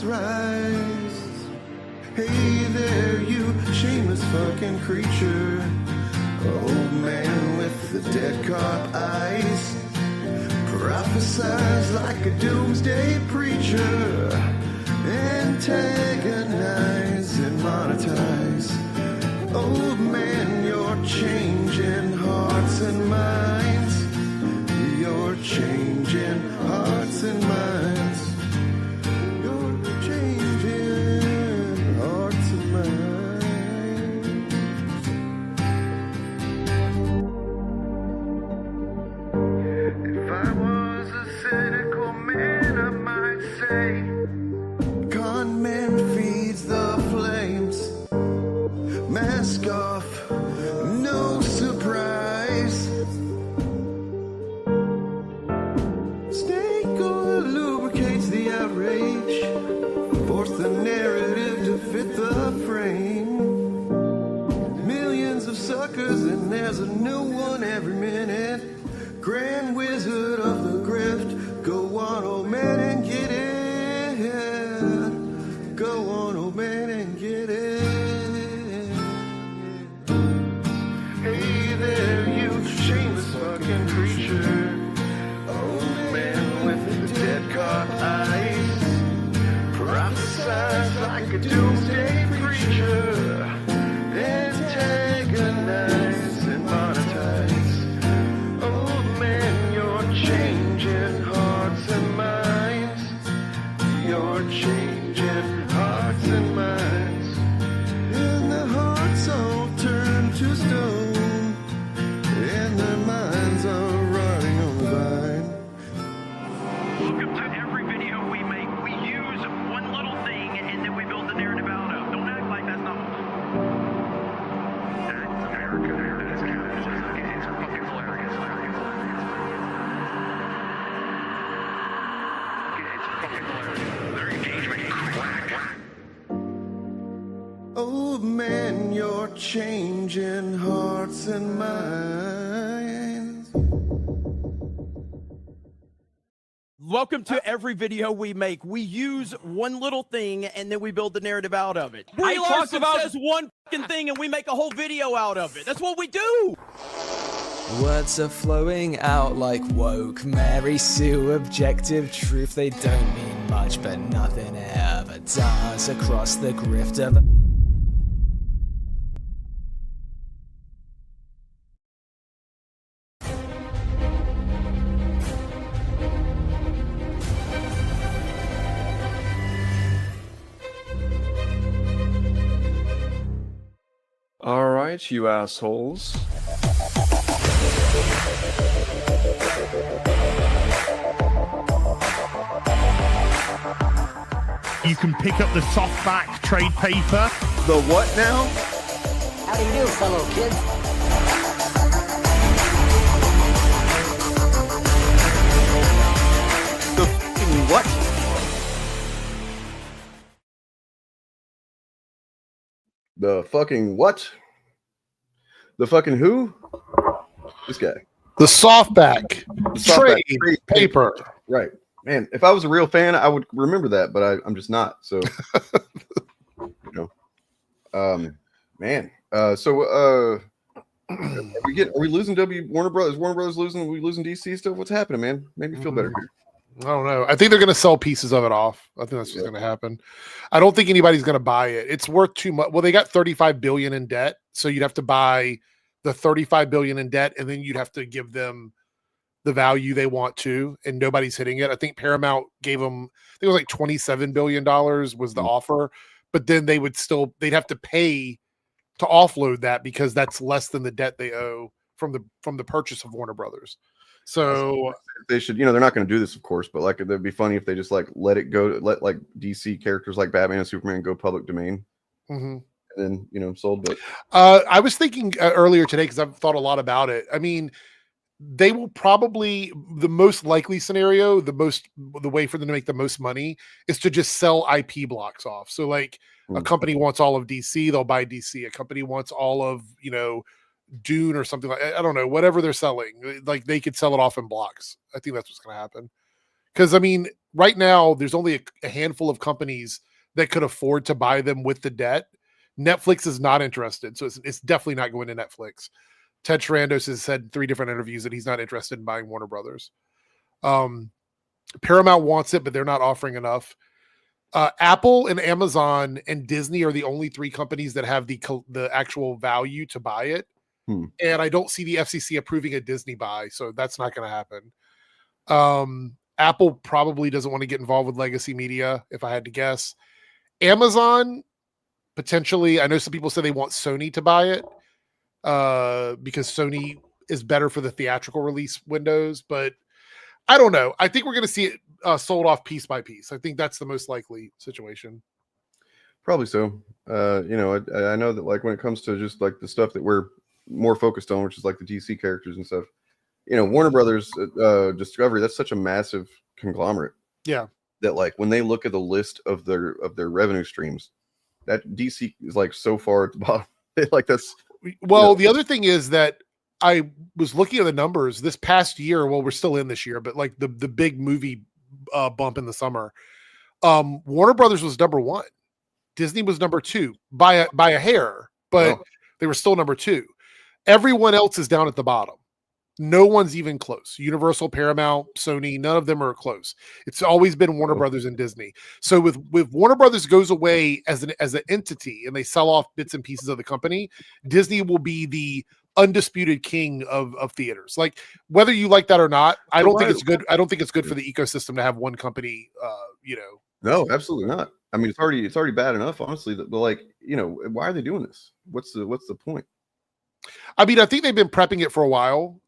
stars rise. Hey there, you shameless fucking creature. Old man with the dead cop eyes. Prophesize like a doomsday preacher. Antagonize and monetize. Old man, you're changing hearts and minds. You're changing hearts and minds. You're changing hearts and minds. If I was a cynical man, I might say, con man feeds the flames. Mask off, no surprise. Snake oil lubricates the outrage. Force the narrative to fit the frame. Millions of suckers and there's a new one every minute. Grand wizard of the grift. Go on, old man, and get it. Go on, old man, and get it. Hey there, you shameless fucking creature. Old man with the dead caught eyes. Prophesize like a doomsday preacher. Antagonize and monetize. Old man, you're changing hearts and minds. You're changing hearts and minds. And the hearts all turn to stone. And their minds are running on the vine. Welcome to every video we make. We use one little thing and then we build the narrative out of. Don't act like that's not. That's America. That's Canada. It's fucking hilarious. It's fucking hilarious. Their engagement crack. Old man, you're changing hearts and minds. Welcome to every video we make. We use one little thing and then we build the narrative out of it. Brie Larson says one fucking thing and we make a whole video out of it. That's what we do. Words are flowing out like woke Mary Sue objective truth. They don't mean much, but nothing ever does across the grift of a All right, you assholes. You can pick up the softback trade paper. The what now? How do you do, fellow kids? The fucking what? The fucking what? The fucking who? This guy. The softback, trade paper. Right. Man, if I was a real fan, I would remember that, but I'm just not. So, you know, man. Are we losing Warner Brothers? Warner Brothers losing? Are we losing DC still? What's happening, man? Maybe feel better here. I don't know. I think they're going to sell pieces of it off. I think that's what's going to happen. I don't think anybody's going to buy it. It's worth too much. Well, they got $35 billion in debt, so you'd have to buy the $35 billion in debt, and then you'd have to give them the value they want to, and nobody's hitting it. I think Paramount gave them, I think it was like $27 billion was the offer, but then they'd have to pay to offload that because that's less than the debt they owe from the purchase of Warner Brothers. So they should, they're not going to do this, of course, but like it'd be funny if they just like let it go, let like DC characters like Batman and Superman go public domain, and then sold. But I was thinking earlier today because I've thought a lot about it. I mean, they will probably, the most likely scenario, the way for them to make the most money is to just sell IP blocks off. So like a company wants all of DC, they'll buy DC. A company wants all of Dune or something like, I don't know, whatever they're selling, like they could sell it off in blocks. I think that's what's going to happen Because I mean, right now there's only a handful of companies that could afford to buy them with the debt. Netflix is not interested, so it's definitely not going to Netflix. Ted Sarandos has said in 3 different interviews that he's not interested in buying Warner Brothers. Paramount wants it, but they're not offering enough. Apple and Amazon and Disney are the only 3 companies that have the actual value to buy it. And I don't see the FCC approving a Disney buy, so that's not going to happen. Apple probably doesn't want to get involved with legacy media, if I had to guess. Amazon, potentially. I know some people say they want Sony to buy it because Sony is better for the theatrical release windows, but I don't know. I think we're going to see it sold off piece by piece. I think that's the most likely situation. Probably so. I know that like when it comes to just like the stuff that we're more focused on, which is like the DC characters and stuff, Warner Brothers Discovery, that's such a massive conglomerate. Yeah. That like when they look at the list of their revenue streams, that DC is like so far at the bottom. Like that's the other thing is that I was looking at the numbers this past year. Well, we're still in this year, but like the big movie bump in the summer, Warner Brothers was number 1. Disney was number 2 by a hair, but they were still number 2. Everyone else is down at the bottom. No one's even close. Universal, Paramount, Sony, none of them are close. It's always been Warner Brothers and Disney. So with Warner Brothers goes away as an entity and they sell off bits and pieces of the company, Disney will be the undisputed king of theaters. Like whether you like that or not, I don't think it's good. I don't think it's good for the ecosystem to have one company. No, absolutely not. I mean, it's already bad enough, honestly. But like, why are they doing this? What's the point? I mean, I think they've been prepping it for a while,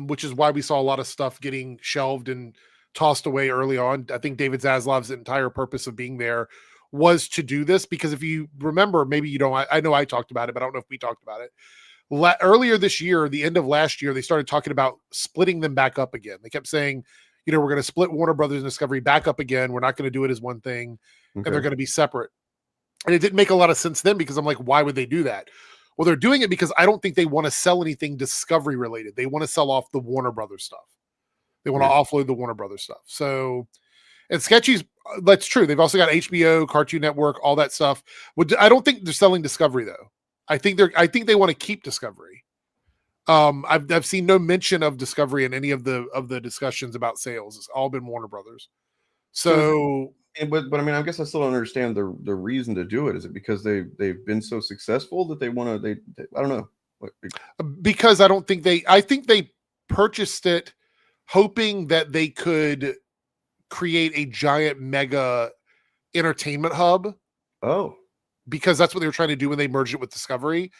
which is why we saw a lot of stuff getting shelved and tossed away early on. I think David Zaslav's entire purpose of being there was to do this, because if you remember, maybe you don't, I know I talked about it, but I don't know if we talked about it. Earlier this year, the end of last year, they started talking about splitting them back up again. They kept saying, we're going to split Warner Brothers and Discovery back up again. We're not going to do it as one thing, and they're going to be separate. And it didn't make a lot of sense then, because I'm like, why would they do that? Well, they're doing it because I don't think they want to sell anything Discovery related. They want to sell off the Warner Brothers stuff. They want to offload the Warner Brothers stuff. So, and Sketchy's, that's true. They've also got HBO, Cartoon Network, all that stuff. I don't think they're selling Discovery though. I think they want to keep Discovery. I've seen no mention of Discovery in any of the discussions about sales. It's all been Warner Brothers. So but I mean, I guess I still don't understand the reason to do it. Is it because they've been so successful that they want to? I don't know. Because I think they purchased it hoping that they could create a giant mega entertainment hub. Oh, because that's what they were trying to do when they merged it with Discovery.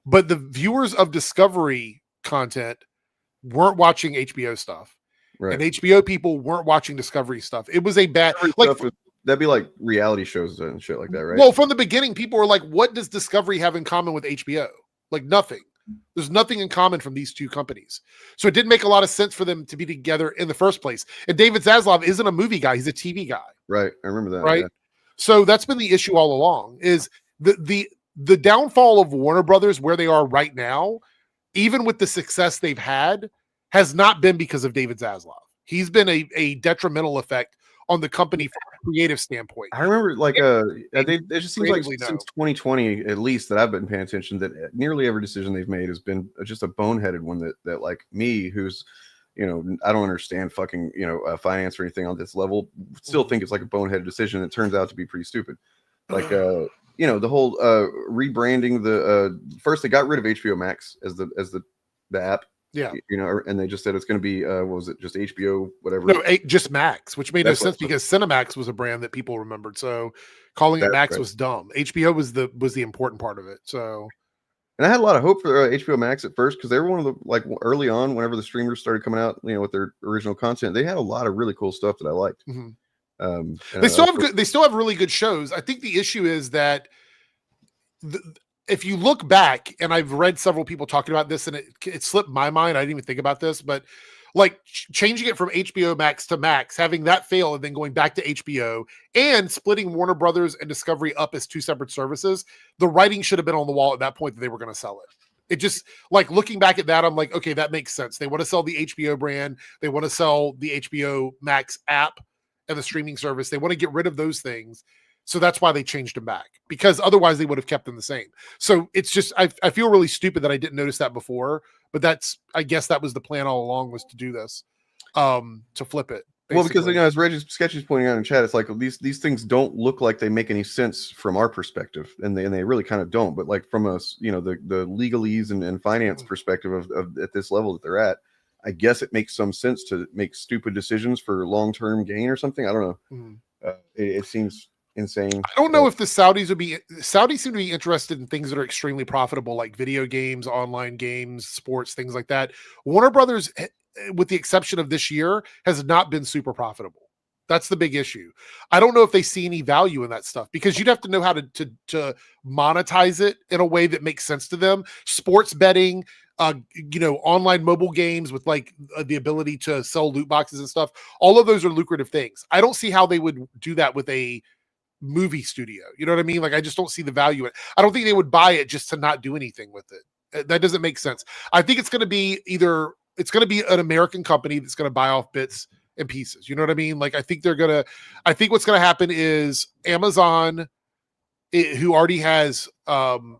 But the viewers of Discovery content weren't watching HBO stuff. Right. And HBO people weren't watching Discovery stuff. It was a bad, that'd be like reality shows and shit like that, right? Well, from the beginning, people were like, what does Discovery have in common with HBO? Like nothing. There's nothing in common from these two companies. So it didn't make a lot of sense for them to be together in the first place. And David Zaslav isn't a movie guy. He's a TV guy. Right. I remember that. Right. Yeah. So that's been the issue all along, is the downfall of Warner Brothers where they are right now, even with the success they've had, has not been because of David Zaslav. He's been a detrimental effect on the company from a creative standpoint. I remember it just seems like since 2020, at least, that I've been paying attention, that nearly every decision they've made has been just a boneheaded one that like me, who's, I don't understand fucking, finance or anything on this level, still think it's like a boneheaded decision. It turns out to be pretty stupid. Like, the whole rebranding first they got rid of HBO Max as the app. Yeah. And they just said it's going to be, what was it? Just HBO, whatever. No, just Max, which made no sense because Cinemax was a brand that people remembered. So calling it Max was dumb. HBO was the important part of it. So, and I had a lot of hope for HBO Max at first, because they were one of the, like, early on, whenever the streamers started coming out, with their original content, they had a lot of really cool stuff that I liked. Mm-hmm. They still have really good shows. I think the issue is that if you look back, and I've read several people talking about this, and it slipped my mind. I didn't even think about this, but like changing it from HBO Max to Max, having that fail, and then going back to HBO, and splitting Warner Brothers and Discovery up as two separate services, the writing should have been on the wall at that point that they were going to sell it. It just, like, looking back at that, I'm like, okay, that makes sense. They want to sell the HBO brand. They want to sell the HBO Max app and the streaming service. They want to get rid of those things. So that's why they changed them back, because otherwise they would have kept them the same. So it's just, I feel really stupid that I didn't notice that before, but I guess that was the plan all along, was to do this, to flip it. Basically. Well, because, as Reggie Sketchy's pointing out in chat, it's like these things don't look like they make any sense from our perspective, and they really kind of don't. But like from us, the legalese and finance perspective of at this level that they're at, I guess it makes some sense to make stupid decisions for long-term gain or something. I don't know. It seems insane. I don't know if the Saudis seem to be interested in things that are extremely profitable, like video games, online games, sports, things like that. Warner Brothers, with the exception of this year, has not been super profitable. That's the big issue. I don't know if they see any value in that stuff, because you'd have to know how to monetize it in a way that makes sense to them. Sports betting, online mobile games with like the ability to sell loot boxes and stuff. All of those are lucrative things. I don't see how they would do that with a movie studio. You know what I mean? Like, I just don't see the value in it. I don't think they would buy it just to not do anything with it. That doesn't make sense. I think it's going to be an American company that's going to buy off bits and pieces. You know what I mean? Like, I think what's going to happen is Amazon, who already has, MGM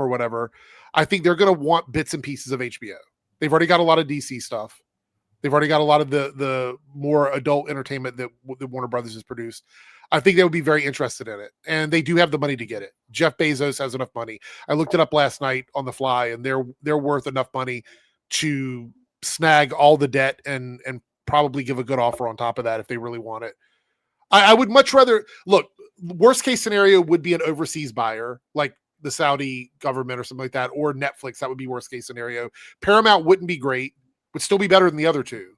or whatever, I think they're going to want bits and pieces of HBO. They've already got a lot of DC stuff. They've already got a lot of the more adult entertainment that Warner Brothers has produced. I think they would be very interested in it, and they do have the money to get it. Jeff Bezos has enough money. I looked it up last night on the fly, and they're worth enough money to snag all the debt and probably give a good offer on top of that if they really want it. I would much rather look. Worst case scenario would be an overseas buyer, like the Saudi government or something like that, or Netflix. That would be worst case scenario. Paramount wouldn't be great. Would still be better than the other two.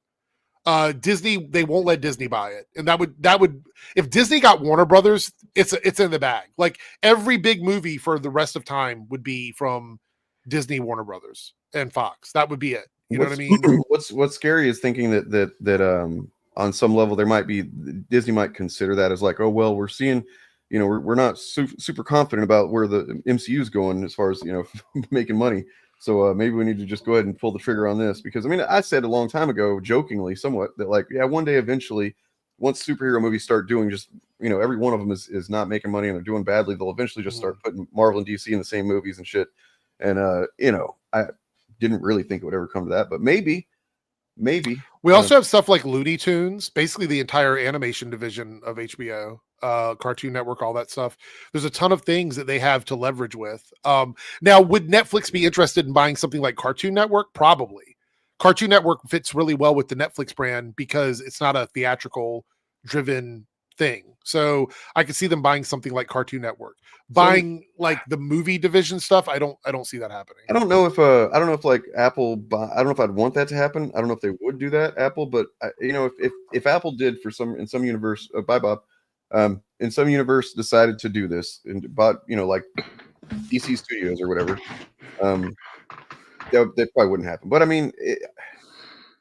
Disney, they won't let Disney buy it, and that would if Disney got Warner Brothers, it's in the bag. Like, every big movie for the rest of time would be from Disney, Warner Brothers, and Fox. That would be it. You know what I mean? What's scary is thinking that on some level Disney might consider that as like, oh well, we're seeing, we're not super confident about where the MCU is going as far as making money. So maybe we need to just go ahead and pull the trigger on this, because I said a long time ago, jokingly somewhat, that like, yeah, one day eventually, once superhero movies start doing just, every one of them is not making money and they're doing badly, they'll eventually just start putting Marvel and DC in the same movies and shit. And I didn't really think it would ever come to that, but maybe. We also have stuff like Looney Tunes, basically the entire animation division of HBO, Cartoon Network, all that stuff. There's a ton of things that they have to leverage with. Now, would Netflix be interested in buying something like Cartoon Network? Probably. Cartoon Network fits really well with the Netflix brand because it's not a theatrical driven thing. So I could see them buying something like Cartoon Network. Buying like the movie division stuff, I don't see that happening. I don't know if like Apple, I don't know if I'd want that to happen. I don't know if they would do that, Apple, but if Apple did in some universe, bye Bob, in some universe decided to do this and bought, like DC Studios or whatever, that probably wouldn't happen. But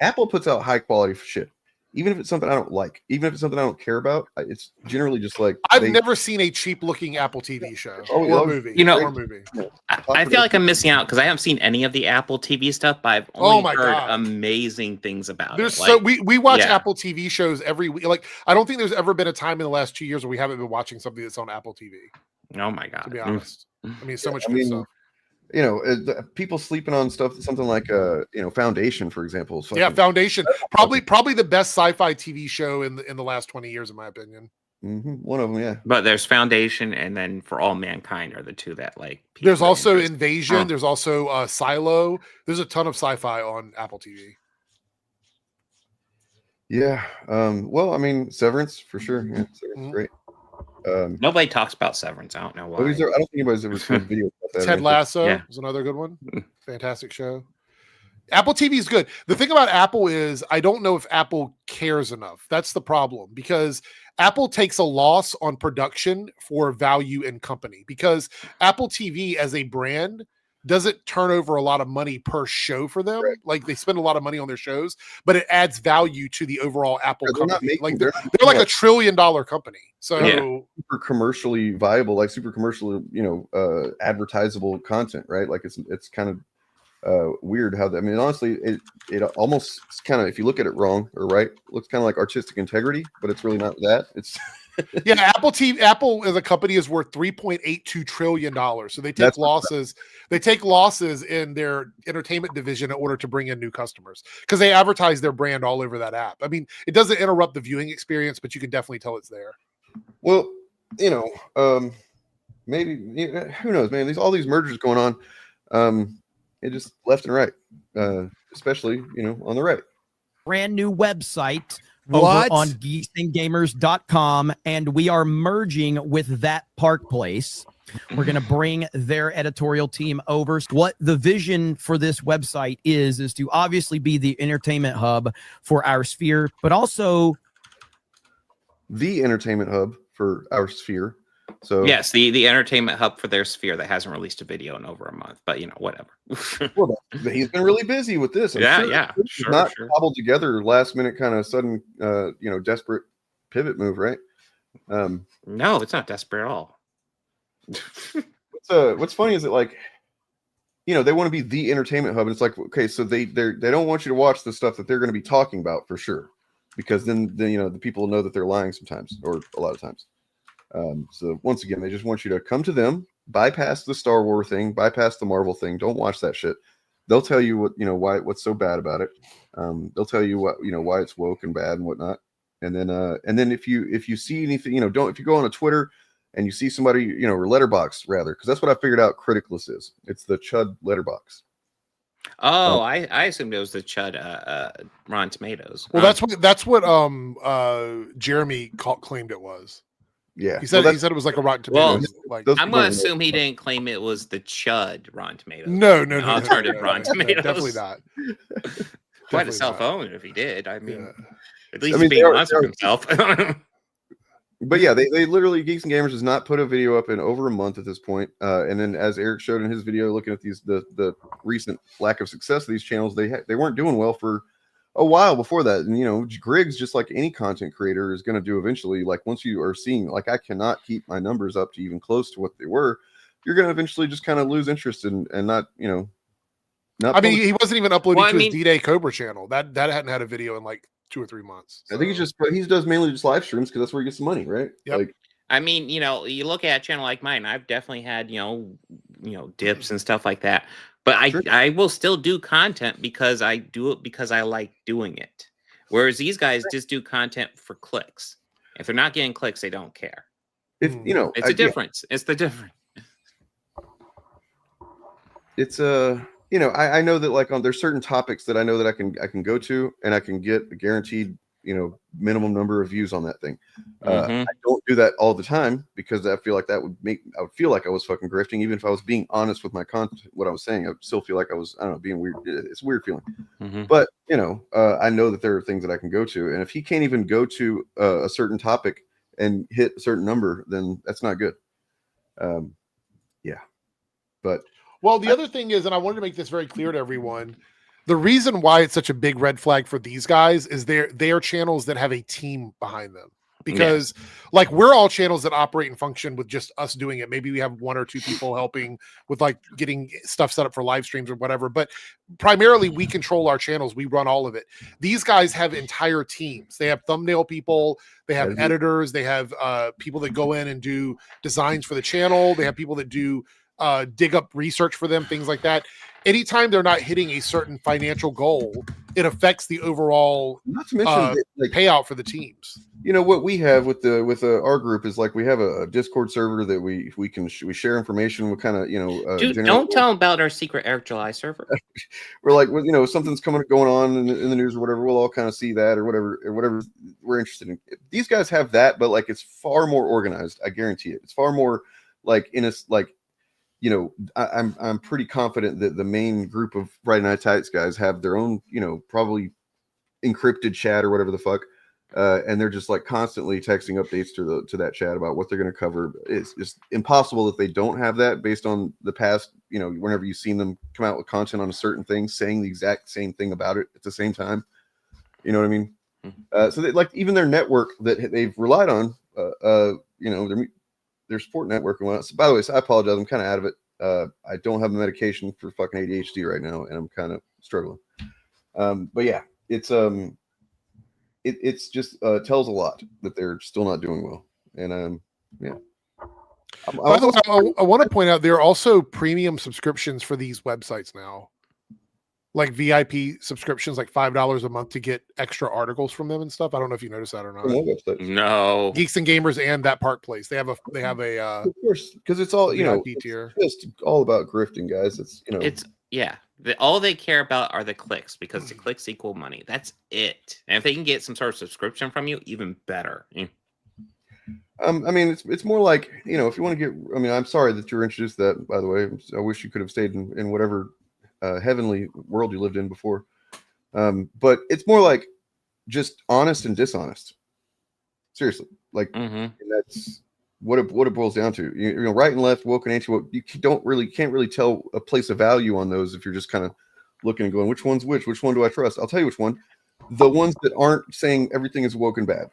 Apple puts out high quality shit. Even if it's something I don't like, even if it's something I don't care about, it's generally just like I've never seen a cheap looking Apple TV show or movie. Or movie. I feel like I'm missing out because I haven't seen any of the Apple TV stuff, but I've only heard amazing things about it. So we watch Apple TV shows every week. Like, I don't think there's ever been a time in the last 2 years where we haven't been watching something that's on Apple TV. Oh my god! To be honest, so much good stuff. People sleeping on stuff, something like Foundation, for example. Foundation, probably the best sci-fi TV show in the last 20 years, in my opinion. One of them, yeah. But there's Foundation, and then For All Mankind are the two that like. There's also Invasion. There's also Silo. There's a ton of sci-fi on Apple TV. Yeah. Severance for sure. Yeah, Severance, great. Nobody talks about Severance. I don't know why. I don't think anybody's ever seen a video about that. Ted Lasso is another good one. Fantastic show. Apple TV is good. The thing about Apple is I don't know if Apple cares enough. That's the problem, because Apple takes a loss on production for value in company, because Apple TV as a brand doesn't turn over a lot of money per show for them. Like they spend a lot of money on their shows, but it adds value to the overall Apple company. Like they're like $1 trillion company. So super commercially viable, like super commercially, advertisable content, right? Like it's kind of weird how that. I mean, honestly, it almost kind of, if you look at it wrong or right, looks kind of like artistic integrity, but it's really not that. It's yeah, Apple as a company is worth $3.82 trillion. So they take losses. They take losses in their entertainment division in order to bring in new customers because they advertise their brand all over that app. I mean, it doesn't interrupt the viewing experience, but you can definitely tell it's there. Well, maybe who knows, man? All these mergers going on, it just left and right, especially on the right. Brand new website. Over on geeksandgamers.com, and we are merging with that Park Place. We're going to bring their editorial team over. What the vision for this website is to obviously be the entertainment hub for our sphere, but also the entertainment hub for our sphere. So yes, the entertainment hub for their sphere that hasn't released a video in over a month, but whatever. Well, he's been really busy with this. Sure, not cobbled together last minute kind of sudden, desperate pivot move, right? No, it's not desperate at all. What's funny is that they want to be the entertainment hub, and it's like, okay, so they don't want you to watch the stuff that they're going to be talking about for sure, because then the people know that they're lying sometimes, or a lot of times. So once again, they just want you to come to them, bypass the Star Wars thing, bypass the Marvel thing. Don't watch that shit. They'll tell you what's so bad about it. They'll tell you why it's woke and bad and whatnot. And then if you see anything, if you go on a Twitter and you see somebody, or Letterbox rather, because that's what I figured out Criticless is. It's the Chud Letterbox. Oh, I assumed it was the Chud Rotten Tomatoes. Well, that's what Jeremy claimed it was. Yeah, he said it was like a Rotten Tomatoes. Well, I'm going to assume he didn't claim it was the Chud Rotten Tomatoes. No, alternative Rotten Tomatoes. Definitely not. Quite a self-own if he did. I mean, at least he's being honest with himself. But yeah, they literally, Geeks and Gamers has not put a video up in over a month at this point. And then as Eric showed in his video, looking at the recent lack of success of these channels, they weren't doing well for a while before that. And Griggs, just like any content creator, is going to do eventually. Like once you are seeing, like, I cannot keep my numbers up to even close to what they were, you're going to eventually just kind of lose interest and not not. I mean, he wasn't even uploading to his D-Day Cobra channel. That hadn't had a video in like 2 or 3 months. So. I think he does mainly just live streams because that's where he gets the money, right? Yep. Like, I mean, you look at a channel like mine, I've definitely had, dips and stuff like that. But I will still do content because I do it because I like doing it. Whereas these guys just do content for clicks. If they're not getting clicks, they don't care. It's a difference. It's the difference. It's I know that there's certain topics that I know that I can go to and I can get a guaranteed minimum number of views on that thing. I don't do that all the time because I feel like I would feel like I was fucking grifting, even if I was being honest with my content, what I was saying. I still feel like I was, I don't know, being weird. It's a weird feeling. But I know that there are things that I can go to, and if he can't even go to a certain topic and hit a certain number, then that's not good. But well, the other thing is, and I wanted to make this very clear to everyone, the reason why it's such a big red flag for these guys is they are channels that have a team behind them. Because like we're all channels that operate and function with just us doing it. Maybe we have 1 or 2 people helping with like getting stuff set up for live streams or whatever. But primarily we control our channels. We run all of it. These guys have entire teams. They have thumbnail people. They have editors. They have people that go in and do designs for the channel. They have people that do dig up research for them, things like that. Anytime they're not hitting a certain financial goal, it affects the overall not to mention payout for the teams. What we have with our group is like we have a Discord server that we share information. We kind of Dude, don't tell them about our secret Eric July server. We're like, something's going on in the news or whatever. We'll all kind of see that or whatever we're interested in. These guys have that, but like it's far more organized. I guarantee it. It's far more like I'm pretty confident that the main group of Friday Night Tights guys have their own, probably encrypted chat or whatever the fuck. And they're just like constantly texting updates to that chat about what they're going to cover. It's just impossible that they don't have that based on the past you know, whenever you've seen them come out with content on a certain thing, saying the exact same thing about it at the same time. You know what I mean? So they, like even their network that they've relied on, you know, their sport network and whatnot. So, by the way, so I apologize. I'm kind of out of it. I don't have a medication for fucking ADHD right now, and I'm kind of struggling. But yeah, it's just tells a lot that they're still not doing well. And yeah. By the way, I want to point out there are also premium subscriptions for these websites now, like VIP subscriptions, like $5 a month to get extra articles from them and stuff. I don't know if you noticed that or not. No, Geeks and Gamers and That Park Place. They have a of course, because it's all, you know, tier. It's just all about grifting, guys. It's, you know, all they care about are the clicks, because the clicks equal money. That's it. And if they can get some sort of subscription from you, even better. I mean, it's more like, you know, if you want to get, I mean, I'm sorry that you're introduced to that, by the way. I wish you could have stayed in whatever heavenly world you lived in before. But it's more like just honest and dishonest. Seriously. Like, and that's what it boils down to. You know, right and left, woke and anti-woke, you can't really tell a place of value on those if you're just kind of looking and going, which one's which one do I trust? I'll tell you which one. The ones that aren't saying everything is woke and bad.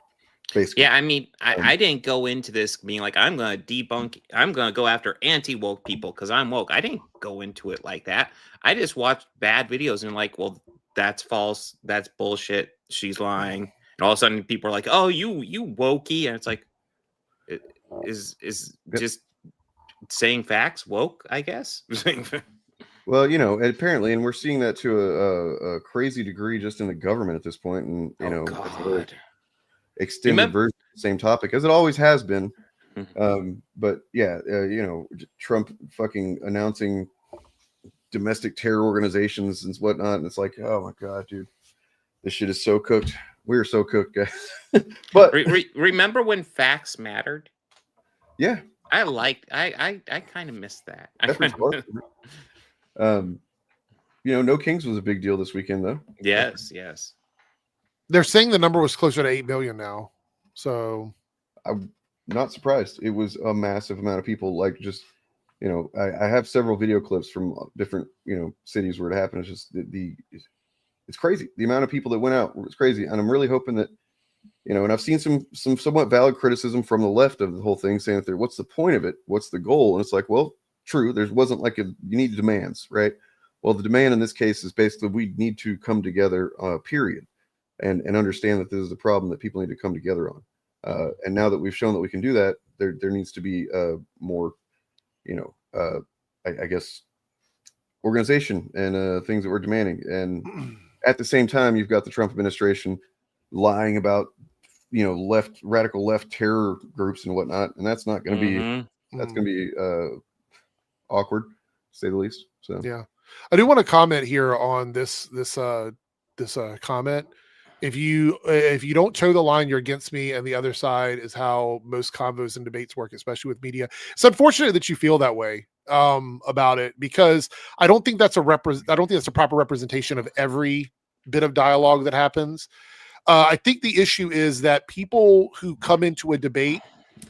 Basically. Yeah, I mean, I didn't go into this being like, I'm going to go after anti-woke people because I'm woke. I didn't go into it like that. I just watched bad videos and like, well, that's false. That's bullshit. She's lying. And all of a sudden people are like, oh, you wokey. And it's like, is just saying facts woke, I guess? Well, you know, apparently, and we're seeing that to a crazy degree just in the government at this point. And, you know, it's extended version of the same topic as it always has been. But yeah, you know, Trump fucking announcing domestic terror organizations and whatnot, and it's like, oh my god, dude, this shit is so cooked. We're so cooked, guys. But remember when facts mattered? Yeah, I kind of missed that. You know, No Kings was a big deal this weekend, though. Yes. They're saying the number was closer to 8 million now. So I'm not surprised. It was a massive amount of people. Like, just, you know, I have several video clips from different, you know, cities where it happened. It's just it's crazy. The amount of people that went out was crazy. And I'm really hoping that, you know, and I've seen some somewhat valid criticism from the left of the whole thing, saying that what's the point of it? What's the goal? And it's like, well, true. There wasn't like you need demands, right? Well, the demand in this case is basically we need to come together, period. And understand that this is a problem that people need to come together on. And now that we've shown that we can do that, there needs to be more, you know, I guess, organization and things that we're demanding. And at the same time, you've got the Trump administration lying about, you know, radical left terror groups and whatnot. And that's not going to be, that's going to be awkward, to say the least. So yeah, I do want to comment here on this comment. If you don't toe the line, you're against me, and the other side is how most convos and debates work, especially with media. It's unfortunate that you feel that way about it, because I don't think that's a proper representation of every bit of dialogue that happens. I think the issue is that people who come into a debate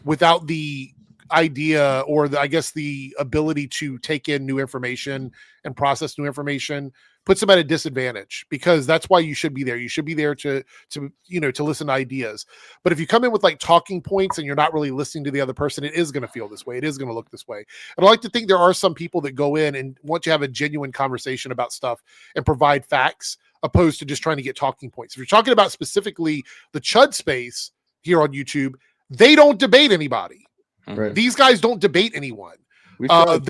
without the idea or the ability to take in new information and process new information puts them at a disadvantage, because that's why you should be there. You should be there to listen to ideas. But if you come in with like talking points and you're not really listening to the other person, it is going to feel this way. It is going to look this way. And I like to think there are some people that go in and want to have a genuine conversation about stuff and provide facts, opposed to just trying to get talking points. If you're talking about specifically the Chud space here on YouTube, they don't debate anybody. Right. These guys don't debate anyone. We've tried.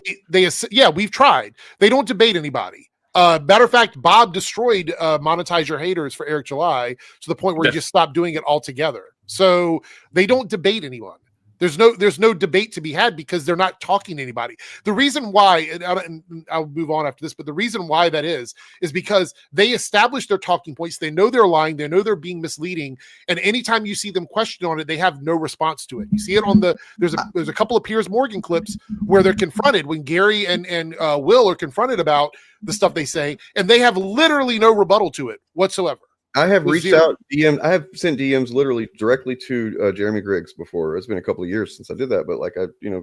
We've tried. They don't debate anybody. Matter of fact, Bob destroyed Monetize Your Haters for Eric July to the point where he just stopped doing it altogether. So they don't debate anyone. There's no debate to be had because they're not talking to anybody. The reason why, and I'll move on after this, but the reason why that is because they establish their talking points. They know they're lying. They know they're being misleading. And anytime you see them question on it, they have no response to it. You see it on there's a couple of Piers Morgan clips where they're confronted when Gary and Will are confronted about the stuff they say, and they have literally no rebuttal to it whatsoever. I have reached out, I have sent DMs literally directly to Jeremy Griggs before. It's been a couple of years since I did that, but like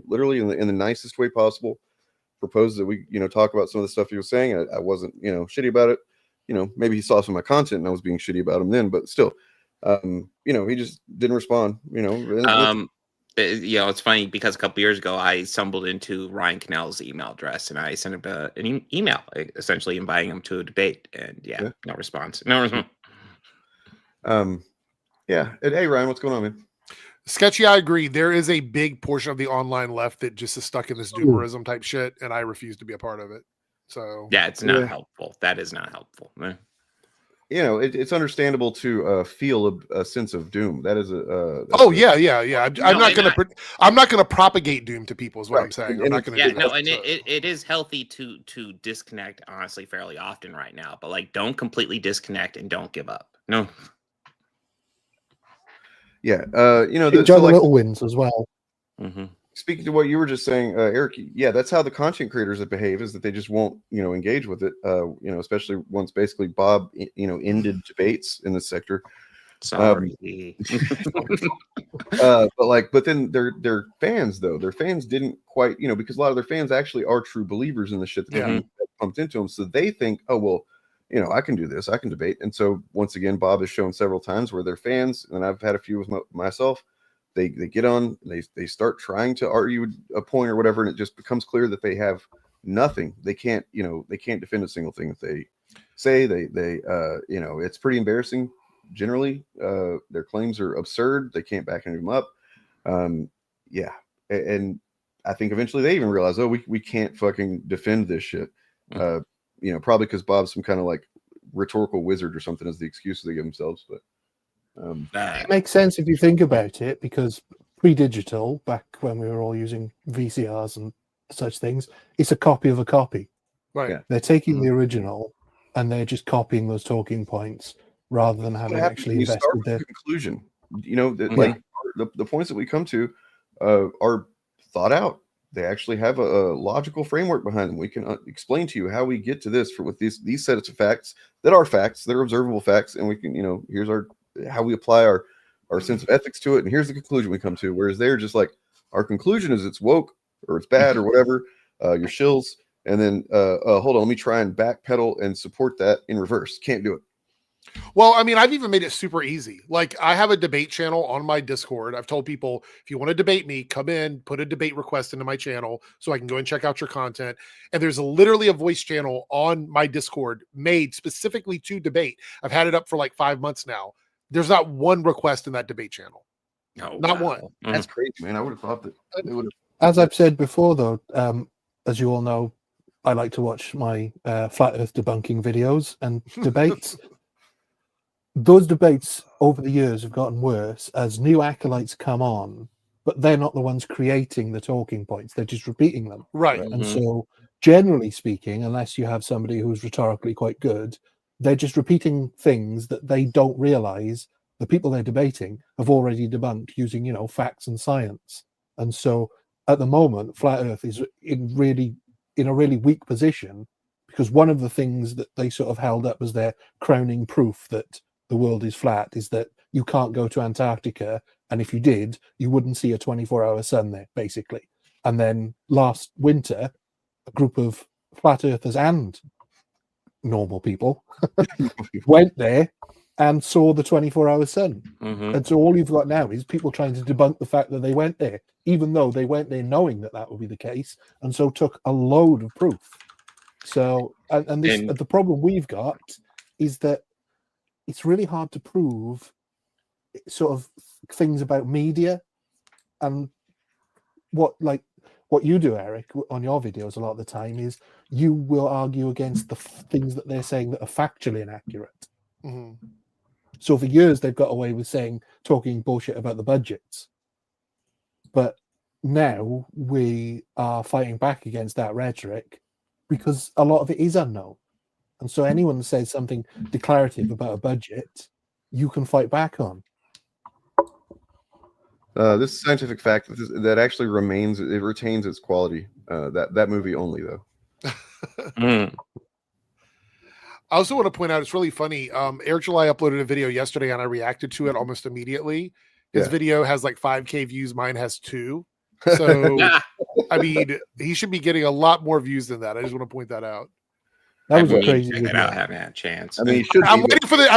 literally in the nicest way possible, proposed that we, talk about some of the stuff he was saying. I wasn't, shitty about it. Maybe he saw some of my content and I was being shitty about him then, but still, he just didn't respond, It's funny because a couple years ago I stumbled into Ryan Cannell's email address and I sent him an email essentially inviting him to a debate, and no response. And, hey Ryan, what's going on, man? Sketchy, I agree. There is a big portion of the online left that just is stuck in this doomerism type shit, and I refuse to be a part of it. So it's not helpful. That is not helpful. It's understandable to feel a sense of doom. That is I'm not gonna propagate doom to people. Is what I'm saying. I'm not gonna. It is healthy to disconnect, honestly, fairly often right now. But like, don't completely disconnect and don't give up. No. Yeah, enjoy the little wins as well. Mm-hmm. Speaking to what you were just saying, Eric, that's how the content creators that behave, is that they just won't, engage with it. Especially once basically Bob, ended debates in the sector. Sorry. But then their fans though, their fans didn't quite, because a lot of their fans actually are true believers in the shit that they pumped into them. So they think, oh well, I can do this, I can debate. And so once again, Bob has shown several times where their fans, and I've had a few with myself. They get on, they start trying to argue a point or whatever, and it just becomes clear that they have nothing. They can't defend a single thing that they say. It's pretty embarrassing. Generally, their claims are absurd. They can't back any of them up. And I think eventually they even realize, oh, we can't fucking defend this shit. Probably because Bob's some kind of like rhetorical wizard or something as the excuse they give themselves, but. It makes sense if you think about it, because pre-digital, back when we were all using VCRs and such things, it's a copy of a copy. Right. Yeah. They're taking the original and they're just copying those talking points rather than having actually invested their conclusion. Like the points that we come to are thought out. They actually have a logical framework behind them. We can explain to you how we get to this with these sets of facts that are observable facts, and we can, here's how we apply our sense of ethics to it, and here's the conclusion we come to. Whereas they're just like, our conclusion is it's woke or it's bad or whatever, your shills, and then hold on, let me try and backpedal and support that in reverse. Can't do it. Well, I mean, I've even made it super easy. Like, I have a debate channel on my Discord. I've told people, if you want to debate me, come in, put a debate request into my channel so I can go and check out your content. And there's literally a voice channel on my Discord made specifically to debate. I've had it up for like 5 months now. There's not one request in that debate channel. No, not one. That's crazy, man. I would have thought that they would have. As I've said before, though, as you all know, I like to watch my flat Earth debunking videos and debates. Those debates over the years have gotten worse as new acolytes come on, but they're not the ones creating the talking points. They're just repeating them. Right. And so, generally speaking, unless you have somebody who's rhetorically quite good, they're just repeating things that they don't realize the people they're debating have already debunked using, facts and science. And so at the moment, Flat Earth is in a really weak position, because one of the things that they sort of held up as their crowning proof that the world is flat is that you can't go to Antarctica, and if you did, you wouldn't see a 24-hour sun there, basically. And then last winter, a group of flat earthers and normal people went there and saw the 24-hour sun. And so all you've got now is people trying to debunk the fact that they went there, even though they went there knowing that that would be the case, and so took a load of proof. So the problem we've got is that it's really hard to prove sort of things about media. And what you do, Eric, on your videos a lot of the time is you will argue against the things that they're saying that are factually inaccurate. So for years they've got away with talking bullshit about the budgets, but now we are fighting back against that rhetoric because a lot of it is unknown. And so anyone that says something declarative about a budget, you can fight back on. This scientific fact that actually retains its quality. That movie only, though. I also want to point out, it's really funny. Eric July uploaded a video yesterday and I reacted to it almost immediately. His video has like 5K views. Mine has 2. So I mean, he should be getting a lot more views than that. I just want to point that out. That was I a crazy check it video. out. Haven't had a chance. I mean, he should. I'm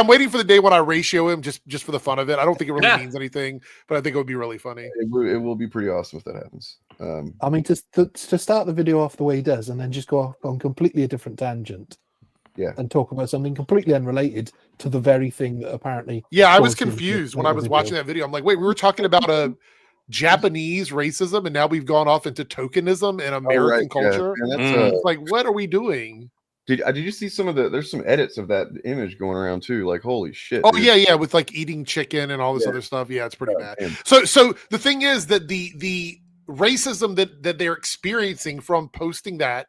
waiting for the day when I ratio him just for the fun of it. I don't think it really means anything, but I think it would be really funny. It will be pretty awesome if that happens. I mean, to start the video off the way he does, and then just go off on completely a different tangent. Yeah. And talk about something completely unrelated to the very thing that apparently. Yeah, I was confused when I was watching that video. I'm like, wait, we were talking about a Japanese racism, and now we've gone off into tokenism and American culture. Yeah. And that's, like, what are we doing? Did you see some of there's some edits of that image going around too? Like, holy shit. Oh, dude. yeah, with like eating chicken and all this other stuff. Yeah, it's pretty bad. So the thing is that the racism that they're experiencing from posting that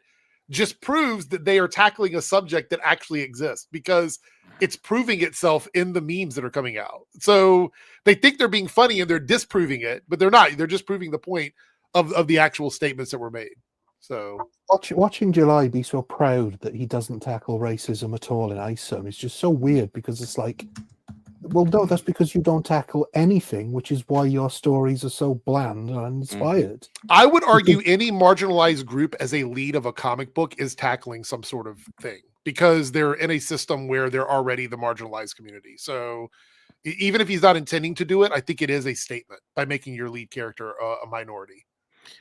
just proves that they are tackling a subject that actually exists, because it's proving itself in the memes that are coming out. So they think they're being funny and they're disproving it, but they're not. They're just proving the point of the actual statements that were made. So watching July be so proud that he doesn't tackle racism at all in ISOM is just so weird, because it's like, well, no, that's because you don't tackle anything, which is why your stories are so bland and uninspired. I would argue any marginalized group as a lead of a comic book is tackling some sort of thing, because they're in a system where they're already the marginalized community. So even if he's not intending to do it, I think it is a statement by making your lead character a minority.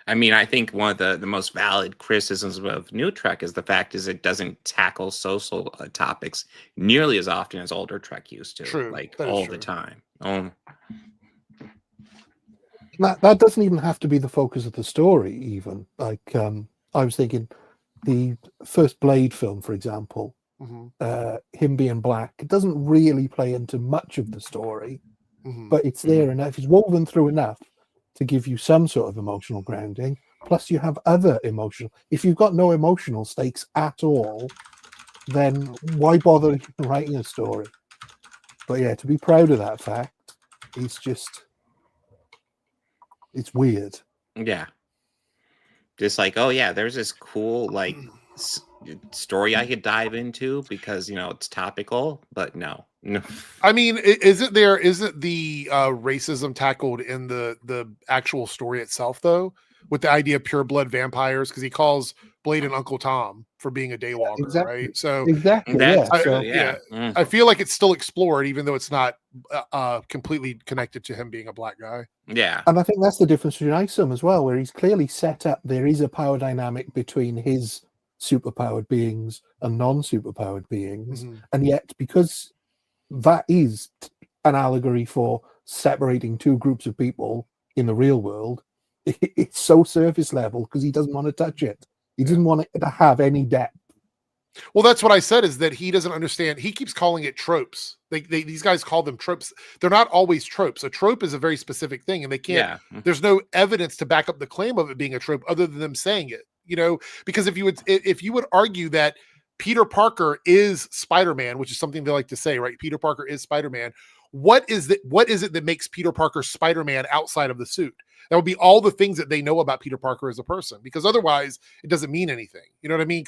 I mean, I think one of the most valid criticisms of New Trek is the fact is it doesn't tackle social topics nearly as often as older Trek used to. True. Like all the time. That doesn't even have to be the focus of the story. Even like I was thinking, the first Blade film, for example, him being black, it doesn't really play into much of the story, but it's there enough. It's woven through enough to give you some sort of emotional grounding. Plus, you have other emotional. If you've got no emotional stakes at all, then why bother writing a story? But yeah, to be proud of that fact, it's weird. Yeah. Just like, oh yeah, there's this cool like story I could dive into because it's topical, but no. I mean, isn't the racism tackled in the actual story itself, though, with the idea of pure blood vampires? Because he calls Blade and Uncle Tom for being a daywalker, right? So I feel like it's still explored, even though it's not completely connected to him being a black guy. Yeah, and I think that's the difference between ISOM as well, where he's clearly set up. There is a power dynamic between his superpowered beings and non-superpowered beings, and yet because that is an allegory for separating two groups of people in the real world, it's so surface level because he doesn't want to touch it. He doesn't want it to have any depth. Well, that's what I said, is that he doesn't understand. He keeps calling it tropes. These guys call them tropes. They're not always tropes. A trope is a very specific thing, and they can't. Yeah. There's no evidence to back up the claim of it being a trope other than them saying it. Because if you would argue that Peter Parker is Spider-Man, which is something they like to say, right? Peter Parker is Spider-Man. What is it that makes Peter Parker Spider-Man outside of the suit? That would be all the things that they know about Peter Parker as a person, because otherwise it doesn't mean anything. You know what I mean?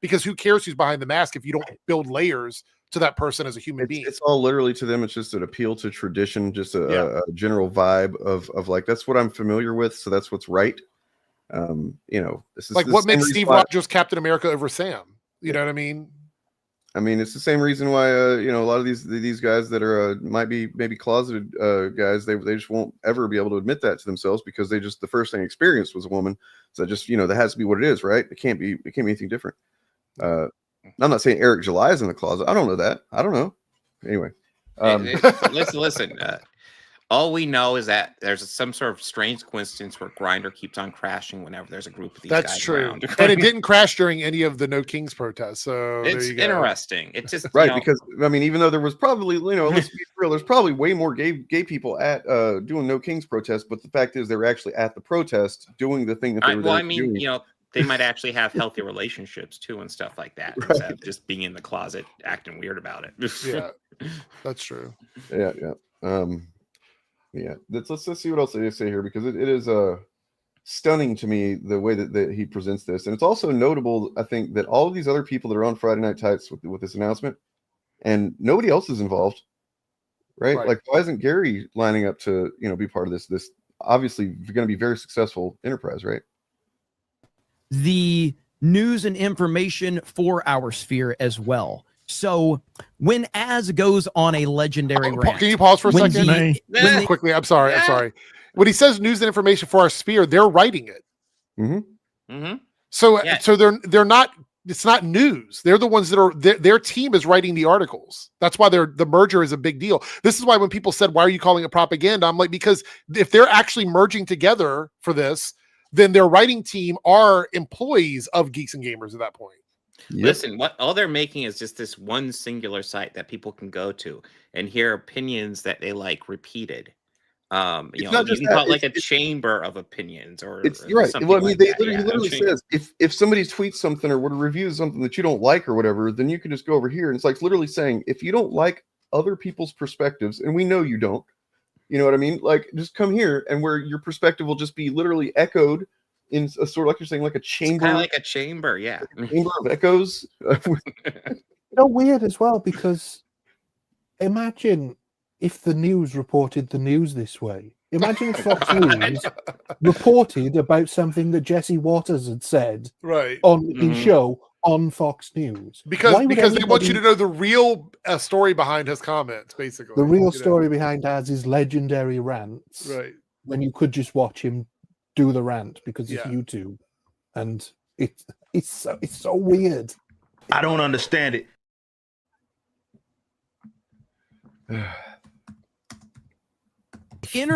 Because who cares who's behind the mask if you don't build layers to that person as a human being? It's all literally, to them, it's just an appeal to tradition, just a general vibe of like, that's what I'm familiar with, so that's what's right. This is like what makes Steve Rogers Captain America over Sam. You know what I mean? I mean, it's the same reason why a lot of these guys that are might be maybe closeted guys, they just won't ever be able to admit that to themselves, because they just, the first thing they experienced was a woman. So just that has to be what it is, right? It can't be anything different. I'm not saying Eric July is in the closet. I don't know that. I don't know. Anyway, listen. All we know is that there's some sort of strange coincidence where Grindr keeps on crashing whenever there's a group of these guys. That's true. Around. And it didn't crash during any of the No Kings protests. So it's interesting. It's just right, because I mean, even though there was probably, let's be real, there's probably way more gay people at doing No Kings protests, but the fact is they were actually at the protest doing the thing that they were doing. They might actually have healthy relationships too and stuff like that, right, instead of just being in the closet acting weird about it. Yeah, that's true. Yeah. Yeah, let's see what else they say here, because it is stunning to me the way that he presents this. And it's also notable, I think, that all of these other people that are on Friday Night Tights with this announcement, and nobody else is involved, right? Like, why isn't Gary lining up to be part of this obviously going to be very successful enterprise, right? the news and information for our sphere as well. So when Az goes on a legendary rant, can you pause for a when second? Quickly, I'm sorry. When he says news and information for our sphere, they're writing it. So they're not. It's not news. They're the ones that are. Their team is writing the articles. That's why the merger is a big deal. This is why when people said, "Why are you calling it propaganda?" I'm like, because if they're actually merging together for this, then their writing team are employees of Geeks and Gamers at that point. Listen, what all they're making is just this one singular site that people can go to and hear opinions that they like repeated. You know, you can call it like a chamber of opinions, or you're right. something Well, I mean, like they that. literally says if somebody tweets something or would review something that you don't like or whatever, then you can just go over here, and it's like literally saying if you don't like other people's perspectives, and we know you don't, you know what I mean? Like, just come here, and where your perspective will just be literally echoed in a sort of, like you're saying, like a chamber, kind of like a chamber, yeah, like a chamber of echoes. Weird as well, because imagine if the news reported the news this way. Imagine if Fox News reported about something that Jesse Waters had said on his show on Fox News. Because they want you to know the real story behind his comments, basically. The real story behind Az's legendary rants. Right. When you could just watch him do the rant because it's YouTube. And it's so weird. I don't understand it.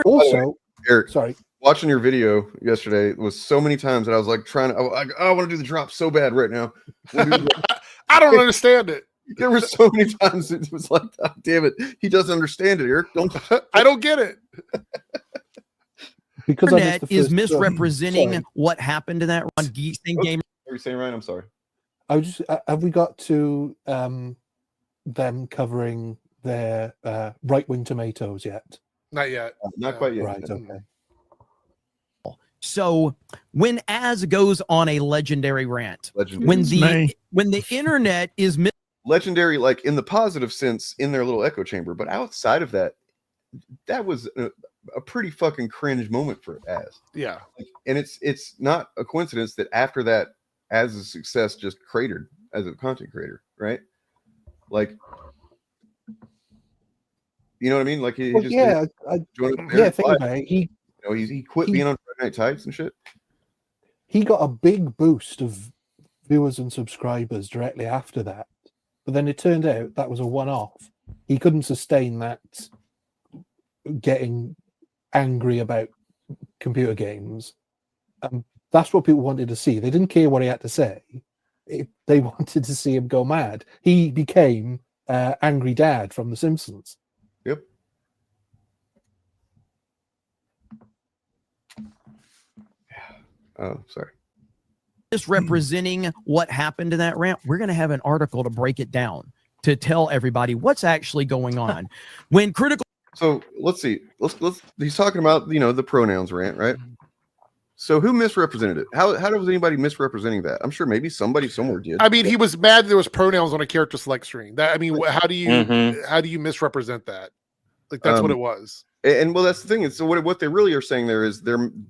Also, Eric, sorry, watching your video yesterday was so many times that I was like trying to. I want to do the drop so bad right now. I don't understand it. There were so many times it was like, oh, damn it, he doesn't understand it, Eric. I don't get it. Because the internet is misrepresenting what happened to that on Geeks and Gamers. What are you saying, Ryan? I'm sorry. I was just, have we got to them covering their right-wing tomatoes yet? Not yet. Not quite yet. Right, okay. So when Az goes on a legendary rant, when the internet is legendary, like in the positive sense, in their little echo chamber, but outside of that, that was a pretty fucking cringe moment for Az. Yeah, and it's not a coincidence that after that, Az's success just cratered as a content creator, right? Like, you know what I mean? Like he just think about it. He quit being on Friday Night Tights and shit. He got a big boost of viewers and subscribers directly after that, but then it turned out that was a one-off. He couldn't sustain that, getting angry about computer games. That's what people wanted to see. They didn't care what he had to say. They wanted to see him go mad. He became Angry Dad from The Simpsons. Yep. Oh, sorry. Misrepresenting what happened to that rant. We're going to have an article to break it down, to tell everybody what's actually going on. When critical. So let's see. Let's. He's talking about the pronouns rant, right? So who misrepresented it? How was anybody misrepresenting that? I'm sure maybe somebody somewhere did. I mean, he was mad there was pronouns on a character select screen. That, I mean, how do you misrepresent that? Like, that's what it was. And well, that's the thing. So what they really are saying there is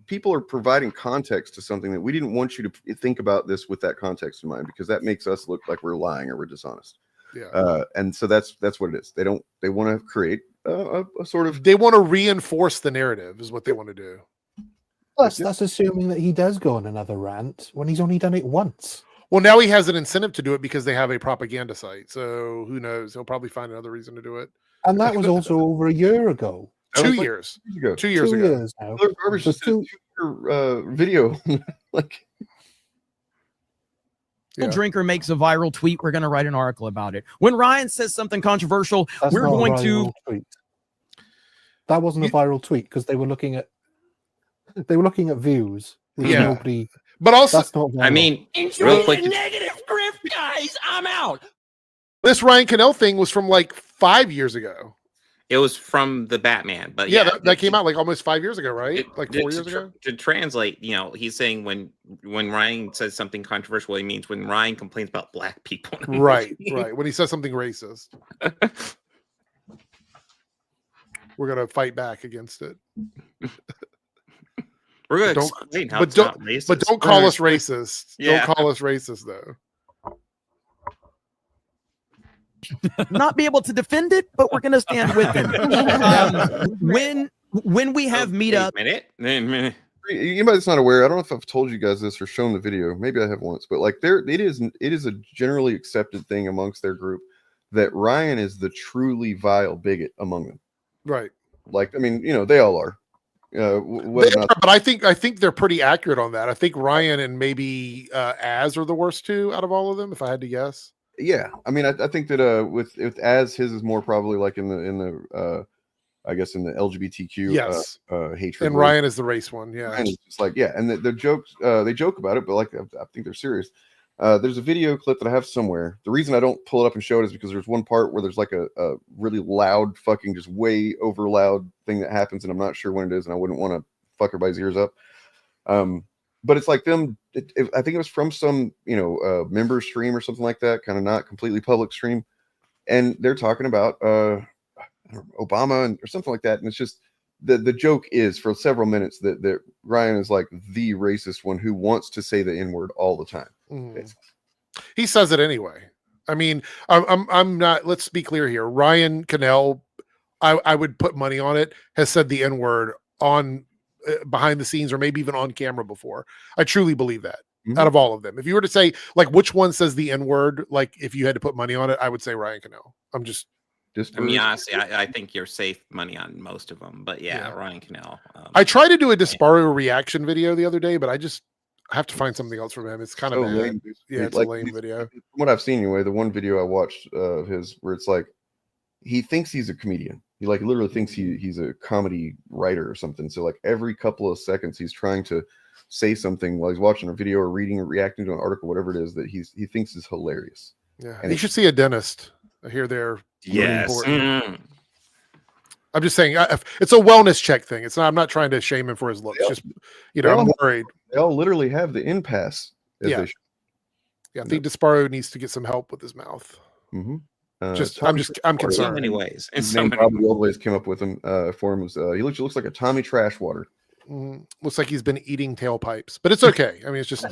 people are providing context to something that we didn't want you to think about this with that context in mind, because that makes us look like we're lying or we're dishonest. Yeah. And so that's what it is. They want to create a sort of. They want to reinforce the narrative is what they want to do. Plus, that's assuming that he does go on another rant when he's only done it once. Well, now he has an incentive to do it because they have a propaganda site. So who knows? He'll probably find another reason to do it. And that was also over a year ago. 2 years. 2 years ago. 2 years now. Just a 2-year video. Like, drinker makes a viral tweet, we're going to write an article about it. When Ryan says something controversial, we're going to tweet. That wasn't a viral tweet because they were looking at views. Nobody, but also that's not viral. I mean, real quick, negative script, guys. I'm out. This Ryan Cannell thing was from like 5 years ago. It was from the Batman, but that came out like almost 5 years ago, right? Like 4 years ago. To translate, he's saying when Ryan says something controversial, he means when Ryan complains about black people. Right. When he says something racist, we're gonna fight back against it. We're going to Don't- explain how but it's don't- not racist. But don't call us racist. Yeah. Don't call us racist, though. Not be able to defend it, but we're going to stand with him. When we have meetup, Anybody that's not aware, I don't know if I've told you guys this or shown the video. Maybe I have once, but like it is a generally accepted thing amongst their group that Ryan is the truly vile bigot among them. Right. Like, I mean, they all are. But I think they're pretty accurate on that. I think Ryan and maybe Az are the worst two out of all of them, if I had to guess. Yeah, I mean, I think that with Az, his is more probably like in the I guess in the LGBTQ hatred. And Ryan is the race one. Yeah, Ryan is just like, yeah, and the jokes they joke about it, but like I think they're serious. There's a video clip that I have somewhere. The reason I don't pull it up and show it is because there's one part where there's like a really loud, fucking just way over loud thing that happens, and I'm not sure when it is, and I wouldn't want to fuck everybody's ears up. But it's like them. I think it was from some member stream or something like that, kind of not completely public stream, and they're talking about Obama or something like that, and it's just the joke is for several minutes that Ryan is like the racist one who wants to say the N-word all the time. He says it anyway. I mean, I'm not. Let's be clear here. Ryan Cannell, I would put money on it, has said the N-word on behind the scenes or maybe even on camera before. I truly believe that. Out of all of them, if you were to say like which one says the N-word, like if you had to put money on it, I would say Ryan Cannell. I mean, honestly, I think you're safe money on most of them, but yeah. Ryan Cannell. I tried to do a Disparu reaction video the other day, but I have to find something else from him. It's kind of lame. Yeah, it's like a lame video. From what I've seen anyway, the one video I watched of his where it's like he thinks he's a comedian. He like literally thinks he's a comedy writer or something. So like every couple of seconds he's trying to say something while he's watching a video or reading or reacting to an article, whatever it is that he thinks is hilarious. Yeah, and he should see a dentist. I hear they're yes. I'm just saying it's a wellness check thing. It's not. I'm not trying to shame him for his looks. Just I'm worried. They all literally have the impasse. Yeah, I think Disparu needs to get some help with his mouth. I'm concerned. In so many ways. In so many probably always came up with him for him. He looks like a Tommy Trashwater. Looks like he's been eating tailpipes, but it's okay. I mean, it's just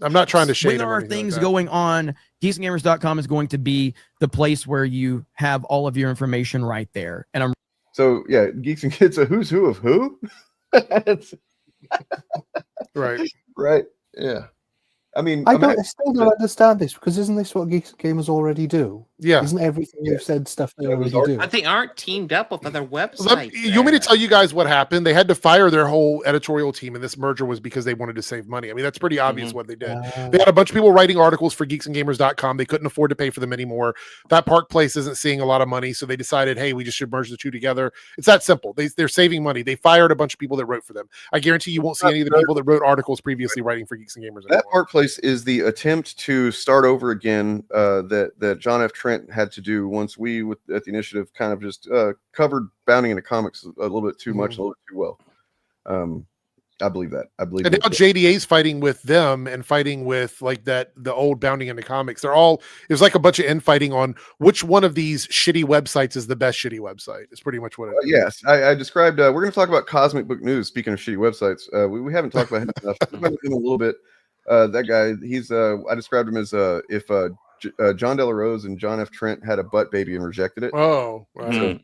I'm not trying to shade. When there are things going on, geeksandgamers.com is going to be the place where you have all of your information right there. And so Geeks and Kids, a who's who of who? Right. Yeah. I mean, I still don't understand this because isn't this what Geeks and Gamers already do? Yeah. Isn't everything you've said stuff they already do? They aren't teamed up with other websites. You want me to tell you guys what happened? They had to fire their whole editorial team, and this merger was because they wanted to save money. I mean, that's pretty obvious what they did. They had a bunch of people writing articles for geeksandgamers.com. They couldn't afford to pay for them anymore. That Park Place isn't seeing a lot of money, so they decided, hey, we just should merge the two together. It's that simple. They're saving money. They fired a bunch of people that wrote for them. I guarantee you won't see any of the people that wrote articles previously writing for Geeks and Gamers anymore. That Park Place is the attempt to start over again that John F. Trent had to do once we at the initiative kind of just covered bounding into comics a little bit too much, a little bit too well. I believe that. And now JDA's fighting with them and fighting with like the old bounding into comics. There's like a bunch of infighting on which one of these shitty websites is the best shitty website. It's pretty much what it is. Yes, I described. We're going to talk about Cosmic Book News. Speaking of shitty websites, we haven't talked about him enough. Him a little bit. That guy, he's. I described him as if John De La Rose and John F. Trent had a butt baby and rejected it. Oh, right. So,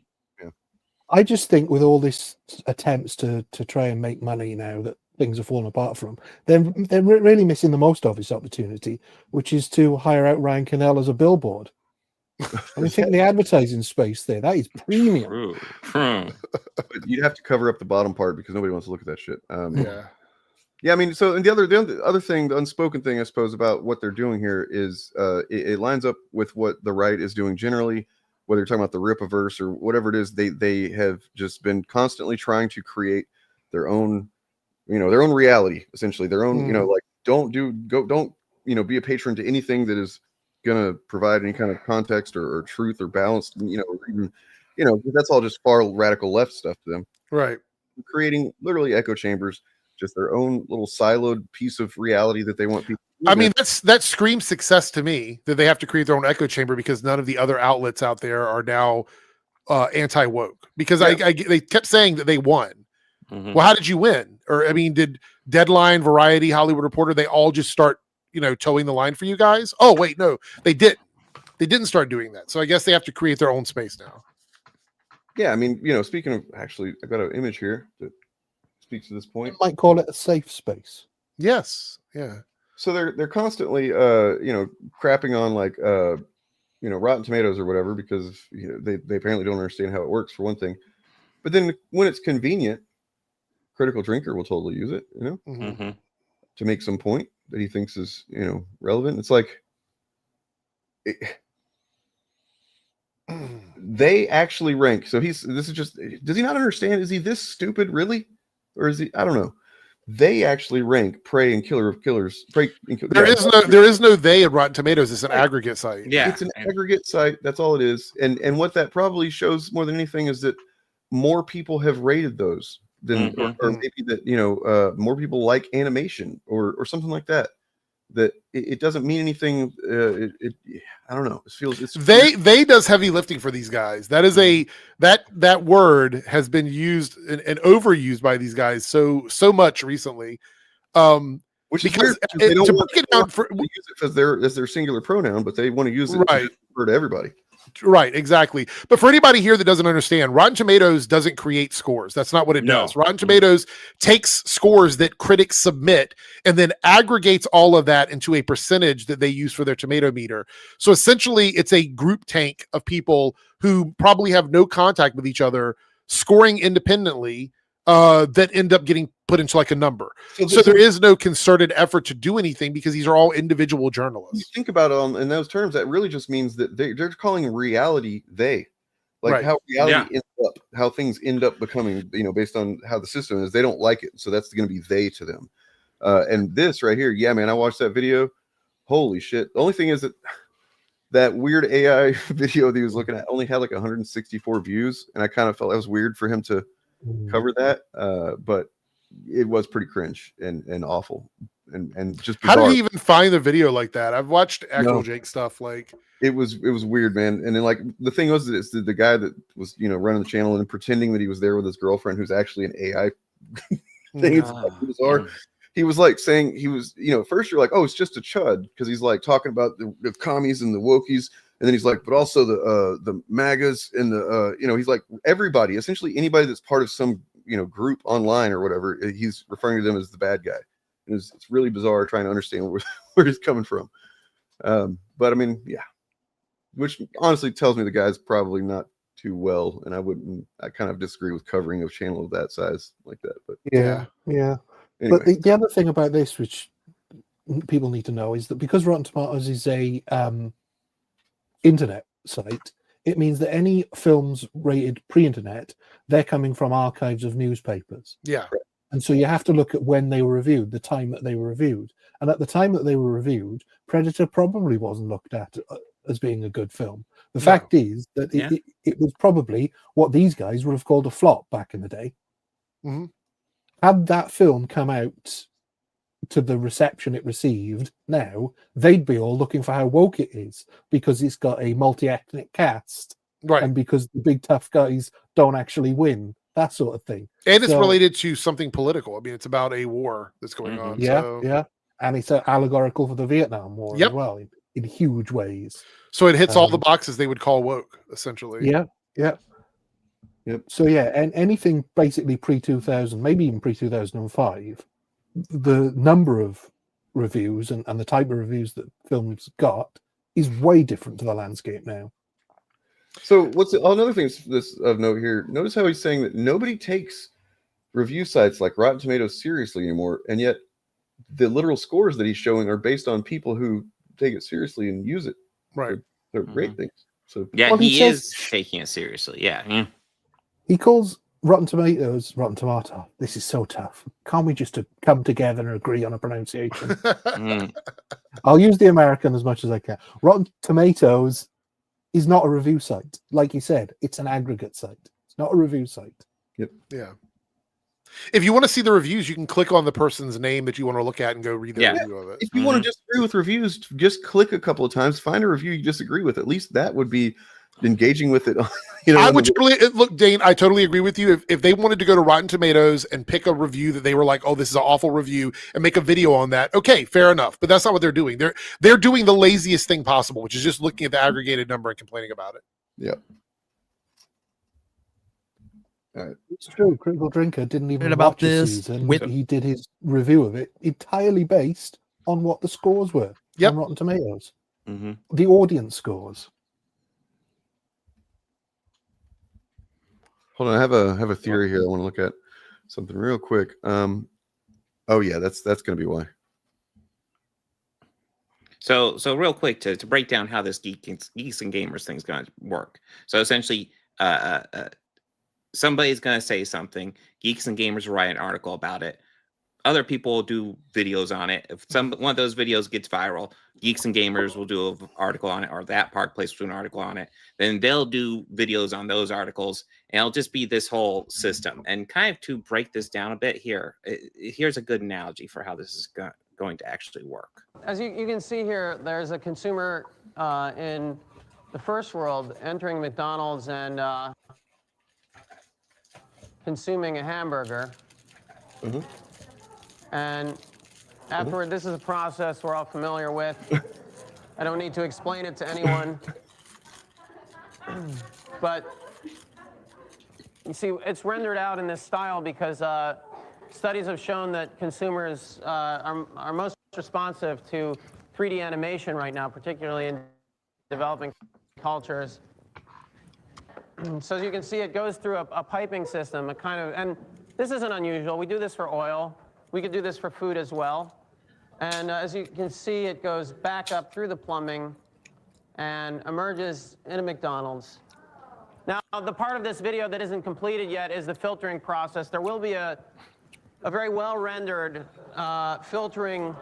I just think with all these attempts to try and make money now that things are falling apart from, they're really missing the most obvious opportunity, which is to hire out Ryan Cannell as a billboard. I mean, think of the advertising space there. That is premium. But you'd have to cover up the bottom part because nobody wants to look at that shit. Yeah, I mean, so and the other thing, the unspoken thing, I suppose, about what they're doing here is it lines up with what the right is doing generally. Whether you're talking about the Ripaverse or whatever it is, they have just been constantly trying to create their own, their own reality, essentially their own, like don't be a patron to anything that is going to provide any kind of context or truth or balance, that's all just far radical left stuff to them. Right. Creating literally echo chambers, just their own little siloed piece of reality that they want people. I mean, that screams success to me that they have to create their own echo chamber because none of the other outlets out there are now anti-woke. Because they kept saying that they won, Well, how did you win? Or I mean, did Deadline, Variety, Hollywood Reporter, they all just start, towing the line for you guys? Oh, wait, no, they didn't. They didn't start doing that. So I guess they have to create their own space now. Yeah, I mean, speaking of, actually, I've got an image here that speaks to this point. You might call it a safe space. Yes. Yeah. So they're constantly, crapping on like, Rotten Tomatoes or whatever, because they apparently don't understand how it works, for one thing. But then when it's convenient, Critical Drinker will totally use it, to make some point that he thinks is, relevant. It's like they actually rank. So this is just, does he not understand? Is he this stupid, really? Or is he, I don't know. They actually rank Prey and Killer of Killers. There is no they in Rotten Tomatoes. It's an aggregate site. Yeah, it's an aggregate site. That's all it is. And what that probably shows more than anything is that more people have rated those than, or maybe that more people like animation or something like that. That it doesn't mean anything. I don't know. It feels they does heavy lifting for these guys. That is that word has been used and overused by these guys so much recently. Which is because weird, they don't break it down for use it as their singular pronoun, but they want to use it right to everybody. Right, exactly. But for anybody here that doesn't understand, Rotten Tomatoes doesn't create scores. That's not what it does. Rotten Tomatoes takes scores that critics submit and then aggregates all of that into a percentage that they use for their tomato meter. So essentially, it's a group tank of people who probably have no contact with each other, scoring independently, that end up getting put into like a number. So there is no concerted effort to do anything because these are all individual journalists. You think about it in those terms, that really just means that they're calling reality how reality ends up, how things end up becoming, based on how the system is. They don't like it, so that's going to be they to them. And this right here, yeah, man, I watched that video. Holy shit! The only thing is that weird AI video that he was looking at only had like 164 views, and I kind of felt that was weird for him to cover that, but it was pretty cringe and awful and just bizarre. How did he even find the video like that? I've watched actual Jake stuff. Like it was weird, man. And then like the thing was that it's the guy that was running the channel and pretending that he was there with his girlfriend, who's actually an AI thing. It's bizarre. He was like saying he was, first you're like, oh, it's just a chud, because he's like talking about the commies and the wokies. And then he's like, but also the MAGAs and the, he's like everybody, essentially anybody that's part of some, group online or whatever, he's referring to them as the bad guy. And it's really bizarre trying to understand where he's coming from. But I mean, yeah, which honestly tells me the guy's probably not too well. And I kind of disagree with covering a channel of that size like that. But yeah. Anyway. But the other thing about this, which people need to know, is that because Rotten Tomatoes is a internet site, it means that any films rated pre-internet, they're coming from archives of newspapers. Yeah. And so you have to look at when they were reviewed, the time that they were reviewed. And at the time that they were reviewed, Predator probably wasn't looked at as being a good film. The fact is that it was probably what these guys would have called a flop back in the day. Mm-hmm. Had that film come out to the reception it received now, they'd be all looking for how woke it is, because it's got a multi-ethnic cast, right? And because the big tough guys don't actually win, that sort of thing. And it's related to something political. I mean, it's about a war that's going on. Yeah. And it's allegorical for the Vietnam War as well, in huge ways. So it hits all the boxes they would call woke, essentially. Yeah. Yep. So yeah, and anything basically pre-2000, maybe even pre-2005, the number of reviews and the type of reviews that films got is way different to the landscape now. So another thing this of note here, notice how he's saying that nobody takes review sites like Rotten Tomatoes seriously anymore, and yet the literal scores that he's showing are based on people who take it seriously and use it. Right. They're great things. So he is taking it seriously. Yeah. He calls Rotten Tomato. This is so tough. Can't we just come together and agree on a pronunciation? I'll use the American as much as I can. Rotten Tomatoes is not a review site. Like he said, it's an aggregate site. It's not a review site. Yep. Yeah. If you want to see the reviews, you can click on the person's name that you want to look at and go read the review of it. If you want to disagree with reviews, just click a couple of times, find a review you disagree with. At least that would be engaging with it. I would look, Dane. I totally agree with you. If they wanted to go to Rotten Tomatoes and pick a review that they were like, "Oh, this is an awful review," and make a video on that, okay, fair enough. But that's not what they're doing. They're doing the laziest thing possible, which is just looking at the aggregated number and complaining about it. Yep. All right. It's true. Critical Drinker didn't even about watch a this season. with- He did his review of it entirely based on what the scores were on Rotten Tomatoes. Mm-hmm. The audience scores. Hold on, I have a theory here. I want to look at something real quick. Oh yeah, that's going to be why. So real quick to break down how this geeks and gamers thing's going to work. So essentially, somebody's going to say something. Geeks and gamers will write an article about it. Other people will do videos on it. If one of those videos gets viral, Geeks and Gamers will do an article on it, or that Park Place will do an article on it. Then they'll do videos on those articles, and it'll just be this whole system. And kind of to break this down a bit here, here's a good analogy for how this is going to actually work. As you can see here, there's a consumer in the first world entering McDonald's and consuming a hamburger. Mm-hmm. And afterward, this is a process we're all familiar with. I don't need to explain it to anyone. But you see, it's rendered out in this style because studies have shown that consumers are most responsive to 3D animation right now, particularly in developing cultures. So as you can see, it goes through a piping system, and this isn't unusual. We do this for oil. We could do this for food as well. And as you can see, it goes back up through the plumbing and emerges in a McDonald's. Now, the part of this video that isn't completed yet is the filtering process. There will be a very well-rendered filtering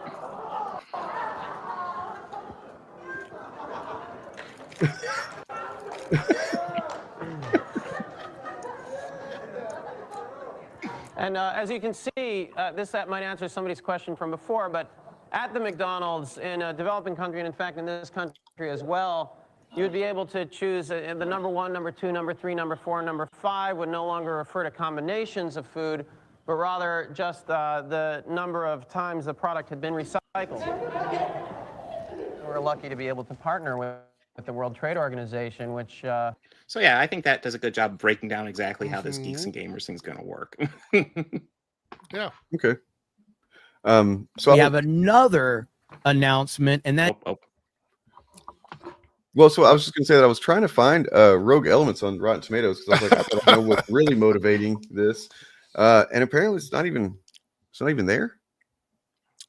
And as you can see, that might answer somebody's question from before, but at the McDonald's in a developing country, and in fact in this country as well, you would be able to choose the number 1, number 2, number 3, number 4, number 5 would no longer refer to combinations of food, but rather just the number of times the product had been recycled. We're lucky to be able to partner with the World Trade Organization, which... So yeah, I think that does a good job breaking down exactly how this Geeks and Gamers thing's going to work. Yeah. Okay. So we have another announcement, and that... Well, so I was just going to say that I was trying to find Rogue Elements on Rotten Tomatoes because I was like, I don't know what's really motivating this, and apparently it's not even there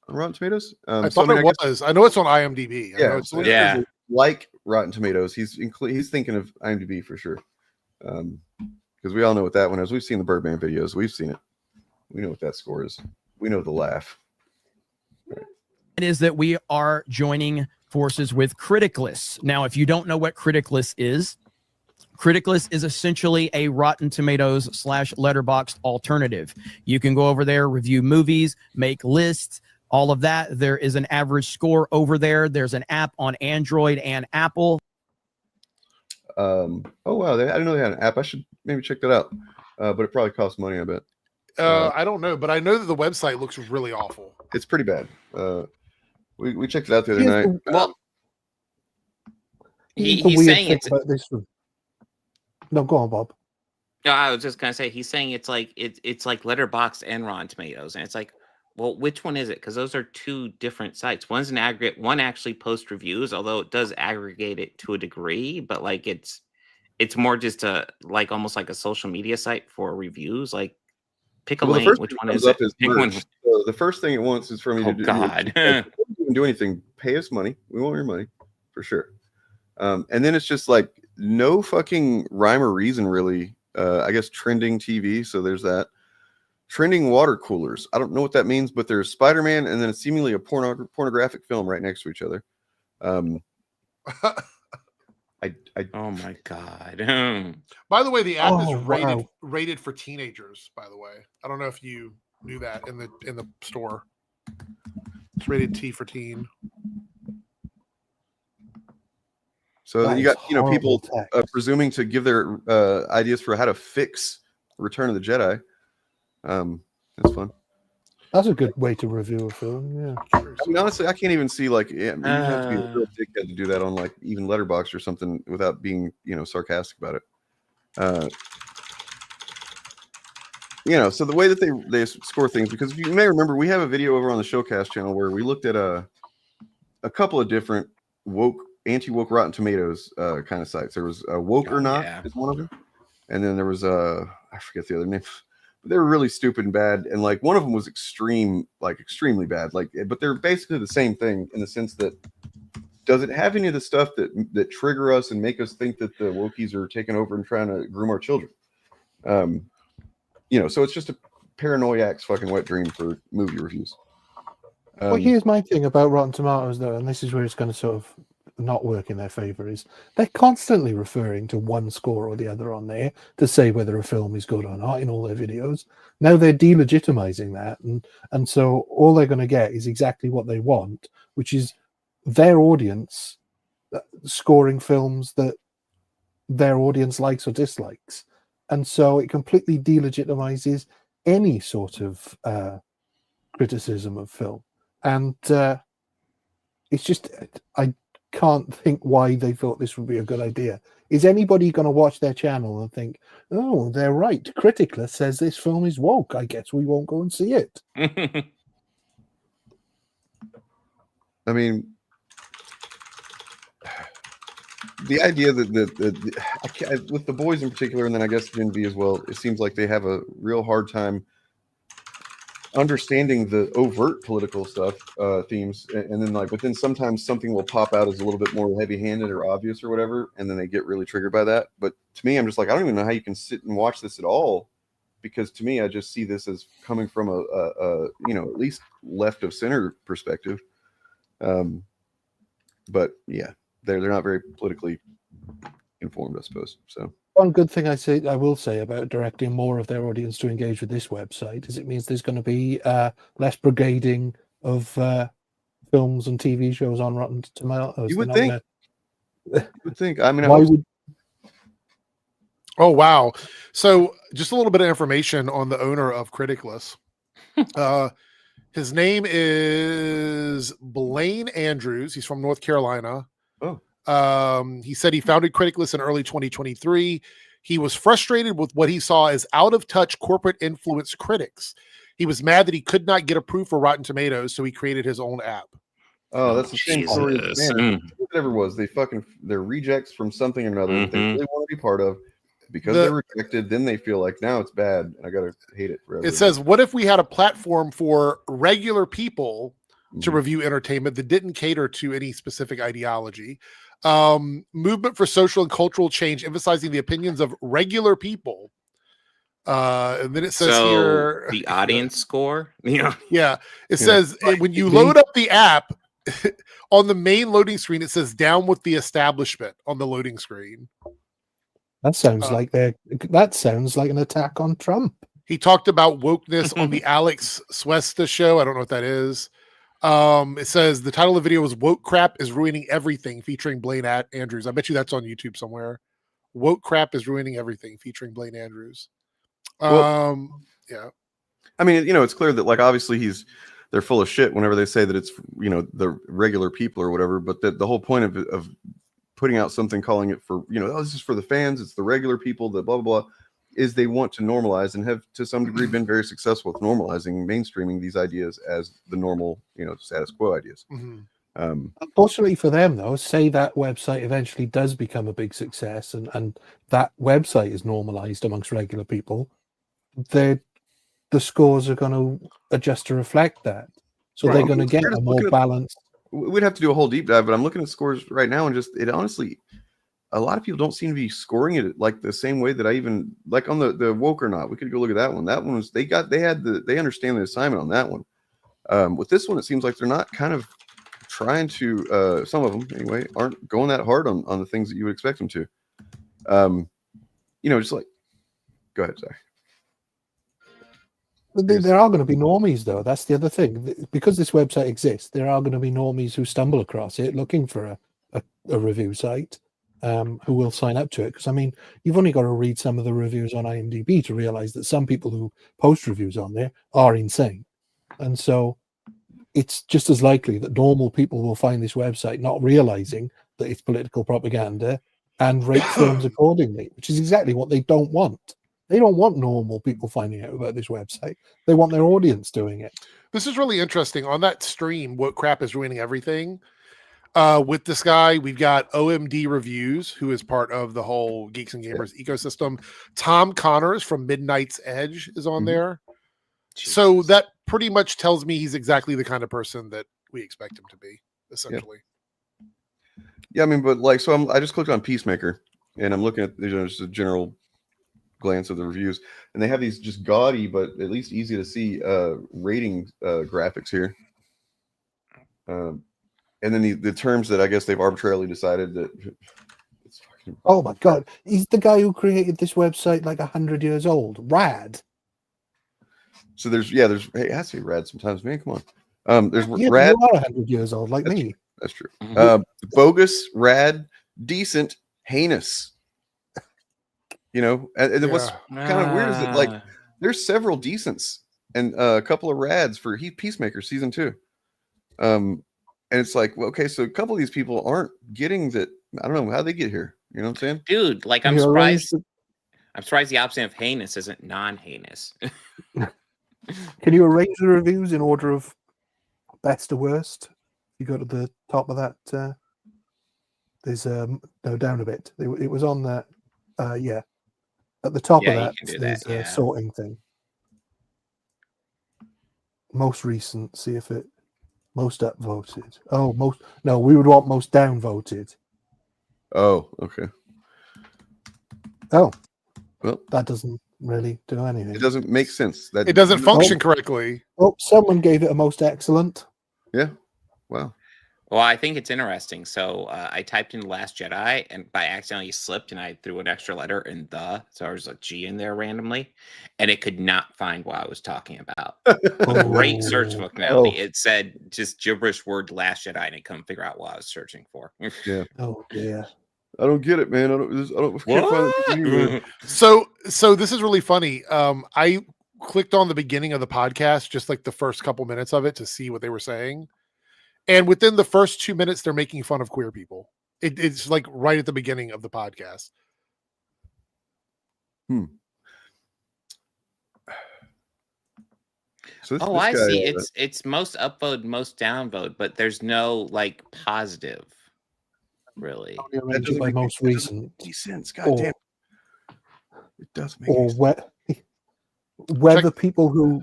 on Rotten Tomatoes. I thought it was. I know it's on IMDb. I know it's like Rotten Tomatoes. He's thinking of IMDb for sure, because we all know what that one is. We've seen the Birdman videos. We've seen it. We know what that score is. We know the laugh. It is that we are joining forces with Criticless. Now, if you don't know what Criticless is essentially a Rotten Tomatoes / Letterboxd alternative. You can go over there, review movies, make lists, all of that. There is an average score over there. There's an app on Android and Apple. Oh wow, I didn't know they had an app. I should maybe check that out. But it probably costs money, I bet. I don't know, but I know that the website looks really awful. It's pretty bad. We checked it out the other night. Well, he's saying it's. No, go on, Bob. No, I was just gonna say he's saying it's like Letterboxd and Rotten Tomatoes, and it's like, well, which one is it? Because those are two different sites. One's an aggregate. One actually posts reviews, although it does aggregate it to a degree, but like it's more just almost like a social media site for reviews. Like, pick a lane. Which one is it? The first thing it wants is for me to do. God. Do anything. Pay us money. We want your money for sure. And then it's just like no fucking rhyme or reason, really. I guess trending TV. So there's that. Trending water coolers. I don't know what that means, but there's Spider-Man and then it's seemingly a pornographic film right next to each other. Oh my God. By the way, the app is rated for teenagers, by the way. I don't know if you knew that in the store. It's rated T for teen. So That you got is people horrible presuming to give their ideas for how to fix Return of the Jedi. That's fun. That's a good way to review a film. Yeah. I mean, honestly, I can't even see like you have to be a real dickhead to do that on like even Letterboxd or something without being sarcastic about it. So the way that they score things, because if you may remember, we have a video over on the Shillcast channel where we looked at a couple of different anti-woke Rotten Tomatoes kind of sites. There was Woke or Not is one of them, and then there was I forget the other name. They were really stupid and bad, and like one of them was extremely bad. But they're basically the same thing in the sense that does it have any of the stuff that trigger us and make us think that the wokies are taking over and trying to groom our children? So it's just a paranoiac's fucking wet dream for movie reviews. Well, here's my thing about Rotten Tomatoes, though, and this is where it's going to sort of not work in their favor, is they're constantly referring to one score or the other on there to say whether a film is good or not in all their videos. Now they're delegitimizing that, and so all they're going to get is exactly what they want, which is their audience scoring films that their audience likes or dislikes. And so it completely delegitimizes any sort of criticism of film. And it's just, I can't think why they thought this would be a good idea. Is anybody going to watch their channel and think, oh, they're right, Criticless says this film is woke, I guess we won't go and see it? I mean, the idea that with the boys in particular, and then I guess Gen V as well, it seems like they have a real hard time understanding the overt political stuff, themes, and then but then sometimes something will pop out as a little bit more heavy-handed or obvious or whatever, and then they get really triggered by that. But to me, I'm just like, I don't even know how you can sit and watch this at all, because to me, I just see this as coming from a at least left of center perspective. But yeah, they're not very politically informed, I suppose. So one good thing I will say about directing more of their audience to engage with this website is it means there's going to be less brigading of films and TV shows on Rotten Tomatoes. You would think. You would think. I mean, Oh wow! So just a little bit of information on the owner of Criticless. His name is Blaine Andrews. He's from North Carolina. Oh. He said he founded Criticless in early 2023. He was frustrated with what he saw as out-of-touch corporate influence critics. He was mad that he could not get approved for Rotten Tomatoes, so he created his own app. Oh, that's the same story as whatever it was. They're rejects from something or another that they really want to be part of. Because they're rejected, then they feel like now it's bad. I gotta hate it forever. It says, what if we had a platform for regular people to review entertainment that didn't cater to any specific ideology? Movement for social and cultural change, emphasizing the opinions of regular people. And then it says here the audience score. Yeah. It says when you load up the app on the main loading screen, it says down with the establishment on the loading screen. That sounds like an attack on Trump. He talked about wokeness on the Alex Swesta show. I don't know what that is. It says the title of the video was "Woke Crap is Ruining Everything," featuring Blaine Andrews. I bet you that's on YouTube somewhere. Woke Crap is Ruining Everything, featuring Blaine Andrews. Yeah. I mean, it's clear that obviously they're full of shit whenever they say that it's the regular people or whatever. But the whole point of putting out something calling it for this is for the fans, it's the regular people, the blah blah blah, is they want to normalize and have to some degree been very successful with normalizing, mainstreaming these ideas as the normal status quo ideas. Unfortunately for them, though, say that website eventually does become a big success and that website is normalized amongst regular people, the scores are going to adjust to reflect that, so they're going to get a more balanced. We'd have to do a whole deep dive, but I'm looking at scores right now, and it honestly, a lot of people don't seem to be scoring it like the same way that I even like on the Woke or Not. We could go look at that one. That one was they understand the assignment on that one. With this one, it seems like they're not kind of trying to. Some of them anyway aren't going that hard on the things that you would expect them to. Just like, go ahead, sorry. There are going to be normies, though. That's the other thing. Because this website exists, there are going to be normies who stumble across it looking for a review site who will sign up to it. Because I mean, you've only got to read some of the reviews on IMDb to realize that some people who post reviews on there are insane, and so it's just as likely that normal people will find this website not realizing that it's political propaganda and rate films accordingly, which is exactly what they don't want. They don't want normal people finding out about this website. They want their audience doing it. This is really interesting. On that stream, What Crap is Ruining Everything? With this guy, we've got OMD Reviews, who is part of the whole Geeks and Gamers ecosystem. Tom Connors from Midnight's Edge is on there. Jesus. So that pretty much tells me he's exactly the kind of person that we expect him to be, essentially. Yeah, I mean, but like, so I just clicked on Peacemaker, and I'm looking at just a general glance of the reviews, and they have these just gaudy but at least easy to see rating graphics here. And then the terms that I guess they've arbitrarily decided that. Oh my God, he's the guy who created this website like 100 years old. Rad. So there's hey, it has to be rad sometimes, man. Come on. There's yeah, rad. You are 100 years old, like me. That's true. Bogus, rad, decent, heinous. You know, and what's kind of weird is that like there's several decents and a couple of rads for Peacemaker season 2. And it's like, well, okay, so a couple of these people aren't getting that. I don't know how they get here. You know what I'm saying, dude? Like, I'm surprised. I'm surprised the opposite of heinous isn't non-heinous. Can you arrange the reviews in order of best to worst? You go to the top of that. There's no, down a bit. It was on that. Yeah, at the top of that. There's a sorting thing. Most recent. See if it most upvoted. Oh, most. No, we would want most downvoted. Oh, okay. Oh, well, that doesn't really do anything. It doesn't make sense. That it doesn't function correctly. Oh, someone gave it a most excellent. Yeah. Wow. Well, I think it's interesting. So I typed in Last Jedi and by accidentally slipped and I threw an extra letter in the. So there's a G in there randomly and it could not find what I was talking about. Great search functionality. It said just gibberish word Last Jedi and it couldn't figure out what I was searching for. Yeah. Oh, yeah. I don't get it, man. I can't find it. So this is really funny. I clicked on the beginning of the podcast, just like the first couple minutes of it to see what they were saying. And within the first 2 minutes, they're making fun of queer people. It's like right at the beginning of the podcast. So I see. It's most upvote, most downvote, but there's no like positive, really. That doesn't make most recent. Sense. God damn. It does make or whether people who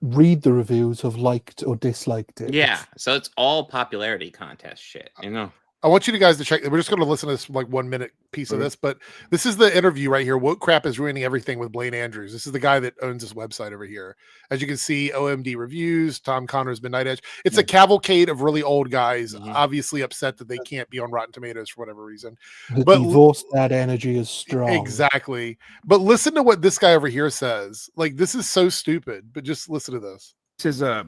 read the reviews have liked or disliked it. Yeah, so it's all popularity contest shit, you know. I want you guys to check. We're just going to listen to this like 1 minute piece of this, but this is the interview right here. What Crap is Ruining Everything with Blaine Andrews. This is the guy that owns this website over here. As you can see, OMD Reviews, Tom Connors, Midnight Edge. It's a cavalcade of really old guys, obviously upset that they can't be on Rotten Tomatoes for whatever reason. But divorce that energy is strong. Exactly. But listen to what this guy over here says. Like, this is so stupid, but just listen to this. This is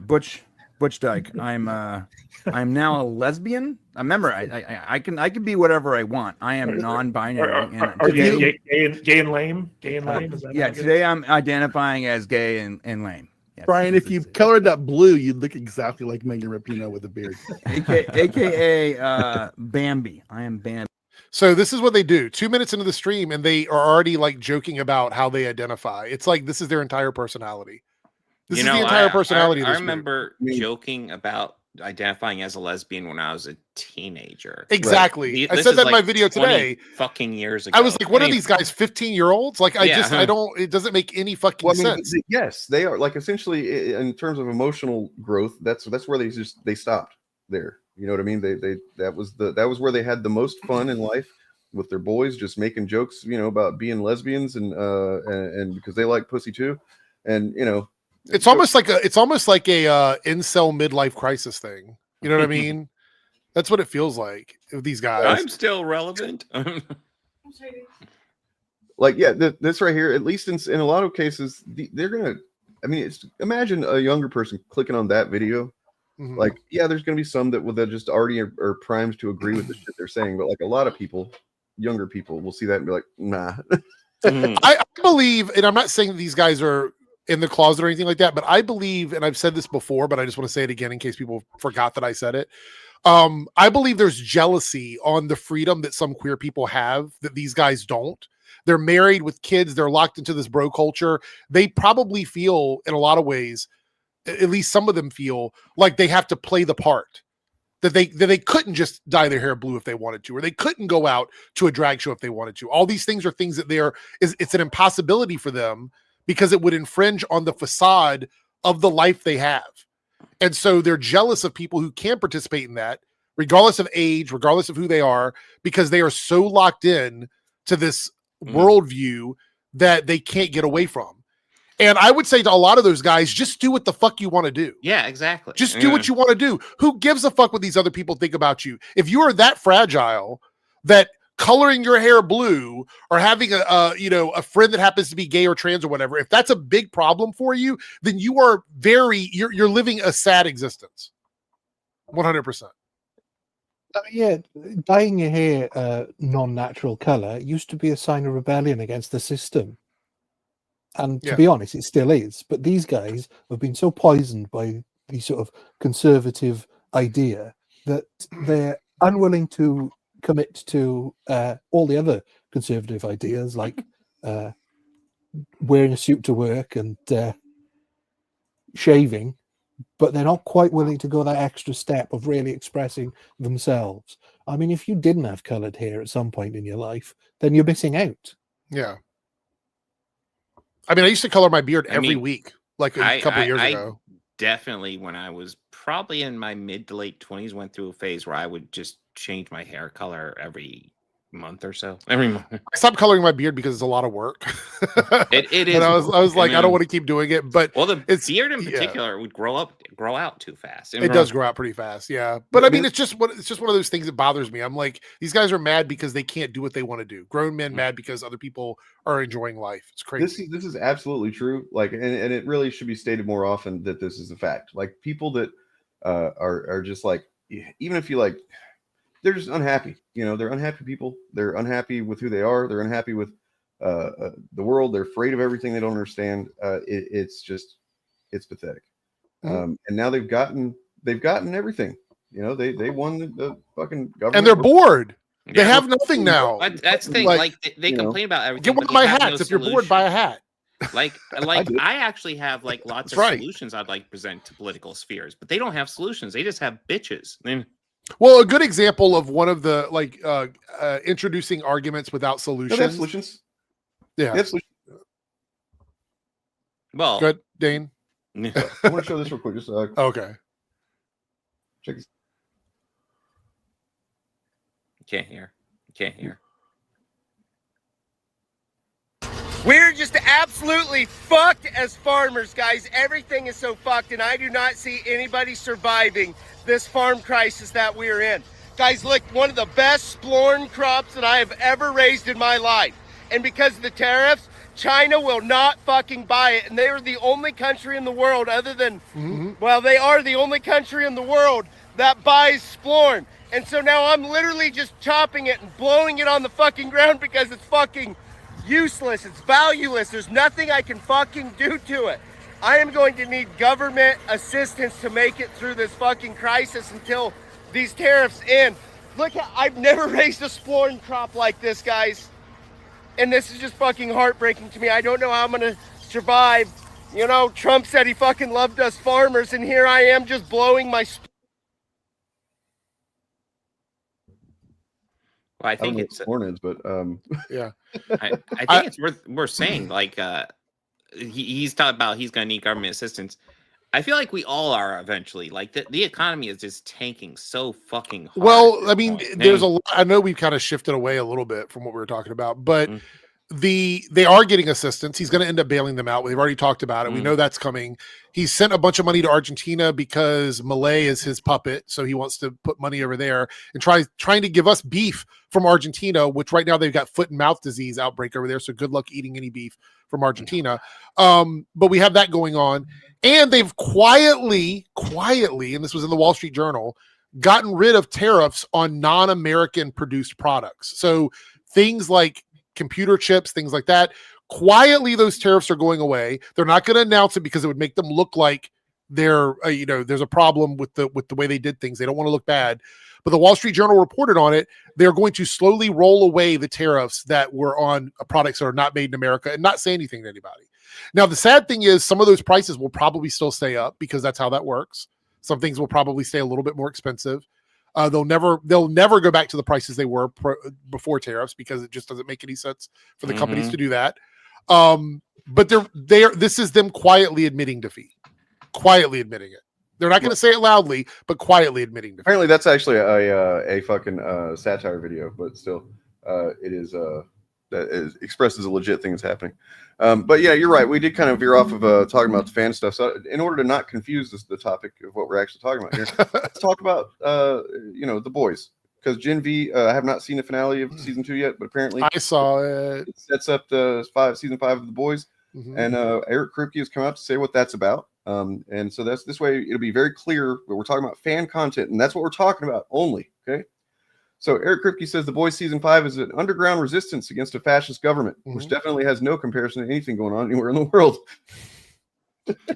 Butch Dyke. I'm now a lesbian. Remember, I can be whatever I want. I am non-binary. Are you gay and lame? Gay and lame? Is that today I'm identifying as gay and lame. Yes, Brian, if you colored that blue, you'd look exactly like Megan Rapinoe with a beard. AKA Bambi. I am Bambi. So this is what they do. 2 minutes into the stream, and they are already like joking about how they identify. It's like this is their entire personality. This is the entire personality. I remember joking about identifying as a lesbian when I was a teenager. Exactly. I said that in my video today. Fucking years ago. I was like, what are these guys, 15-year-olds? Like, I don't, it doesn't make any fucking sense. Yes, they are. Like, essentially, in terms of emotional growth, that's where they stopped there. You know what I mean? That was where they had the most fun in life with their boys, just making jokes, you know, about being lesbians and because they like pussy too. And, you know, it's almost like a incel midlife crisis thing. You know what I mean? That's what it feels like with these guys. I'm still relevant. Like, yeah, this right here, at least in a lot of cases, they're gonna. I mean, imagine a younger person clicking on that video. Mm-hmm. Like, yeah, there's gonna be some that just already are primed to agree with the shit they're saying, but like a lot of people younger people will see that and be like, nah. I believe, and I'm not saying these guys are in the closet or anything like that, but I believe, and I've said this before, but I just want to say it again in case people forgot that I said it. I believe there's jealousy on the freedom that some queer people have that these guys don't. They're married with kids. They're locked into this bro culture. They probably feel, in a lot of ways, at least some of them feel like they have to play the part. That they couldn't just dye their hair blue if they wanted to, or they couldn't go out to a drag show if they wanted to. All these things are things that it's an impossibility for them because it would infringe on the facade of the life they have. And so they're jealous of people who can participate in that, regardless of age, regardless of who they are, because they are so locked in to this worldview that they can't get away from. And I would say to a lot of those guys, just do what the fuck you want to do. Yeah, exactly. Just do what you want to do. Who gives a fuck what these other people think about you? If you are that fragile that coloring your hair blue or having a friend that happens to be gay or trans or whatever, if that's a big problem for you, then you are you're living a sad existence. 100%. Yeah, dyeing your hair non-natural color used to be a sign of rebellion against the system. And to be honest, it still is. But these guys have been so poisoned by the sort of conservative idea that they're unwilling to commit to all the other conservative ideas, like wearing a suit to work and shaving, but they're not quite willing to go that extra step of really expressing themselves. I mean, if you didn't have colored hair at some point in your life, then you're missing out. Yeah. I mean, I used to color my beard every week, like a couple of years ago. Definitely, when I was probably in my mid to late 20s, went through a phase where I would just change my hair color every month or so. Every month. I stopped coloring my beard because it's a lot of work. It is. And I was like, I don't want to keep doing it. But the beard in particular would grow out too fast. It does grow out pretty fast, yeah. But I mean, it's just one of those things that bothers me. I'm like, these guys are mad because they can't do what they want to do. Grown men mad because other people are enjoying life. It's crazy. This is absolutely true. Like, and it really should be stated more often that this is a fact. Like, people that are just like, even if you like, they're just unhappy. They're unhappy people. They're unhappy with who they are. They're unhappy with the world. They're afraid of everything they don't understand. It's pathetic. And now they've gotten everything. They won the fucking government, and they're bored. They have nothing now. That's the thing. Like they complain about everything. Get one of my hats. If you're bored, buy a hat. Like I actually have like lots of solutions I'd like to present to political spheres, but they don't have solutions. They just have bitches. Well, a good example of one of the introducing arguments without solutions. They have solutions. Yeah. They have solutions. Well, good, Dane. I want to show this real quick. Just okay. Check this. Can't hear. We're just absolutely fucked as farmers, guys. Everything is so fucked, and I do not see anybody surviving this farm crisis that we're in. Guys, look, one of the best splorn crops that I have ever raised in my life. And because of the tariffs, China will not fucking buy it. And they are the only country in the world other than, well, they are the only country in the world that buys splorn. And so now I'm literally just chopping it and blowing it on the fucking ground because it's fucking useless. It's valueless. There's nothing I can fucking do to it. I am going to need government assistance to make it through this fucking crisis until these tariffs end. Look, I've never raised a splorn crop like this, guys. And this is just fucking heartbreaking to me. I don't know how I'm gonna survive. Trump said he fucking loved us farmers, and here I am just blowing my Well, I think it's is, but yeah. I think it's worth saying. Like he's talking about he's going to need government assistance. I feel like we all are eventually. Like the economy is just tanking so fucking hard. Well, I mean, there's a lot. I know we've kind of shifted away a little bit from what we were talking about, but they are getting assistance. He's going to end up bailing them out. We've already talked about it. We know that's coming. He sent a bunch of money to Argentina because Malay is his puppet, so he wants to put money over there and trying to give us beef from Argentina, which right now they've got foot and mouth disease outbreak over there. So good luck eating any beef from Argentina. But we have that going on, and they've quietly, and this was in the Wall Street Journal, gotten rid of tariffs on non-American produced products. So things like computer chips, things like that. Quietly, those tariffs are going away. They're not going to announce it because it would make them look like they're, there's a problem with the way they did things. They don't want to look bad. But the Wall Street Journal reported on it. They're going to slowly roll away the tariffs that were on products that are not made in America and not say anything to anybody. Now, the sad thing is some of those prices will probably still stay up because that's how that works. Some things will probably stay a little bit more expensive. They'll never go back to the prices they were before tariffs because it just doesn't make any sense for the companies to do that. But this is them quietly admitting defeat, quietly admitting it. They're not going to say it loudly, but quietly admitting defeat. Apparently, that's actually a fucking satire video, but still, it is expresses a legit thing that's happening. But yeah, you're right. We did kind of veer off of talking about the fan stuff. So in order to not confuse the topic of what we're actually talking about here, let's talk about the boys. Because Gen V, I have not seen the finale of season 2 yet, but apparently I saw it. It sets up the season 5 of the boys, and Eric Kripke has come out to say what that's about. And so that's this way it'll be very clear that we're talking about fan content, and that's what we're talking about only. Okay. So Eric Kripke says The Boys season 5 is an underground resistance against a fascist government, which definitely has no comparison to anything going on anywhere in the world.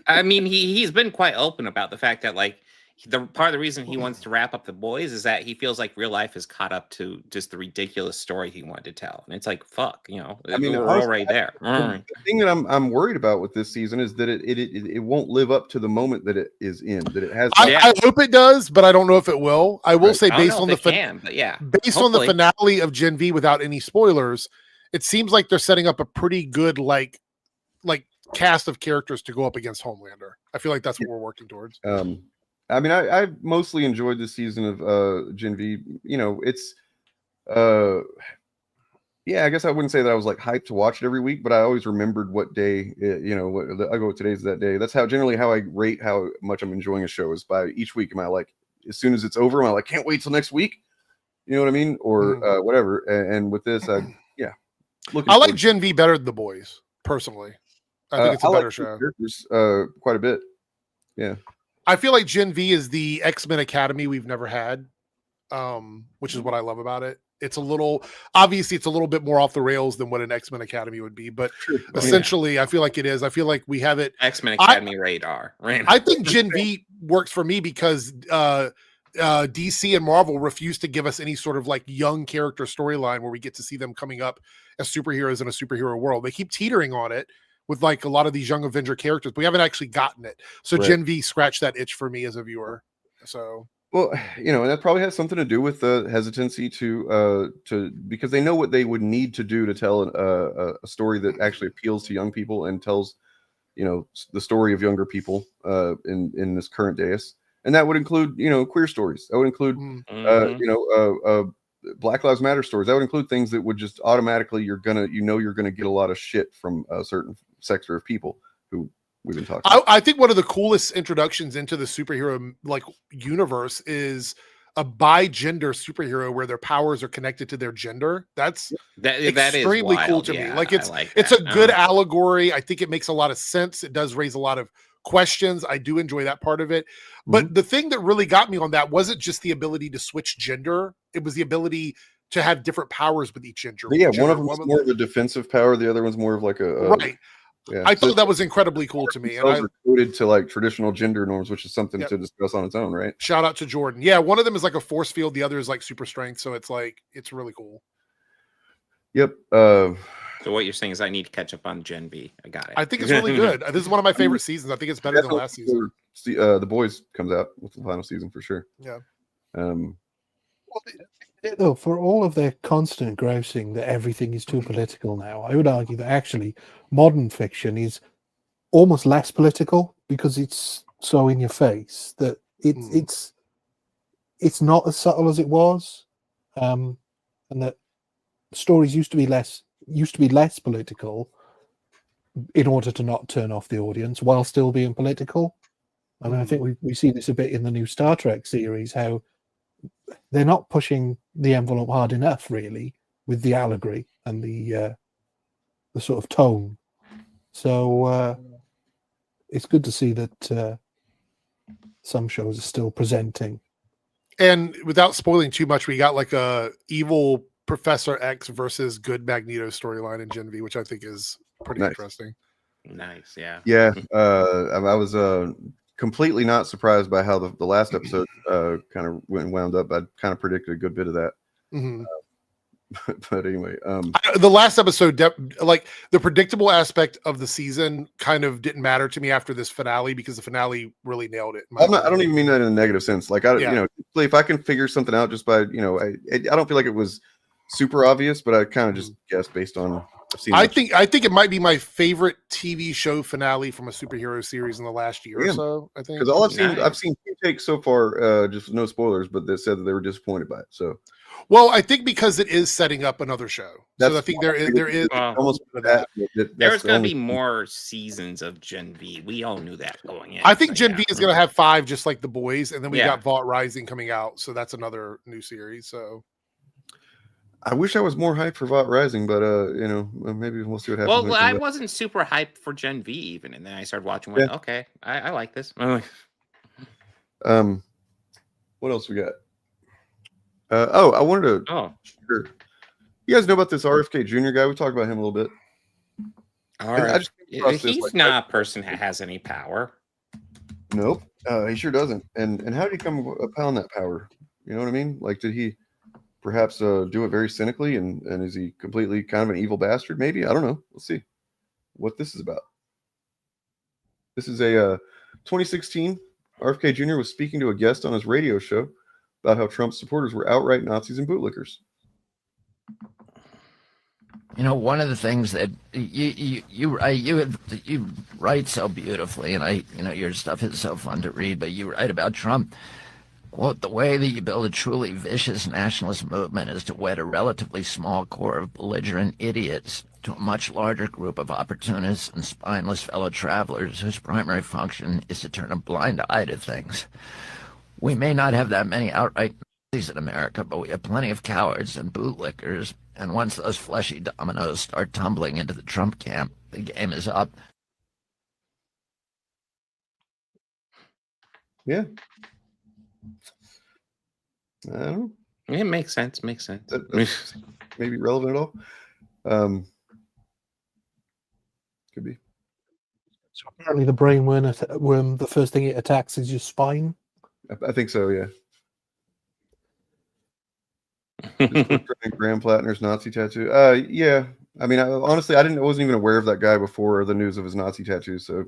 I mean, he's been quite open about the fact that like the part of the reason he wants to wrap up The Boys is that he feels like real life is caught up to just the ridiculous story he wanted to tell, and it's like fuck, I mean, we're all right there. The thing that I'm worried about with this season is that it won't live up to the moment that it is in. That it has. I hope it does, but I don't know if it will. I will say based on the on the finale of Gen V, without any spoilers, it seems like they're setting up a pretty good like cast of characters to go up against Homelander. I feel like that's what we're working towards. I mean, I mostly enjoyed this season of Gen V. It's I guess I wouldn't say that I was like hyped to watch it every week, but I always remembered what day, I go, today's that day. That's generally how I rate how much I'm enjoying a show is by each week. Am I like, as soon as it's over, am I like, can't wait till next week? You know what I mean? Or whatever. And with this, I like Gen V better than The Boys, personally. I think it's a better show. Characters, quite a bit. Yeah. I feel like Gen V is the X-Men Academy we've never had, which is what I love about it. It's a little bit more off the rails than what an X-Men Academy would be, but essentially I feel like it is. I feel like we have it. X-Men Academy radar. I think Gen V works for me because DC and Marvel refuse to give us any sort of like young character storyline where we get to see them coming up as superheroes in a superhero world. They keep teetering on it with like a lot of these young Avenger characters, but we haven't actually gotten it. So Gen V scratched that itch for me as a viewer. So, well, and that probably has something to do with the hesitancy to because they know what they would need to do to tell a story that actually appeals to young people and tells, the story of younger people in this current days. And that would include, queer stories. That would include, Black Lives Matter stories. That would include things that would just automatically you're gonna get a lot of shit from a certain sector of people who we've been talking about. I think one of the coolest introductions into the superhero universe is a bi-gender superhero where their powers are connected to their gender. That's extremely cool to me. Like it's a good allegory. I think it makes a lot of sense. It does raise a lot of questions. I do enjoy that part of it. But the thing that really got me on that wasn't just the ability to switch gender. It was the ability to have different powers with each gender. Yeah, one of them is more of a defensive power. The other one's more of like a right. Yeah. I thought that was incredibly cool to me. And I coded to like traditional gender norms, which is something to discuss on its own, right? Shout out to Jordan. Yeah, one of them is like a force field. The other is like super strength. So it's really cool. Yep. So what you're saying is I need to catch up on Gen V. I got it. I think it's really good. This is one of my favorite seasons. I think it's better than last season. The Boys comes out with the final season for sure. Yeah. Though, for all of their constant grousing that everything is too political now, I would argue that actually modern fiction is almost less political because it's so in your face that it's not as subtle as it was, and that stories used to be less political in order to not turn off the audience while still being political. I mean, I think we see this a bit in the new Star Trek series, how they're not pushing the envelope hard enough, really, with the allegory and the sort of tone. So it's good to see that some shows are still presenting. And without spoiling too much, we got like a evil Professor X versus good Magneto storyline in Gen V, which I think is pretty interesting. Nice, yeah. Yeah, I was completely not surprised by how the last episode kind of wound up. I kind of predicted a good bit of that. Mm-hmm. But anyway, the last episode, like the predictable aspect of the season, kind of didn't matter to me after this finale because the finale really nailed it. I don't even mean that in a negative sense. Like you know, if I can figure something out just by I don't feel like it was super obvious, but I kind of just guessed based on. I think it might be my favorite TV show finale from a superhero series in the last year or so. I think because all I've seen two takes so far, just no spoilers, but they said that they were disappointed by it. So. Well, I think because it is setting up another show. So I think there is almost that. There's going to be more seasons of Gen V. We all knew that going in. I think Gen V is going to have 5, just like The Boys, and then we got Vault Rising coming out, so that's another new series. So I wish I was more hyped for Vault Rising, but maybe we'll see what happens. Well, I wasn't super hyped for Gen V even, and then I started watching. Went, okay, I like this. What else we got? I wanted to. Sure. You guys know about this RFK Jr. guy? We talked about him a little bit. He's not a person that has any power. Nope, he sure doesn't. And how did he come upon that power? You know what I mean? Like, did he perhaps do it very cynically? And is he completely kind of an evil bastard? Maybe. I don't know. We'll see what this is about. This is a 2016. RFK Jr. was speaking to a guest on his radio show about how Trump's supporters were outright Nazis and bootlickers. You know, one of the things that you write so beautifully, and your stuff is so fun to read, but you write about Trump. Quote, the way that you build a truly vicious nationalist movement is to wed a relatively small core of belligerent idiots to a much larger group of opportunists and spineless fellow travelers whose primary function is to turn a blind eye to things. We may not have that many outright Nazis in America, but we have plenty of cowards and bootlickers, and once those fleshy dominoes start tumbling into the Trump camp, the game is up. Yeah. I don't know. It makes sense. Makes sense. Maybe relevant at all. Could be. So apparently the brain worm, the first thing it attacks is your spine. I think so, yeah. Graham Plattner's Nazi tattoo. Yeah. I mean, honestly, I wasn't even aware of that guy before the news of his Nazi tattoo. So,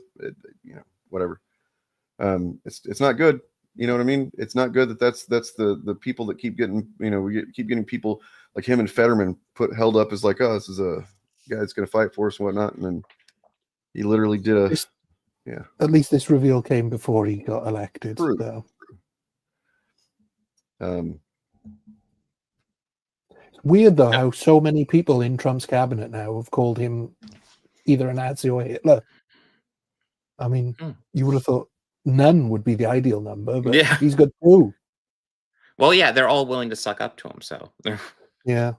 whatever. It's not good. You know what I mean? It's not good that's the people that keep getting, we keep getting people like him and Fetterman held up as like, oh, this is a guy that's going to fight for us and whatnot. And then he literally did At least this reveal came before he got elected. True. So. Weird though how so many people in Trump's cabinet now have called him either a Nazi or Hitler. I mean, you would have thought none would be the ideal number, but he's got 2. Well, yeah, they're all willing to suck up to him. So yeah.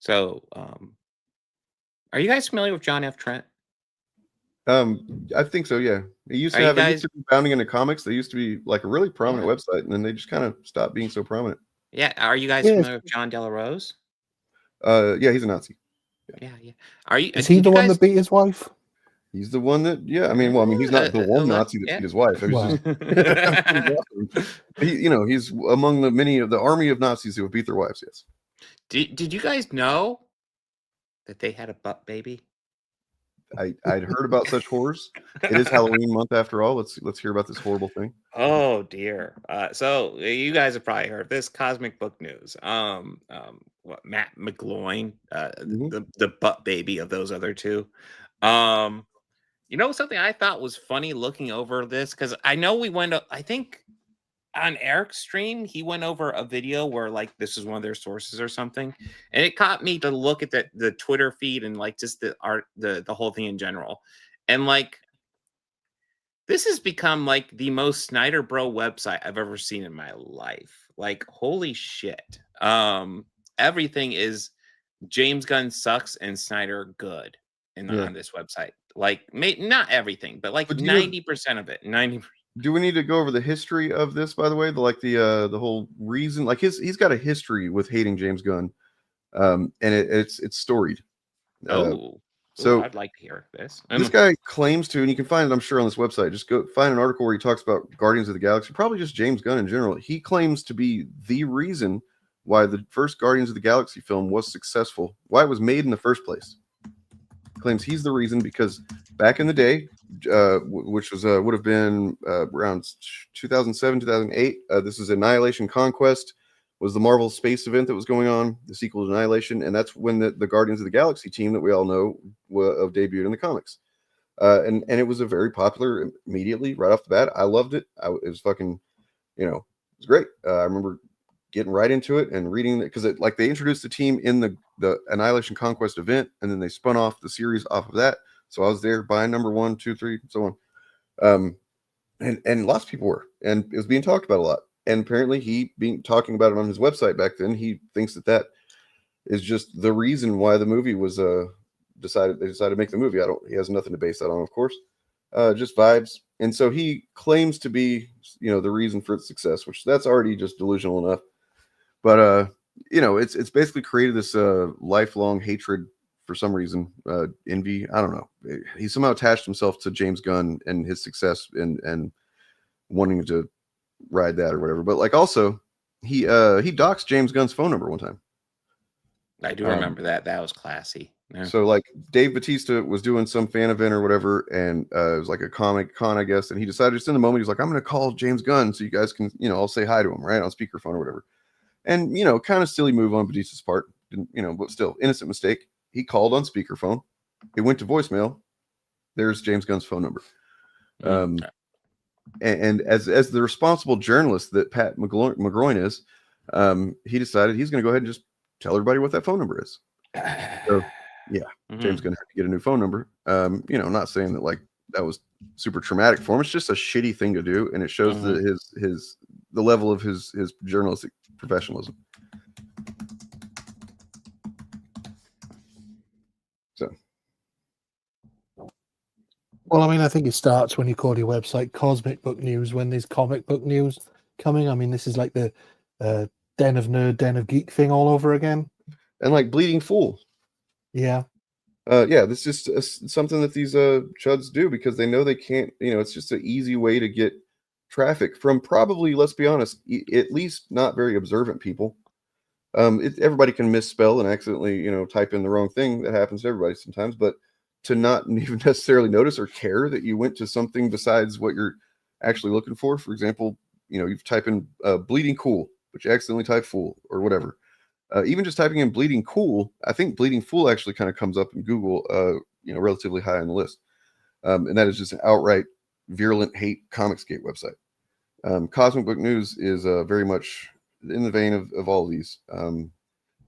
So, are you guys familiar with John F. Trent? I think so. Yeah, it used to be bounding into comics. They used to be like a really prominent website, and then they just kind of stopped being so prominent. Yeah, are you guys familiar with John Dela Rose? Yeah, he's a Nazi. Yeah. Are you? Is he the one that beat his wife? He's the one that. Yeah, I mean, he's not the one Nazi that beat his wife. He's among the many of the army of Nazis who have beat their wives. Yes. Did you guys know that they had a butt baby? I'd heard about such horrors. It is Halloween month after all. Let's hear about this horrible thing. Oh dear. So you guys have probably heard this cosmic book news. Matt McGloin, the butt baby of those other two. Something I thought was funny looking over this, because I know I think on Eric's stream, he went over a video where like this is one of their sources or something, and it caught me to look at the Twitter feed and like just the whole thing in general, and like this has become like the most Snyder Bro website I've ever seen in my life. Like holy shit, everything is James Gunn sucks and Snyder good, on this website. Like not everything, but like 90% of it. 90%. Do we need to go over the history of this, by the way? The whole reason, like he's got a history with hating James Gunn, and it's storied. So I'd like to hear this. This guy claims to, and you can find it, I'm sure, on this website. Just go find an article where he talks about Guardians of the Galaxy, probably just James Gunn in general. He claims to be the reason why the first Guardians of the Galaxy film was successful, why it was made in the first place. Claims he's the reason because back in the day, which was would have been around 2007, 2008. This is Annihilation Conquest, was the Marvel space event that was going on, the sequel to Annihilation, and that's when the Guardians of the Galaxy team that we all know debuted in the comics. And it was a very popular immediately right off the bat. I loved it. It was fucking, it was great. I remember getting right into it and reading it because they introduced the team in the Annihilation Conquest event, and then they spun off the series off of that. So I was there buying number 1, 2, 3, and so on. And lots of people were, and it was being talked about a lot. And apparently he being talking about it on his website back then, he thinks that is just the reason why the movie was they decided to make the movie. He has nothing to base that on, of course. Just vibes. And so he claims to be, the reason for its success, which that's already just delusional enough. But it's basically created this lifelong hatred for some reason, envy. I don't know. He somehow attached himself to James Gunn and his success and wanting to ride that or whatever. But also he doxed James Gunn's phone number one time. I do remember that. That was classy. Yeah. So Dave Bautista was doing some fan event or whatever, and it was like a comic con, I guess, and he decided just in the moment, he's like, I'm going to call James Gunn so you guys can, I'll say hi to him, right, on speakerphone or whatever. And, kind of silly move on Bautista's part, but still, innocent mistake. He called on speakerphone. It went to voicemail. There's James Gunn's phone number. And as the responsible journalist that Pat McGroin is, he decided he's going to go ahead and just tell everybody what that phone number is. So, yeah, James Gunn had to get a new phone number. Not saying that that was super traumatic for him. It's just a shitty thing to do, and it shows the level of his journalistic professionalism. So, well, I think it starts when you call your website Cosmic Book News when there's comic book news coming. This is like the Den of Nerd, Den of Geek thing all over again. And Bleeding Fool. Yeah. This is just something that these chuds do because they know they can't, it's just an easy way to get traffic from probably, let's be honest, at least not very observant people. Everybody can misspell and accidentally, type in the wrong thing. That happens to everybody sometimes, but to not even necessarily notice or care that you went to something besides what you're actually looking for. For example, you've typed in bleeding cool, but you accidentally type fool or whatever. Even just typing in bleeding cool, I think bleeding fool actually kind of comes up in Google, relatively high on the list. And that is just an outright virulent hate Comicsgate website. Cosmic Book News is very much in the vein of all of these.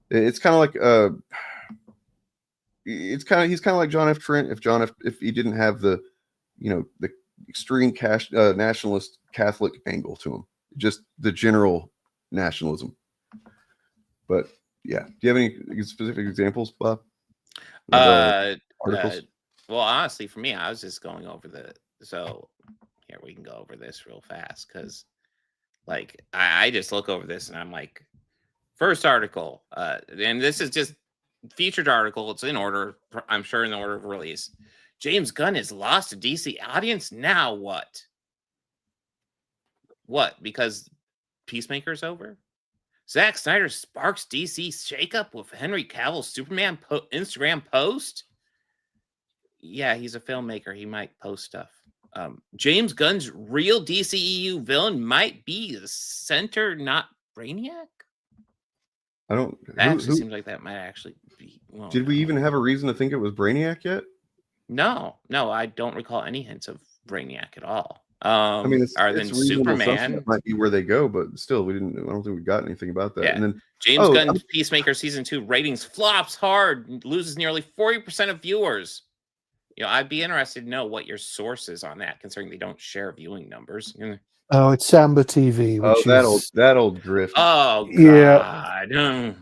It's kind of like he's kind of like John F. Trent if he didn't have the extreme nationalist Catholic angle to him, just the general nationalism. But yeah, do you have any specific examples, Bob? Articles? Well, honestly, for me, I was just going over so here we can go over this real fast because I just look over this and I'm like, first article, and this is just featured article. It's in order, I'm sure, in the order of release. James Gunn has lost a DC audience. Now what? What? Because Peacemaker's over? Zack Snyder sparks DC shakeup with Henry Cavill's Superman Instagram post? Yeah, he's a filmmaker. He might post stuff. James Gunn's real DCEU villain might be the Center, not Brainiac? I don't... That seems like that might actually be... Well, did we even have a reason to think it was Brainiac yet? No, I don't recall any hints of Brainiac at all. It's Superman. That might be where they go, but still, I don't think we got anything about that. Yeah. And then James Gunn's Peacemaker season 2 ratings flops hard, loses nearly 40% of viewers. I'd be interested to know what your source is on that, considering they don't share viewing numbers. Oh, it's Samba TV. That old grift. Oh, God. Yeah.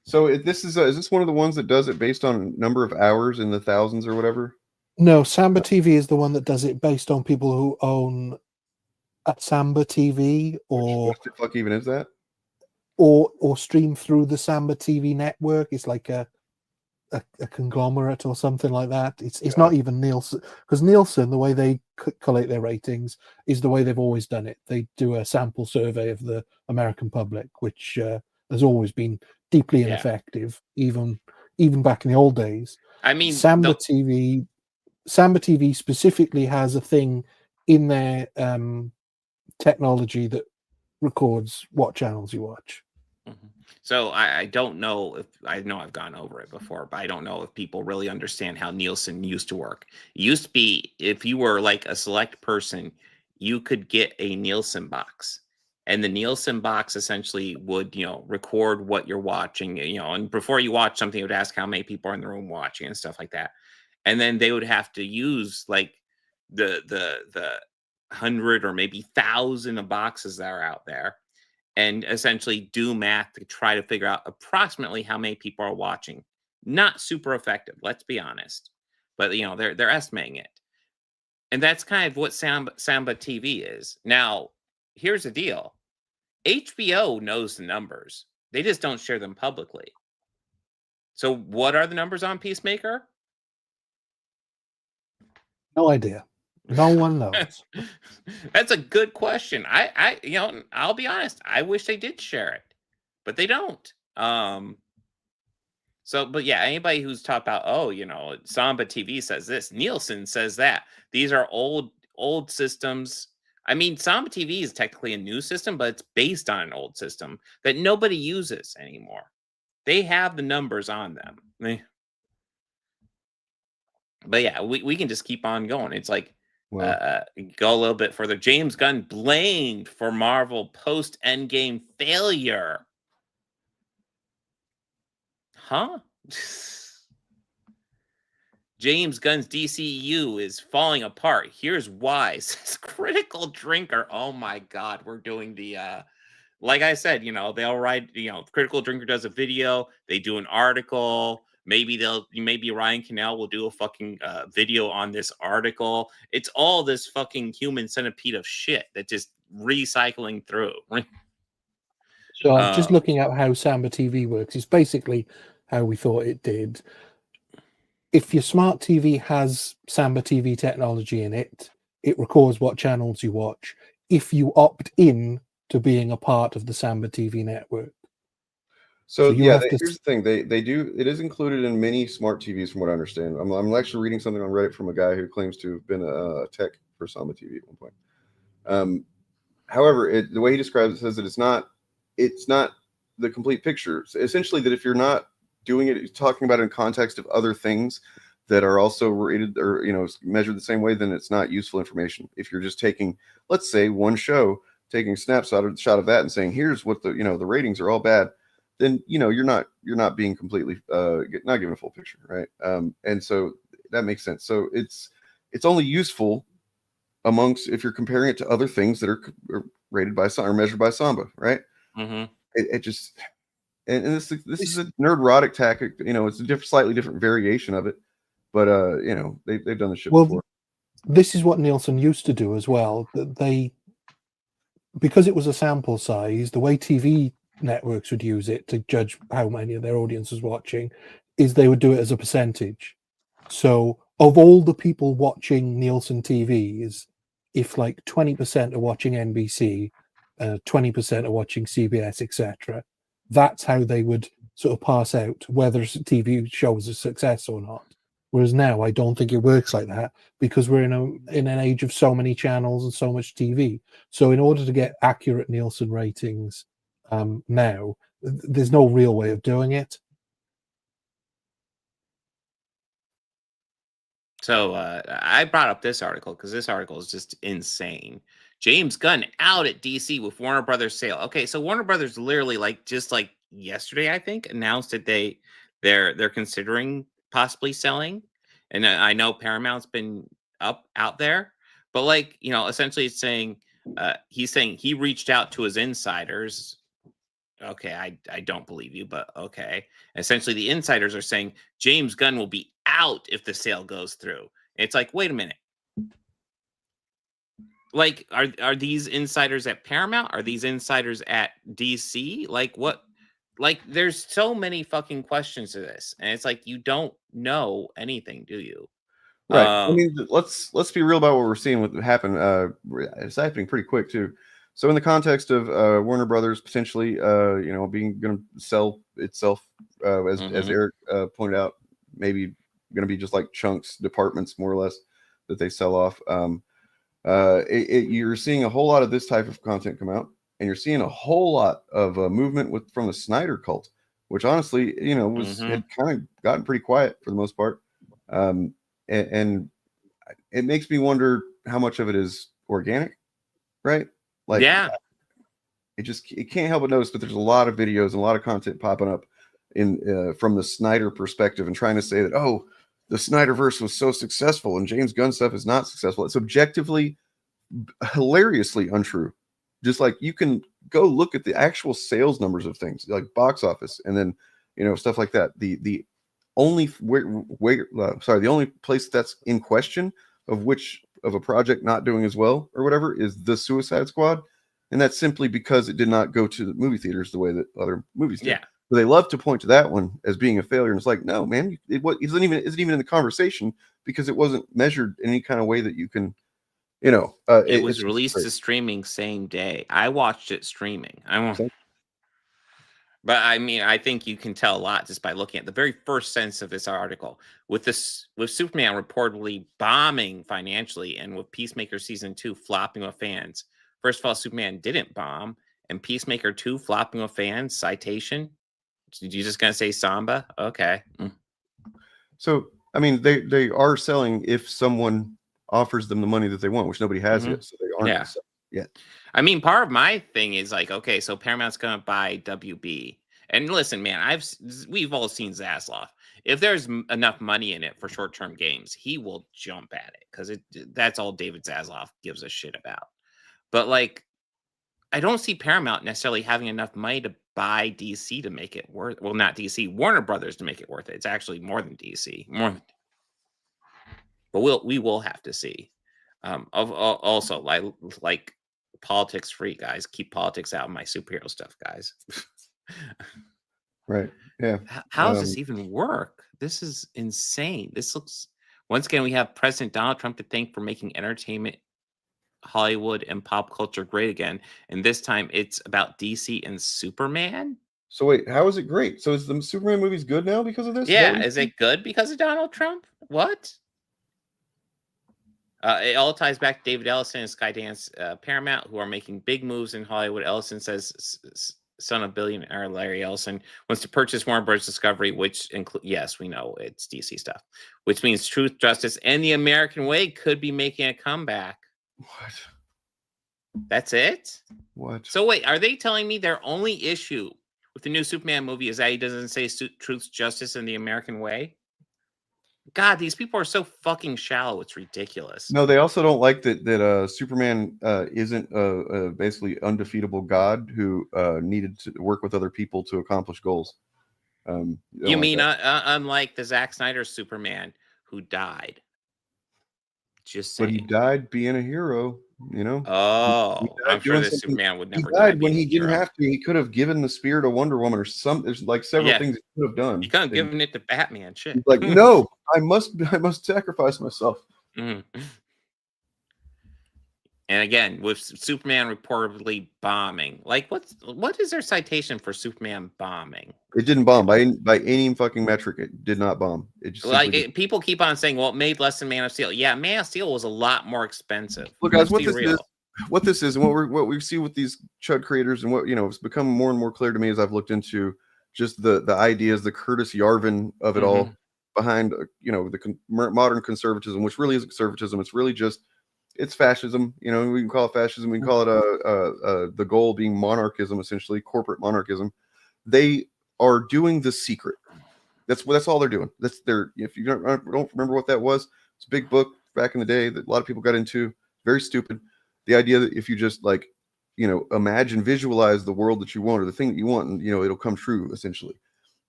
So is this one of the ones that does it based on number of hours in the thousands or whatever? No, Samba TV is the one that does it based on people who own at Samba TV or what the fuck even is that? Or stream through the Samba TV network. It's like a conglomerate or something like that. It's not even Nielsen, because Nielsen, the way they collate their ratings is the way they've always done it. They do a sample survey of the American public, which has always been deeply ineffective, even back in the old days. I mean, Samba TV specifically has a thing in their technology that records what channels you watch. So I don't know if I know I've gone over it before, but I don't know if people really understand how Nielsen used to work. It used to be if you were like a select person, you could get a Nielsen box, and the Nielsen box essentially would, record what you're watching, and before you watch something, it would ask how many people are in the room watching and stuff like that. And then they would have to use like the 100 or maybe 1,000 of boxes that are out there, and essentially do math to try to figure out approximately how many people are watching. Not super effective, let's be honest. But they're estimating it. And that's kind of what Samba TV is. Now, here's the deal. HBO knows the numbers. They just don't share them publicly. So what are the numbers on Peacemaker? No idea. No one knows. That's a good question. I'll be honest. I wish they did share it, but they don't. But yeah, anybody who's talked about, Samba TV says this, Nielsen says that. These are old systems. I mean, Samba TV is technically a new system, but it's based on an old system that nobody uses anymore. They have the numbers on them. But yeah, we can just keep on going. It's like, go a little bit further. James Gunn blamed for Marvel post-Endgame failure. Huh? James Gunn's DCU is falling apart. Here's why. Says Critical Drinker. Oh my God, we're doing the like I said, they'll write, Critical Drinker does a video, they do an article. Maybe Ryan Cannell will do a fucking video on this article. It's all this fucking human centipede of shit that just recycling through. So I'm just looking at how Samba TV works. It's basically how we thought it did. If your smart TV has Samba TV technology in it, it records what channels you watch. If you opt in to being a part of the Samba TV network. So yeah, here's the thing. They do. It is included in many smart TVs, from what I understand. I'm actually reading something on Reddit from a guy who claims to have been a tech for Samba TV at one point. However, the way he describes it says that it's not the complete picture. So essentially, that if you're not doing it, talking about it in context of other things that are also rated or measured the same way, then it's not useful information. If you're just taking, let's say, one show, taking a snapshot of that and saying, here's what the ratings are all bad, then you're not being completely not giving a full picture, right? And so that makes sense. So it's only useful amongst if you're comparing it to other things that are rated by or measured by Samba, right? Mm-hmm. It just and this is a nerd-rotic tactic. It's a slightly different variation of it, but they've done this shit before. This is what Nielsen used to do as well. That because it was a sample size, the way TV networks would use it to judge how many of their audience was watching is they would do it as a percentage. So of all the people watching Nielsen TVs, if like 20% are watching NBC, 20% are watching CBS, etc., that's how they would sort of pass out whether a TV show was a success or not. Whereas now I don't think it works like that, because we're in an age of so many channels and so much TV. So in order to get accurate Nielsen ratings now, there's no real way of doing it. So I brought up this article because this article is just insane. James Gunn out at DC with Warner Brothers sale. Okay, so Warner Brothers literally just yesterday, I think, announced that they're considering possibly selling. And I know Paramount's been out there, but essentially it's saying he's saying he reached out to his insiders. Okay, I don't believe you, but okay. Essentially, the insiders are saying James Gunn will be out if the sale goes through. It's like, wait a minute. Like, are these insiders at Paramount? Are these insiders at DC? Like, what? Like, there's so many fucking questions to this, and it's like you don't know anything, do you? Right. I mean, let's be real about what we're seeing what happen. It's happening pretty quick too. So in the context of Warner Brothers potentially, being going to sell itself, as Eric pointed out, maybe going to be just like chunks, departments more or less that they sell off. You're seeing a whole lot of this type of content come out, and you're seeing a whole lot of movement from the Snyder cult, which honestly, had kind of gotten pretty quiet for the most part. And it makes me wonder how much of it is organic, right? Like, it can't help but notice, but there's a lot of videos and a lot of content popping up in from the Snyder perspective and trying to say that, oh, the Snyderverse was so successful and James Gunn stuff is not successful. It's objectively, hilariously untrue. Just like you can go look at the actual sales numbers of things like box office and then, stuff like that. The only the only place that's in question of a project not doing as well or whatever is the Suicide Squad, and that's simply because it did not go to the movie theaters the way that other movies did. So they love to point to that one as being a failure, and it's like, no, man, it isn't even in the conversation because it wasn't measured in any kind of way that you can, it was released to streaming same day. I watched it streaming. But I mean, I think you can tell a lot just by looking at the very first sentence of this article. With Superman reportedly bombing financially, and with Peacemaker season 2 flopping with fans. First of all, Superman didn't bomb, and Peacemaker 2 flopping with fans. Citation. You just gonna say Samba? Okay. So I mean, they are selling if someone offers them the money that they want, which nobody has yet. So they aren't yet. I mean, part of my thing is like, okay, so Paramount's gonna buy WB, and listen, man, we've all seen Zaslav. If there's enough money in it for short-term games, he will jump at it because that's all David Zaslav gives a shit about. But like, I don't see Paramount necessarily having enough money to buy DC to make it worth. Well, not DC, Warner Brothers to make it worth it. It's actually more than DC, but we will have to see. Also, like politics free, guys. Keep politics out of my superhero stuff, guys. Right. Yeah. How does this even work? This is insane. This looks. Once again, we have President Donald Trump to thank for making entertainment, Hollywood, and pop culture great again. And this time, it's about DC and Superman. So wait, how is it great? So is the Superman movies good now because of this? Yeah, is it good because of Donald Trump? What? It all ties back to David Ellison and Skydance Paramount, who are making big moves in Hollywood. Ellison says, son of billionaire Larry Ellison wants to purchase Warner Bros. Discovery, which includes, yes, we know it's DC stuff, which means Truth, Justice, and the American Way could be making a comeback. What? That's it? What? So wait, are they telling me their only issue with the new Superman movie is that he doesn't say Truth, Justice, and the American Way? God, these people are so fucking shallow. It's ridiculous. No, they also don't like that Superman isn't a basically undefeatable god who needed to work with other people to accomplish goals. You mean unlike the Zack Snyder Superman who died? Just saying. But he died being a hero, Oh, I'm sure this Superman would never. He died when he didn't have to. He could have given the spear to Wonder Woman or some. There's like several things he could have done. He could have given it to Batman. Shit. He's like, no, I must sacrifice myself. Mm-hmm. And again, with Superman reportedly bombing, like what is their citation for Superman bombing? It didn't bomb by any fucking metric. It did not bomb. It just people keep on saying, well, it made less than Man of Steel. Yeah, Man of Steel was a lot more expensive. Look, guys, what this is, and what we see with these Chud creators, and what it's become more and more clear to me as I've looked into just the ideas, the Curtis Yarvin of it all behind the modern conservatism, which really isn't conservatism. It's really just. It's fascism, we can call it fascism. We can call it the goal being monarchism, essentially corporate monarchism. They are doing The Secret. That's all they're doing. That's if you don't remember what that was, it's a big book back in the day that a lot of people got into. Very stupid. The idea that if you just imagine, visualize the world that you want or the thing that you want, and it'll come true essentially.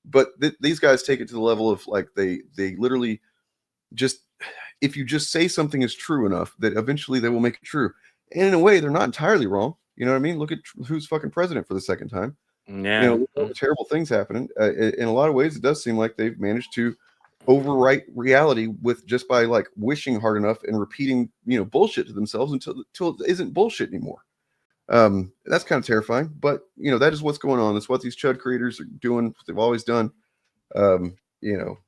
But these guys take it to the level of they literally just. If you just say something is true enough, that eventually they will make it true. And in a way, they're not entirely wrong. You know what I mean? Look at who's fucking president for the second time. Yeah. You know, all the terrible things happening. In a lot of ways, it does seem like they've managed to overwrite reality with just by like wishing hard enough and repeating, you know, bullshit to themselves until it isn't bullshit anymore. That's kind of terrifying, but you know, that is what's going on. That's what these Chud creators are doing. They've always done. You know,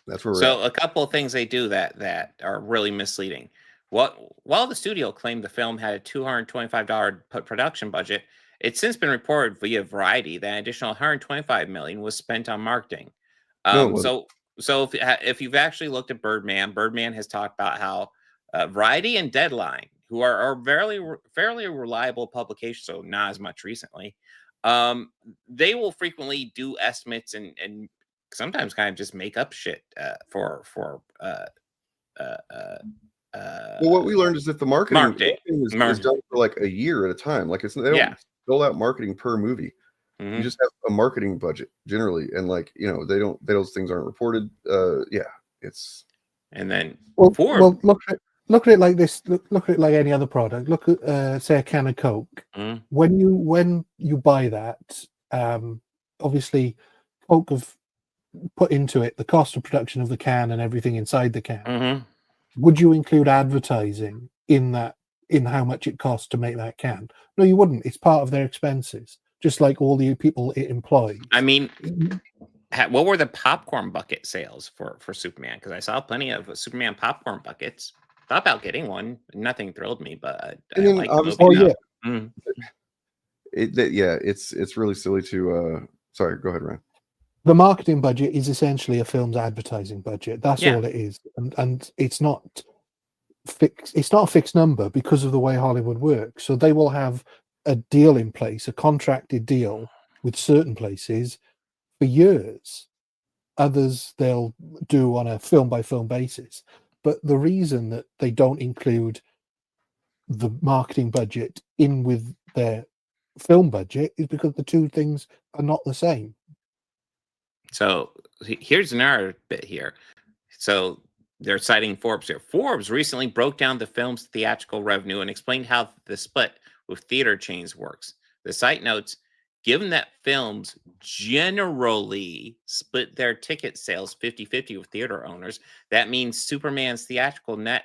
that's where we're So at. a couple of things they do that are really misleading. While the studio claimed the film had a $225 production budget, it's since been reported via Variety that an additional $125 million was spent on marketing. So if you've actually looked at Birdman has talked about how Variety and Deadline, who are fairly reliable publications, so not as much recently, they will frequently do estimates and sometimes kind of just make up shit for well, what we learned is that the marketing is done for like a year at a time. Like they don't build out marketing per movie. You just have a marketing budget generally, and like, you know, those things aren't reported. It's and then well, look at it like this. Look at it like any other product. Look at say a can of Coke. When you buy that, obviously Coke have put into it the cost of production of the can and everything inside the can. Would you include advertising in that, in how much it costs to make that can? No, you wouldn't. It's part of their expenses, just like all the people it employs. I mean, what were the popcorn bucket sales for Superman? Because I saw plenty of Superman popcorn buckets. Thought about getting one. Nothing thrilled me, but I like the movie. It's really silly to. Sorry, go ahead, Ryan. The marketing budget is essentially a film's advertising budget. That's all it is, and it's not fixed. It's not a fixed number because of the way Hollywood works. So they will have a deal in place, a contracted deal with certain places for years. Others they'll do on a film by film basis. But the reason that they don't include the marketing budget in with their film budget is because the two things are not the same. So here's another bit here. So they're citing Forbes here. Forbes recently broke down the film's theatrical revenue and explained how the split with theater chains works. The site notes, given that films generally split their ticket sales 50-50 with theater owners, that means Superman's theatrical net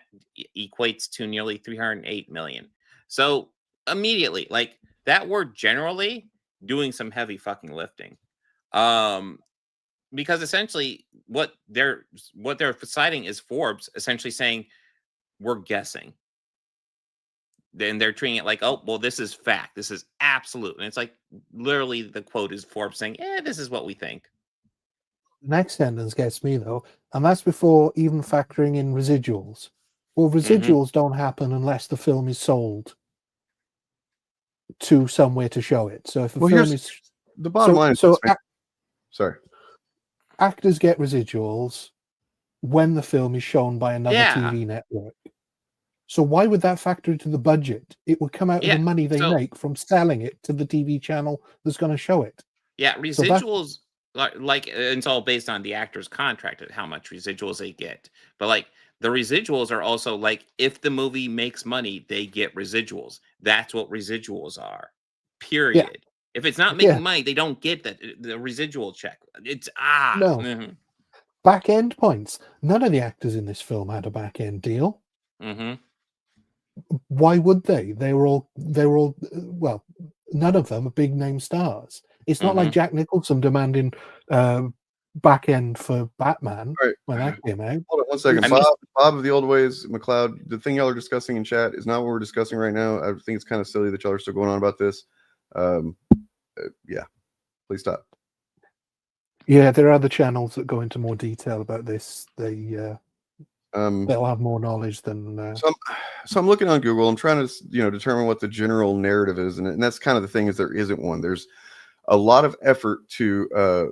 equates to nearly $308 million. So immediately, like that word generally doing some heavy fucking lifting. Because essentially what they're citing is Forbes essentially saying we're guessing. Then they're treating it like, oh, well, this is fact. This is absolute. And it's like literally the quote is Forbes saying, this is what we think. The next sentence gets me though, and that's before even factoring in residuals. Well, residuals don't happen unless the film is sold to somewhere to show it. So if a film is the bottom line, sorry. Actors get residuals when the film is shown by another TV network. So why would that factor into the budget? It would come out of the money they make from selling it to the TV channel that's going to show it. Yeah, residuals, like it's all based on the actor's contract at how much residuals they get. But like the residuals are also like if the movie makes money, they get residuals. That's what residuals are. Period. Yeah. If it's not making money, they don't get the residual check. It's no back end points. None of the actors in this film had a back end deal. Why would they? They were all well, none of them are big name stars. It's not like Jack Nicholson demanding back end for Batman when that came out. Hold on 1 second. Bob of the old ways, McLeod, the thing y'all are discussing in chat is not what we're discussing right now. I think it's kind of silly that y'all are still going on about this. Please stop. Yeah, there are other channels that go into more detail about this. They'll have more knowledge than. So I'm looking on Google. I'm trying to determine what the general narrative is, and that's kind of the thing is there isn't one. There's a lot of effort to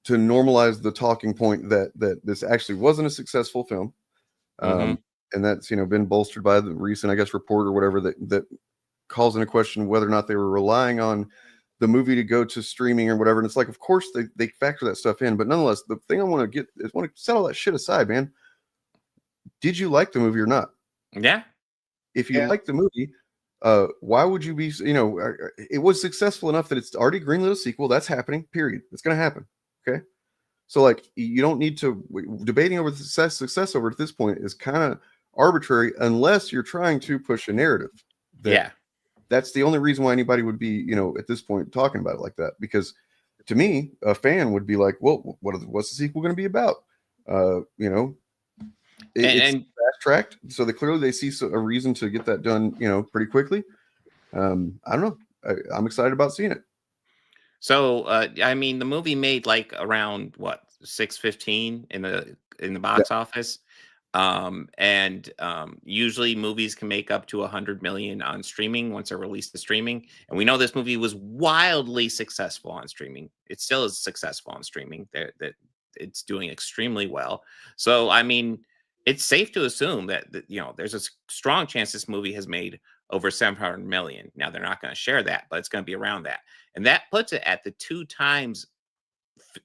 normalize the talking point that this actually wasn't a successful film, and that's been bolstered by the recent, I guess, report or whatever that calls into question whether or not they were relying on the movie to go to streaming or whatever. And it's like, of course they factor that stuff in, but nonetheless, the thing I want to set all that shit aside, man. Did you like the movie or not? Yeah. if you like the movie, why would you be, it was successful enough that it's already greenlit a sequel. That's happening, period. It's going to happen. Okay. So like, you don't need to debating over the success over at this point is kind of arbitrary unless you're trying to push a narrative. That's the only reason why anybody would be, at this point talking about it like that. Because to me, a fan would be like, well, what's the sequel going to be about? It's fast tracked. So they see a reason to get that done, pretty quickly. I don't know. I'm excited about seeing it. So, I mean, the movie made like around what, 615 in the box office. Usually movies can make up to 100 million on streaming once they're released to streaming. And we know this movie was wildly successful on streaming. It still is successful on streaming. That it's doing extremely well. So, I mean, it's safe to assume that there's a strong chance this movie has made over 700 million. Now they're not going to share that, but it's going to be around that. And that puts it at the 2 times.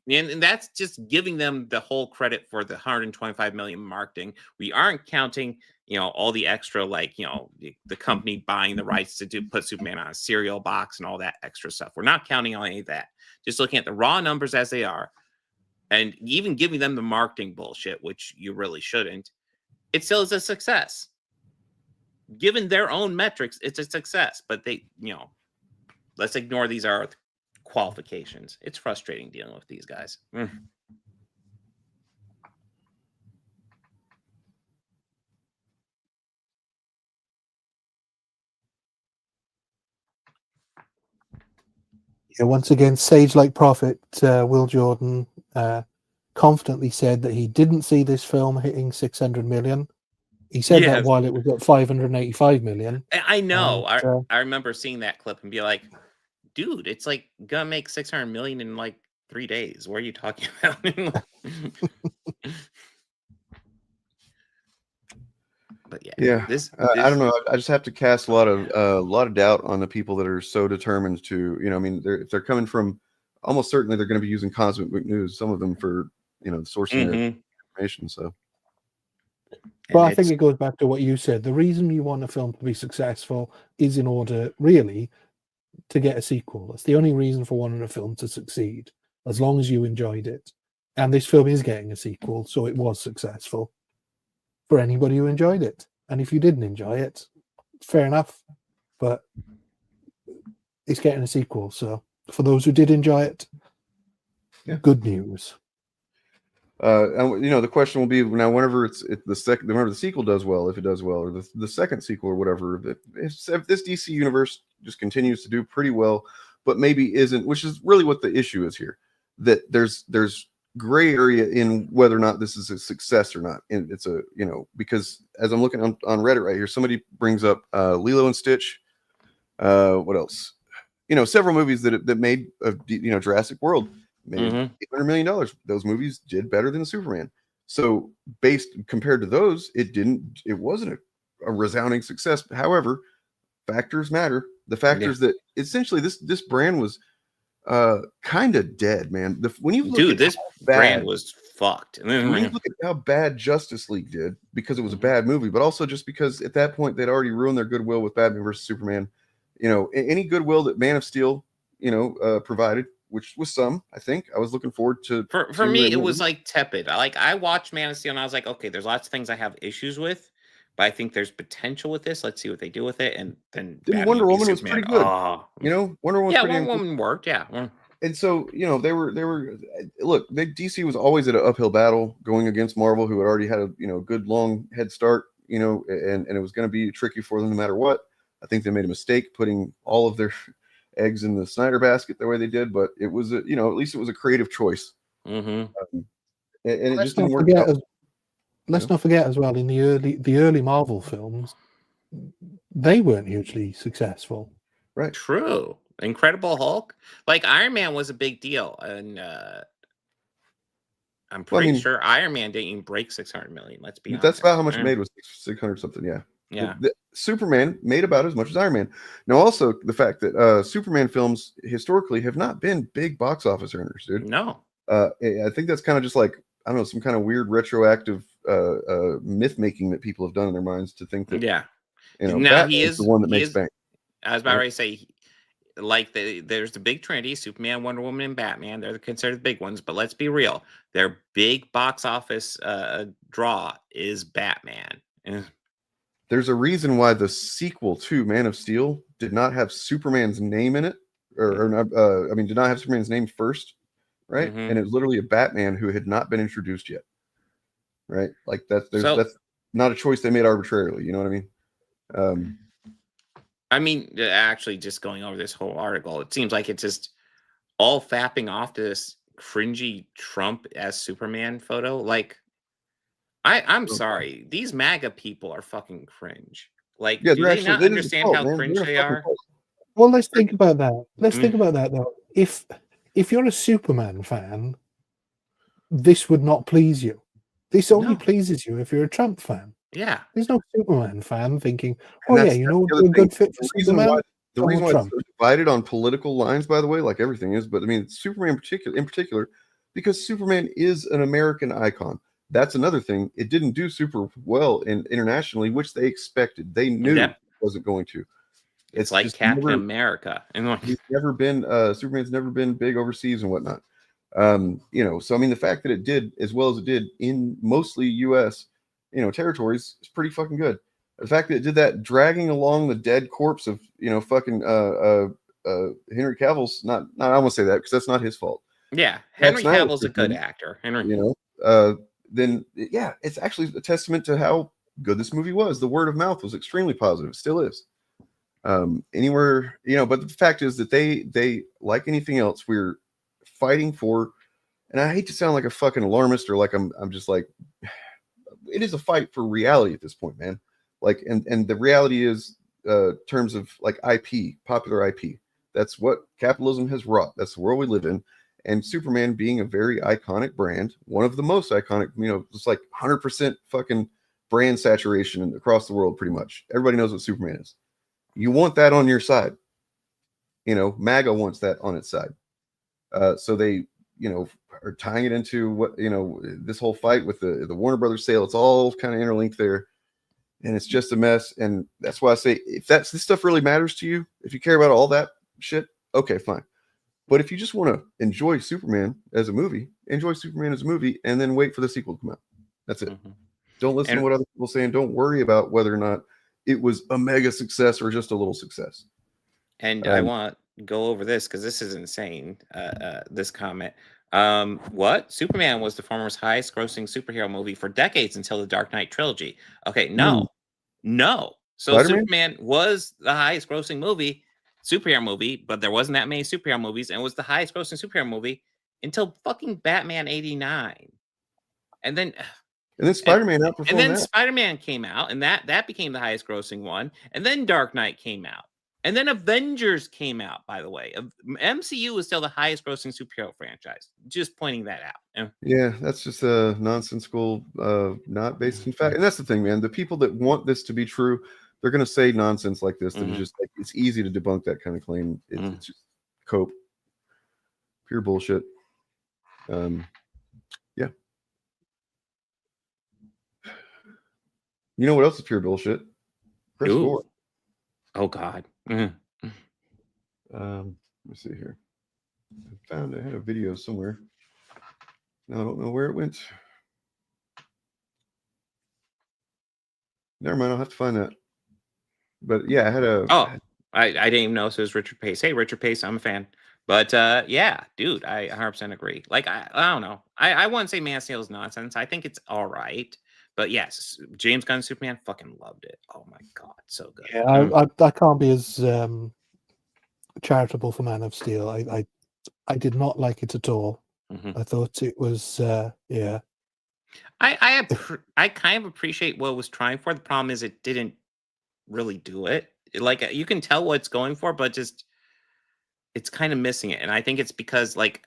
And that's just giving them the whole credit for the 125 million marketing. We aren't counting, all the extra, like, the company buying the rights to put Superman on a cereal box and all that extra stuff. We're not counting on any of that. Just looking at the raw numbers as they are, and even giving them the marketing bullshit, which you really shouldn't. It still is a success. Given their own metrics, it's a success. But they, let's ignore these are qualifications. It's frustrating dealing with these guys. Yeah, once again, sage like prophet Will Jordan confidently said that he didn't see this film hitting 600 million. He said that while it was at 585 million. I know. I remember seeing that clip and be like, dude, it's like gonna make 600 million in like 3 days. What are you talking about? But I don't know. I just have to cast a lot of doubt on the people that are so determined to, if they're coming from, almost certainly they're going to be using Cosmic Book News, some of them for, sourcing their information. So, but I think it goes back to what you said. The reason you want a film to be successful is in order, really, to get a sequel. That's the only reason for wanting a film to succeed, as long as you enjoyed it. And this film is getting a sequel, so it was successful for anybody who enjoyed it. And if you didn't enjoy it, fair enough. But it's getting a sequel, so for those who did enjoy it, good news. And the question will be now, whenever whenever the sequel does well, if it does well, or the second sequel or whatever, if this DC universe just continues to do pretty well, but maybe isn't, which is really what the issue is here, that there's gray area in whether or not this is a success or not. And it's because as I'm looking on Reddit right here, somebody brings up Lilo and Stitch. What else? Several movies that made Jurassic World. Made $800 million. Those movies did better than Superman. So compared to those, it wasn't a resounding success. However, factors matter. The factors that essentially this brand was kind of dead, man. When you look this brand was fucked. When you look at how bad Justice League did, because it was a bad movie, but also just because at that point they'd already ruined their goodwill with Batman versus Superman. Any goodwill that Man of Steel, provided, which was some, I think. I was looking forward to. For me, it was like tepid. I watched Man of Steel and I was like, okay, there's lots of things I have issues with, but I think there's potential with this. Let's see what they do with it. And then Wonder Woman was pretty good. Wonder Woman. Yeah, Wonder Woman worked. Yeah. And so they were. Look, DC was always at an uphill battle going against Marvel, who had already had a good long head start. And it was going to be tricky for them no matter what. I think they made a mistake putting all of their eggs in the Snyder basket the way they did, but it was at least it was a creative choice. And it just didn't work out. Let's not forget as well, in the early Marvel films, they weren't hugely successful. Right. True. Incredible Hulk, like Iron Man, was a big deal, and I'm pretty sure Iron Man didn't even break 600 million. Let's be honest. That's about how much it made, was 600 something. Yeah. Yeah. Superman made about as much as Iron Man. Now, also the fact that Superman films historically have not been big box office earners, dude. No. I think that's kind of just like, I don't know, some kind of weird retroactive myth making that people have done in their minds to think that. Yeah. You know, Now Batman's he is the one that he makes is, bank. I was about Right? to say, like there's the big Trinity, Superman, Wonder Woman, and Batman. They're considered the big ones, but let's be real. Their big box office draw is Batman. There's a reason why the sequel to Man of Steel did not have Superman's name in it, or not, I mean, did not have Superman's name first, right? Mhm. And it was literally a Batman who had not been introduced yet, right? Like that's not a choice they made arbitrarily. You know what I mean? I mean, actually, just going over this whole article, it seems like it's just all fapping off to this cringy Trump as Superman photo. Like, I'm sorry, these MAGA people are fucking cringe. Like, Yeah, do they're they actually not understand how cringe they are? Well, let's think about that. Let's Mm. think about that though. If you're a Superman fan, this would not please you. This only pleases you if you're a Trump fan. Yeah. There's no Superman fan thinking, And oh yeah, that's you know, the a other thing. good fit for The reason Superman. why it's Trump. so divided on political lines, by the way, like everything is, but I mean Superman in particular, because Superman is an American icon. That's another thing. It didn't do super well internationally, which they expected. They knew Yep. it wasn't going to. It's like just Captain never, America, and like he's never been Superman's never been big overseas and whatnot. You know, so I mean the fact that it did as well as it did in mostly US, you know, territories is pretty fucking good. The fact that it did that dragging along the dead corpse of, you know, fucking Henry Cavill's not I won't say that because that's not his fault. yeah, Zack Henry Snyder's Cavill's a good Superman, actor. Henry, you know, then yeah, it's actually a testament to how good this movie was. The word of mouth was extremely positive, still is. Anywhere, you know, but the fact is that they like anything else, we're fighting for, and I hate to sound like a fucking alarmist or like I'm just like, it is a fight for reality at this point, man. Like, and the reality is, terms of like IP, popular IP. That's what capitalism has wrought. That's the world we live in. And Superman being a very iconic brand, one of the most iconic, you know, it's like 100% fucking brand saturation across the world, pretty much. Everybody knows what Superman is. You want that on your side. You know, MAGA wants that on its side. So they, you know, are tying it into what, you know, this whole fight with the Warner Brothers sale. It's all kind of interlinked there. And it's just a mess. And that's why I say, if this stuff really matters to you, if you care about all that shit, okay, fine. But if you just want to enjoy Superman as a movie, enjoy Superman as a movie, and then wait for the sequel to come out. That's it. Don't listen to what other people say, and don't worry about whether or not it was a mega success or just a little success. And I want to go over this because this is insane. This comment. What? Superman was the former's highest grossing superhero movie for decades until the Dark Knight trilogy. Okay, no. So Spider-Man? Superman was the highest grossing superhero movie, but there wasn't that many superhero movies, and it was the highest grossing superhero movie until fucking Batman 89. And then Spider-Man outperformed and then that. Spider-Man came out, and that became the highest grossing one. And then Dark Knight came out. And then Avengers came out, by the way. MCU is still the highest grossing superhero franchise. Just pointing that out. Yeah, that's just a nonsensical, not based in fact. And that's the thing, man. The people that want this to be true, they're going to say nonsense like this. That is just like, it's easy to debunk that kind of claim. It's just cope. Pure bullshit. Yeah. You know what else is pure bullshit? Chris Ford. Oh God. Let me see here. I had a video somewhere. Now I don't know where it went. Never mind, I'll have to find that. But yeah, I had a. Oh, I didn't even know it was Richard Pace. Hey, Richard Pace, I'm a fan. But yeah, dude, I 100% agree. Like I don't know. I wouldn't say Man of Steel is nonsense. I think it's all right. But yes, James Gunn Superman, fucking loved it. Oh my God, so good. Yeah, I can't be as charitable for Man of Steel. I did not like it at all. I thought it was yeah. I kind of appreciate what it was trying for. The problem is it didn't really do it. Like you can tell what it's going for, but just it's kind of missing it. And I think it's because like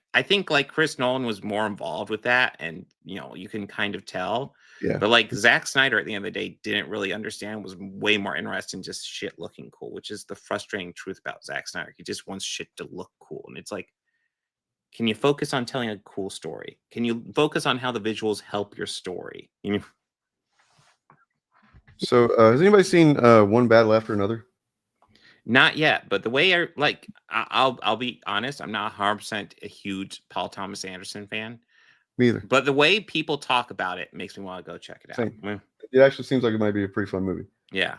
Chris Nolan was more involved with that, and you know, you can kind of tell. Yeah. But like Zack Snyder at the end of the day didn't really understand, was way more interested in just shit looking cool, which is the frustrating truth about Zack Snyder. He just wants shit to look cool. And it's like, can you focus on telling a cool story? Can you focus on how the visuals help your story? You know? So, has anybody seen One Battle After Another? Not yet, but the way I'll be honest, I'm not 100% a huge Paul Thomas Anderson fan. Me either. But the way people talk about it makes me want to go check it out. Same. It actually seems like it might be a pretty fun movie. Yeah.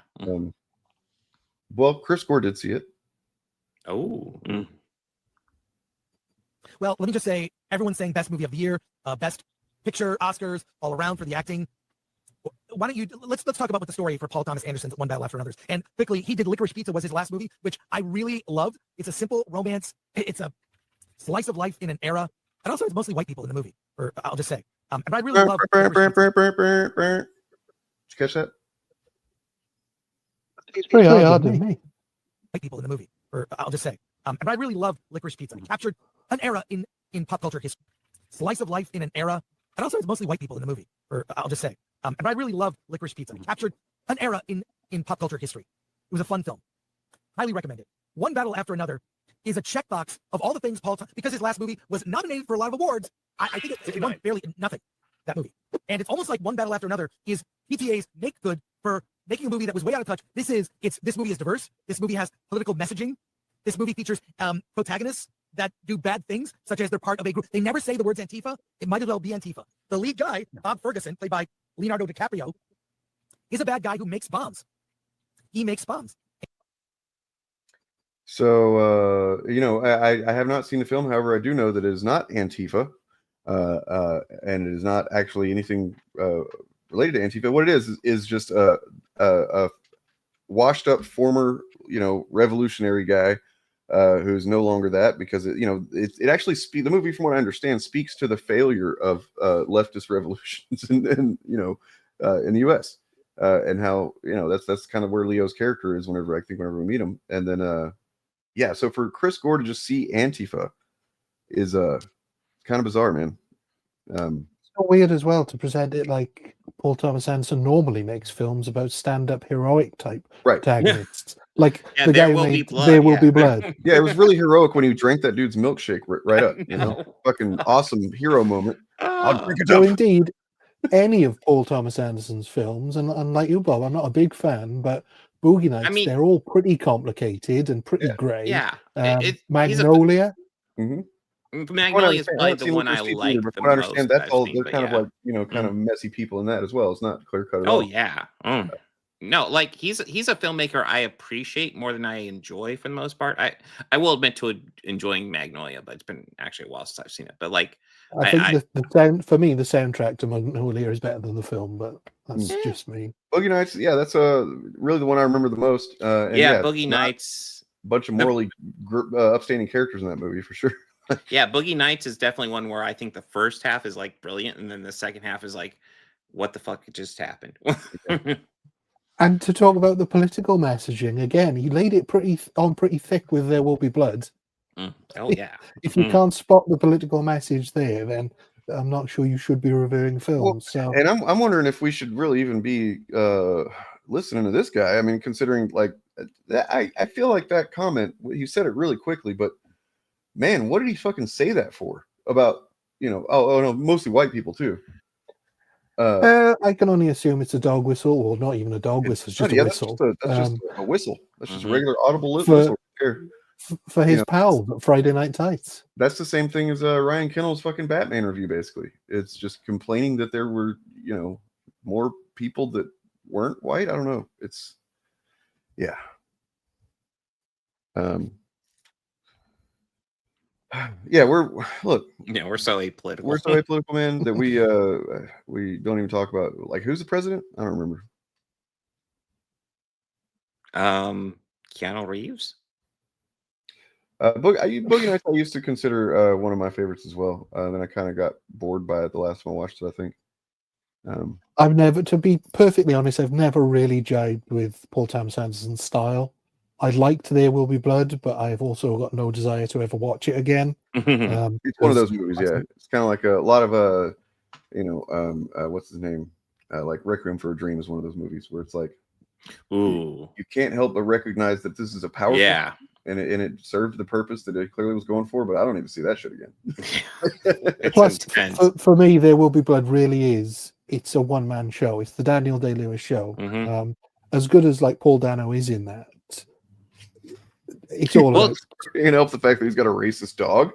Well, Chris Gore did see it. Oh. Well, let me just say, everyone's saying best movie of the year, best picture, Oscars, all around for the acting. Why don't you let's talk about what the story for Paul Thomas Anderson's One Battle After Another. And quickly, he did Licorice Pizza, was his last movie, which I really loved. It's a simple romance. It's a slice of life in an era, and also it's mostly white people in the movie. Or I'll just say, and I really love. Did you catch that? It's pretty hard to me. White people in the movie. Or I'll just say, and I really love Licorice Pizza. It captured an era in pop culture history, slice of life in an era, and also it's mostly white people in the movie. Or I'll just say, and I really love Licorice Pizza. It captured an era in pop culture history. It was a fun film. Highly recommend it. One Battle After Another is a checkbox of all the things Paul, because his last movie was nominated for a lot of awards. I think it won barely nothing, that movie. And it's almost like One Battle After Another is PTA's make good for making a movie that was way out of touch. This movie is diverse. This movie has political messaging. This movie features protagonists that do bad things, such as they're part of a group. They never say the words Antifa. It might as well be Antifa. The lead guy, Bob Ferguson, played by Leonardo DiCaprio, is a bad guy who makes bombs. He makes bombs. So, I have not seen the film. However, I do know that it is not Antifa, and it is not actually anything related to Antifa. What it is just a washed up former, revolutionary guy who's no longer that, because it actually the movie, from what I understand, speaks to the failure of leftist revolutions in the U.S. And how that's kind of where Leo's character is whenever we meet him. And then so for Chris Gore to just see Antifa is kind of bizarre, man. So weird as well to present it like Paul Thomas Anderson normally makes films about stand-up heroic type protagonists. Like the guy who made There Will Be Blood. Yeah, it was really heroic when he drank that dude's milkshake right up. Fucking awesome hero moment. I'll drink it So up. indeed, any of Paul Thomas Anderson's films, and like you, Bob, I'm not a big fan, but Boogie Nights, they're all pretty complicated and pretty grey. Yeah. Magnolia. Magnolia is probably the one I like the I understand most. that's all. They're kind of like kind of messy people in that as well. It's not clear cut at all. Oh yeah. No, like he's a filmmaker I appreciate more than I enjoy for the most part. I will admit to enjoying Magnolia, but it's been actually a while since I've seen it. But like, I think the sound for me, the soundtrack to Magnolia is better than the film, but that's just me. Boogie Nights, yeah, that's really the one I remember the most. Boogie Nights. A bunch of morally upstanding characters in that movie for sure. Yeah, Boogie Nights is definitely one where I think the first half is like brilliant, and then the second half is like, what the fuck just happened? And to talk about the political messaging again, he laid it pretty thick with There Will Be Blood. Oh yeah. If you can't spot the political message there, then I'm not sure you should be reviewing films. And I'm wondering if we should really even be listening to this guy. I mean, considering like I feel like that comment, you said it really quickly, but man, what did he fucking say that for? About oh no, mostly white people too. I can only assume it's a dog whistle, or not even a dog whistle, it's just a whistle. That's just a whistle. That's just a regular audible whistle. For his pal, Friday Night Tights. That's the same thing as Ryan Kinnell's fucking Batman review, basically. It's just complaining that there were, more people that weren't white. I don't know. It's, yeah. Yeah, we're so apolitical. We're so apolitical, man, that we don't even talk about, like, who's the president? I don't remember. Keanu Reeves. Boogie Nights I used to consider one of my favorites as well. Then I kind of got bored by it the last time I watched it, I think. I've never, to be perfectly honest, I've never really jibed with Paul Thomas Anderson's style. I liked There Will Be Blood, but I've also got no desire to ever watch it again. It's one of those movies, yeah. It's kind of like a lot of what's his name? Like Requiem for a Dream is one of those movies where it's like, ooh, you can't help but recognize that this is a powerful, and it served the purpose that it clearly was going for. But I don't even see that shit again. Plus, for me, There Will Be Blood really is it's a one-man show. It's the Daniel Day-Lewis show. Mm-hmm. As good as like Paul Dano is in that, it's all about. It helps the fact that he's got a racist dog.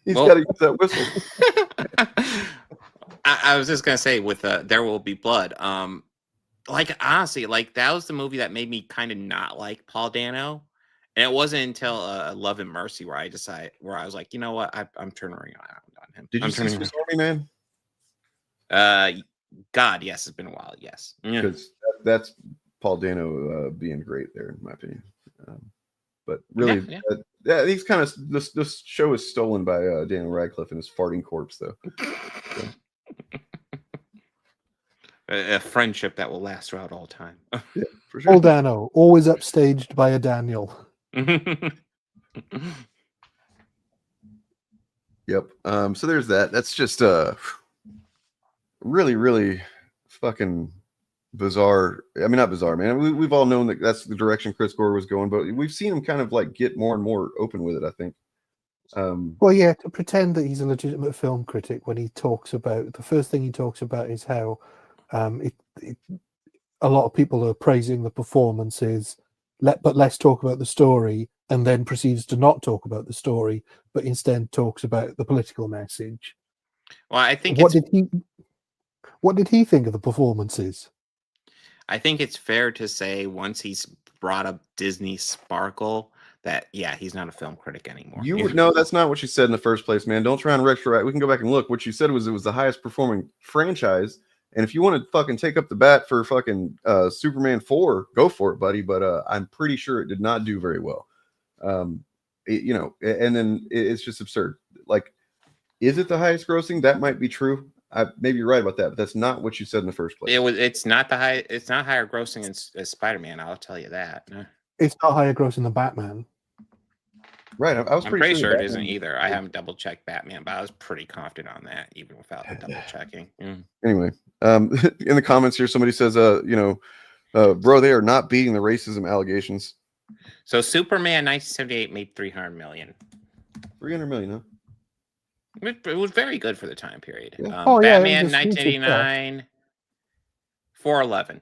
He's got to use that whistle. I was just gonna say with There Will Be Blood. Like honestly, like that was the movie that made me kind of not like Paul Dano, and it wasn't until Love and Mercy where I was like, you know what, I'm turning around on him. Did you see Swiss Army Man? God, yes, it's been a while. Yes, because that's Paul Dano being great there, in my opinion. But really, he's kind of this show is stolen by Daniel Radcliffe and his farting corpse, though. So. A friendship that will last throughout all time. Yeah, for sure. Paul Dano, always upstaged by a Daniel. Yep. So there's that. That's just really, really fucking bizarre. I mean, not bizarre, man. We've all known that that's the direction Chris Gore was going, but we've seen him kind of like get more and more open with it, I think. Well, yeah, to pretend that he's a legitimate film critic when he talks about the first thing he talks about is how a lot of people are praising the performances, but let's talk about the story, and then proceeds to not talk about the story, but instead talks about the political message. Well, I think what did he think of the performances? I think it's fair to say once he's brought up Disney Sparkle that he's not a film critic anymore. You would know that's not what you said in the first place, man. Don't try and retro. We can go back and look. What you said was it was the highest performing franchise. And if you want to fucking take up the bat for fucking Superman 4, go for it, buddy. But I'm pretty sure it did not do very well. And then it's just absurd. Like, is it the highest grossing? That might be true. Maybe you're right about that, but that's not what you said in the first place. It's not higher grossing as Spider-Man. I'll tell you that. It's not higher grossing than Batman. Right. I'm pretty sure it isn't either. I haven't double checked Batman, but I was pretty confident on that, even without the double checking. Anyway, in the comments here, somebody says, bro, they are not beating the racism allegations. So Superman 1978 made $300 million. 300 million, huh? It was very good for the time period. Yeah. Batman 1989, 411.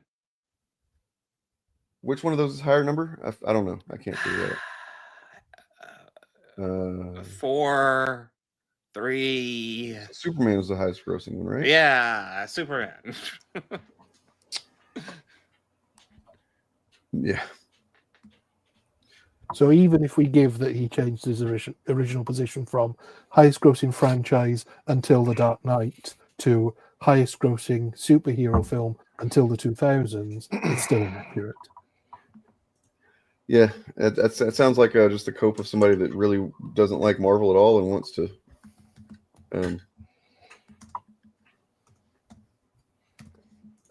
Which one of those is higher number? I don't know. I can't figure that out. 4, 3. Superman was the highest grossing one, right? Yeah, Superman. Yeah. So even if we give that he changed his original position from highest grossing franchise until The Dark Knight to highest grossing superhero film until the 2000s, it's still inaccurate. Yeah, that sounds like just a cope of somebody that really doesn't like Marvel at all and wants to.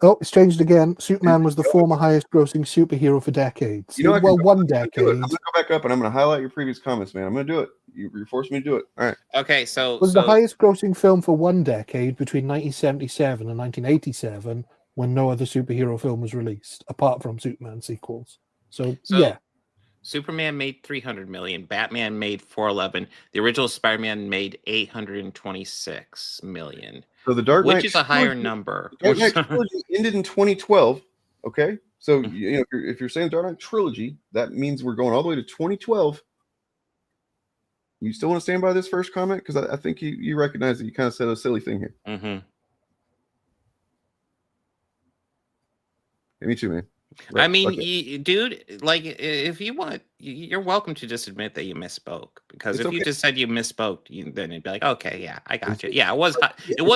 Oh, it's changed again. Superman was the former highest grossing superhero for decades. One decade. I'm going to go back up and I'm going to highlight your previous comments, man. I'm going to do it. You're forcing me to do it. All right. Okay, so... Was the highest grossing film for one decade between 1977 and 1987 when no other superhero film was released, apart from Superman sequels. So yeah. Superman made $300 million. Batman made $411. The original Spider-Man made $826 million. So the Dark Knight, which is a higher number. Dark Knight trilogy ended in 2012. Okay, so if you're saying Dark Knight trilogy, that means we're going all the way to 2012. You still want to stand by this first comment? Because I think you recognize that you kind of said a silly thing here. Mm-hmm. Yeah, me too, man. Right. I mean, dude, like, if you want, you're welcome to just admit that you misspoke. Because if you just said you misspoke, then it'd be like, okay, yeah, I got you. Yeah, it was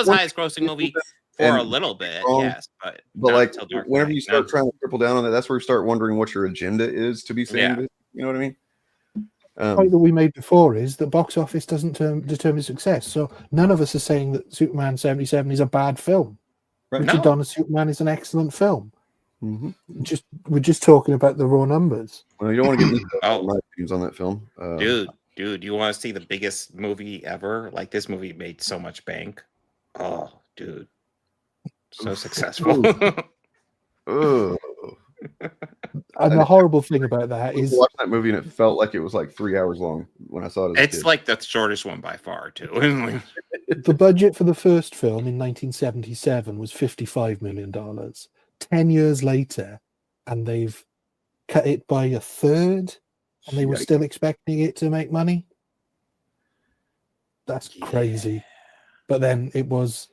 highest grossing movie for a little bit, yes, but like whenever you start trying to triple down on that, that's where you start wondering what your agenda is to be saying this. You know what I mean? The point that we made before is that box office doesn't determine success. So none of us are saying that Superman 77 is a bad film. Right. Richard Donner's Superman is an excellent film. Mm-hmm. We're just talking about the raw numbers. Well, you don't want to get my opinions on that film, dude. You want to see the biggest movie ever? Like, this movie made so much bank. Oh, dude, so successsul. And the horrible thing about that I is watched that movie and it felt like it was like 3 hours long when I saw it. It's like the shortest one by far, too. the budget for the first film in 1977 was $55 million. 10 years later, and they've cut it by a third, and they were still expecting it to make money. That's crazy. But then it was,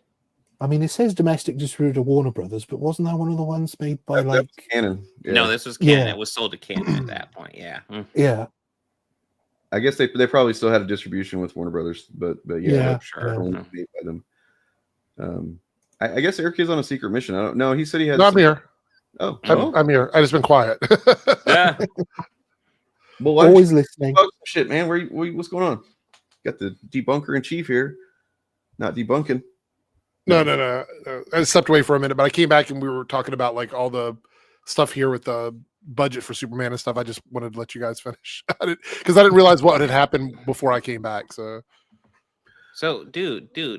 I mean, it says domestic distributor Warner Brothers, but wasn't that one of the ones made by like Canon? No, this was Canon. Yeah. It was sold to Canon at that point. Yeah. Yeah. I guess they probably still had a distribution with Warner Brothers, but Yeah, sure. Only made by them. I guess Eric is on a secret mission. I don't know. He said he had. No, I'm here. Oh, I'm here. I just been quiet. Yeah. Well, always listening. Oh, shit, man. What's going on? Got the debunker in chief here, not debunking. No. I stepped away for a minute, but I came back and we were talking about like all the stuff here with the budget for Superman and stuff. I just wanted to let you guys finish because I didn't realize what had happened before I came back. So, dude, you're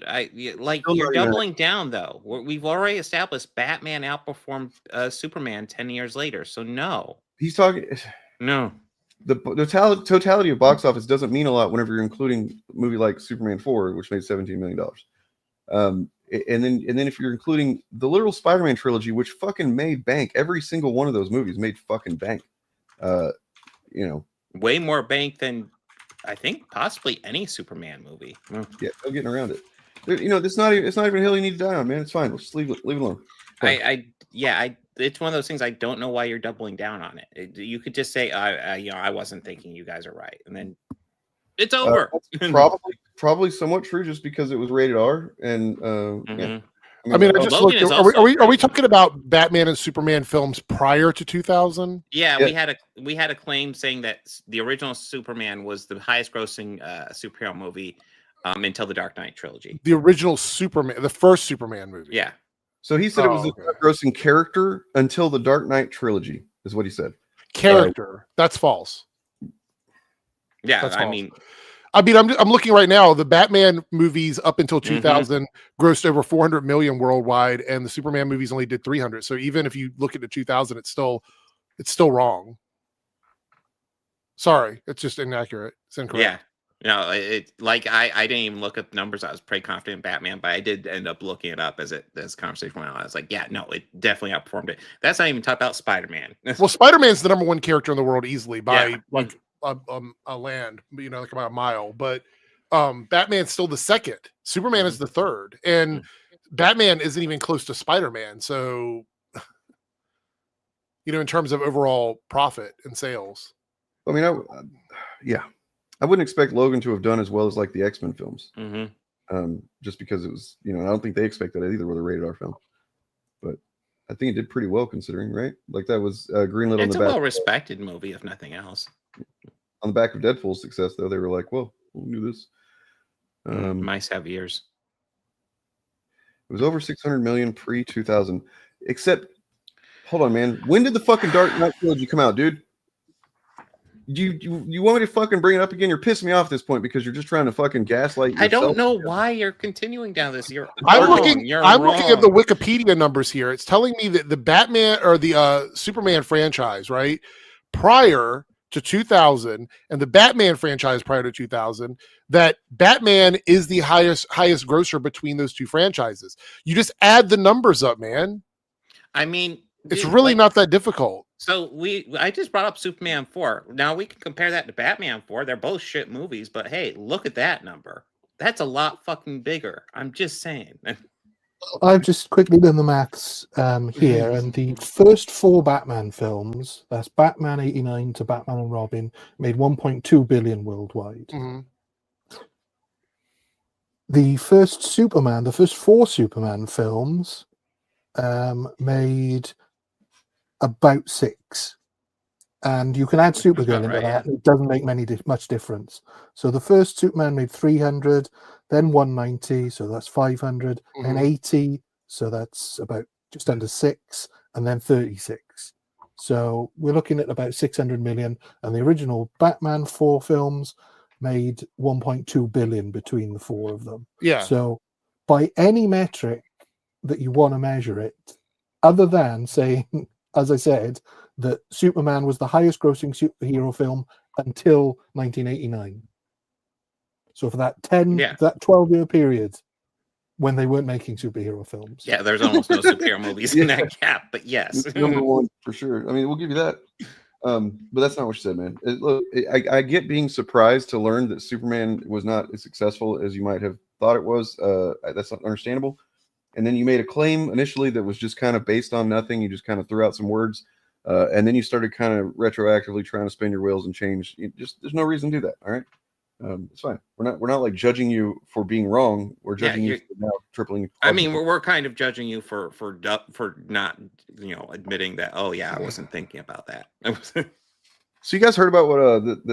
doubling down though. We've already established Batman outperformed Superman 10 years later. So no, he's talking. No, the totality of box office doesn't mean a lot whenever you're including a movie like Superman 4, which made $17 million. And then if you're including the literal Spider-Man trilogy, which fucking made bank, every single one of those movies made fucking bank. Way more bank than I think possibly any Superman movie. Yeah, no getting around it. It's not even a hill you need to die on, man. It's fine. We'll just leave it alone. It's one of those things. I don't know why you're doubling down on it. You could just say, I wasn't thinking. You guys are right, and then it's over. Probably somewhat true, just because it was rated R. And yeah. I mean, I just looked. Are we talking about Batman and Superman films prior to 2000? Yeah, we had a claim saying that the original Superman was the highest grossing superhero movie until the Dark Knight trilogy. The original Superman, the first Superman movie. Yeah. So he said it was the grossing character until the Dark Knight trilogy, is what he said. Character. That's false. Yeah, That's I false. mean, I'm looking right now. The Batman movies up until 2000 grossed over 400 million worldwide, and the Superman movies only did 300. So even if you look at the 2000, it's still wrong. Sorry, it's just inaccurate. It's incorrect. Yeah. No, I didn't even look at the numbers. I was pretty confident in Batman, but I did end up looking it up as conversation went on. I was like, yeah, no, it definitely outperformed it. That's not even talk about Spider-Man. Well, Spider-Man's the number one character in the world easily by a land, like about a mile. But Batman's still the second. Superman is the third, and Batman isn't even close to Spider-Man. So, in terms of overall profit and sales. I mean, I wouldn't expect Logan to have done as well as like the X-Men films. Just because it was, I don't think they expected that either with a rated R film. But I think it did pretty well considering, right? Like that was greenlit on the back. It's a well-respected movie, if nothing else. On the back of Deadpool's success, though, they were like, "Well, we'll do this." Mice have ears. It was over 600 million pre-2000. Except, hold on, man. When did the fucking Dark Knight trilogy come out, dude? You want me to fucking bring it up again? You're pissing me off at this point because you're just trying to fucking gaslight yourself. I don't know why you're continuing down this. I'm looking at the Wikipedia numbers here. It's telling me that the Batman or the Superman franchise, right, prior to 2000, and the Batman franchise prior to 2000, that Batman is the highest grosser between those two franchises. You just add the numbers up, man. I mean, it's really not that difficult. So I just brought up Superman 4. Now we can compare that to Batman 4. They're both shit movies, but hey, look at that number. That's a lot fucking bigger. I'm just saying. I've just quickly done the maths here, and the first 4 Batman films, that's Batman 89 to Batman and Robin, made 1.2 billion worldwide. The first Superman, the first 4 Superman films made about 6, and you can add Supergirl into that. It doesn't make much difference. So the first Superman made 300, then 190, so that's 500, and 80, so that's about just under 6, and then 36. So we're looking at about 600 million, and the original Batman 4 films made 1.2 billion between the 4 of them. Yeah. So by any metric that you want to measure it, other than saying as I said, that Superman was the highest grossing superhero film until 1989. So for that 12-year period when they weren't making superhero films. Yeah, there's almost no superhero movies in that gap, but yes. It's number one for sure. I mean, we'll give you that. But that's not what you said, man. I get being surprised to learn that Superman was not as successful as you might have thought it was. That's not understandable. And then you made a claim initially that was just kind of based on nothing. You just kind of threw out some words. And then you started kind of retroactively trying to spin your wheels and change. There's no reason to do that. All right. It's fine. We're not like judging you for being wrong. We're judging you for now tripling. I mean, we're kind of judging you for not, admitting that. Oh yeah, I wasn't thinking about that. So you guys heard about what I'm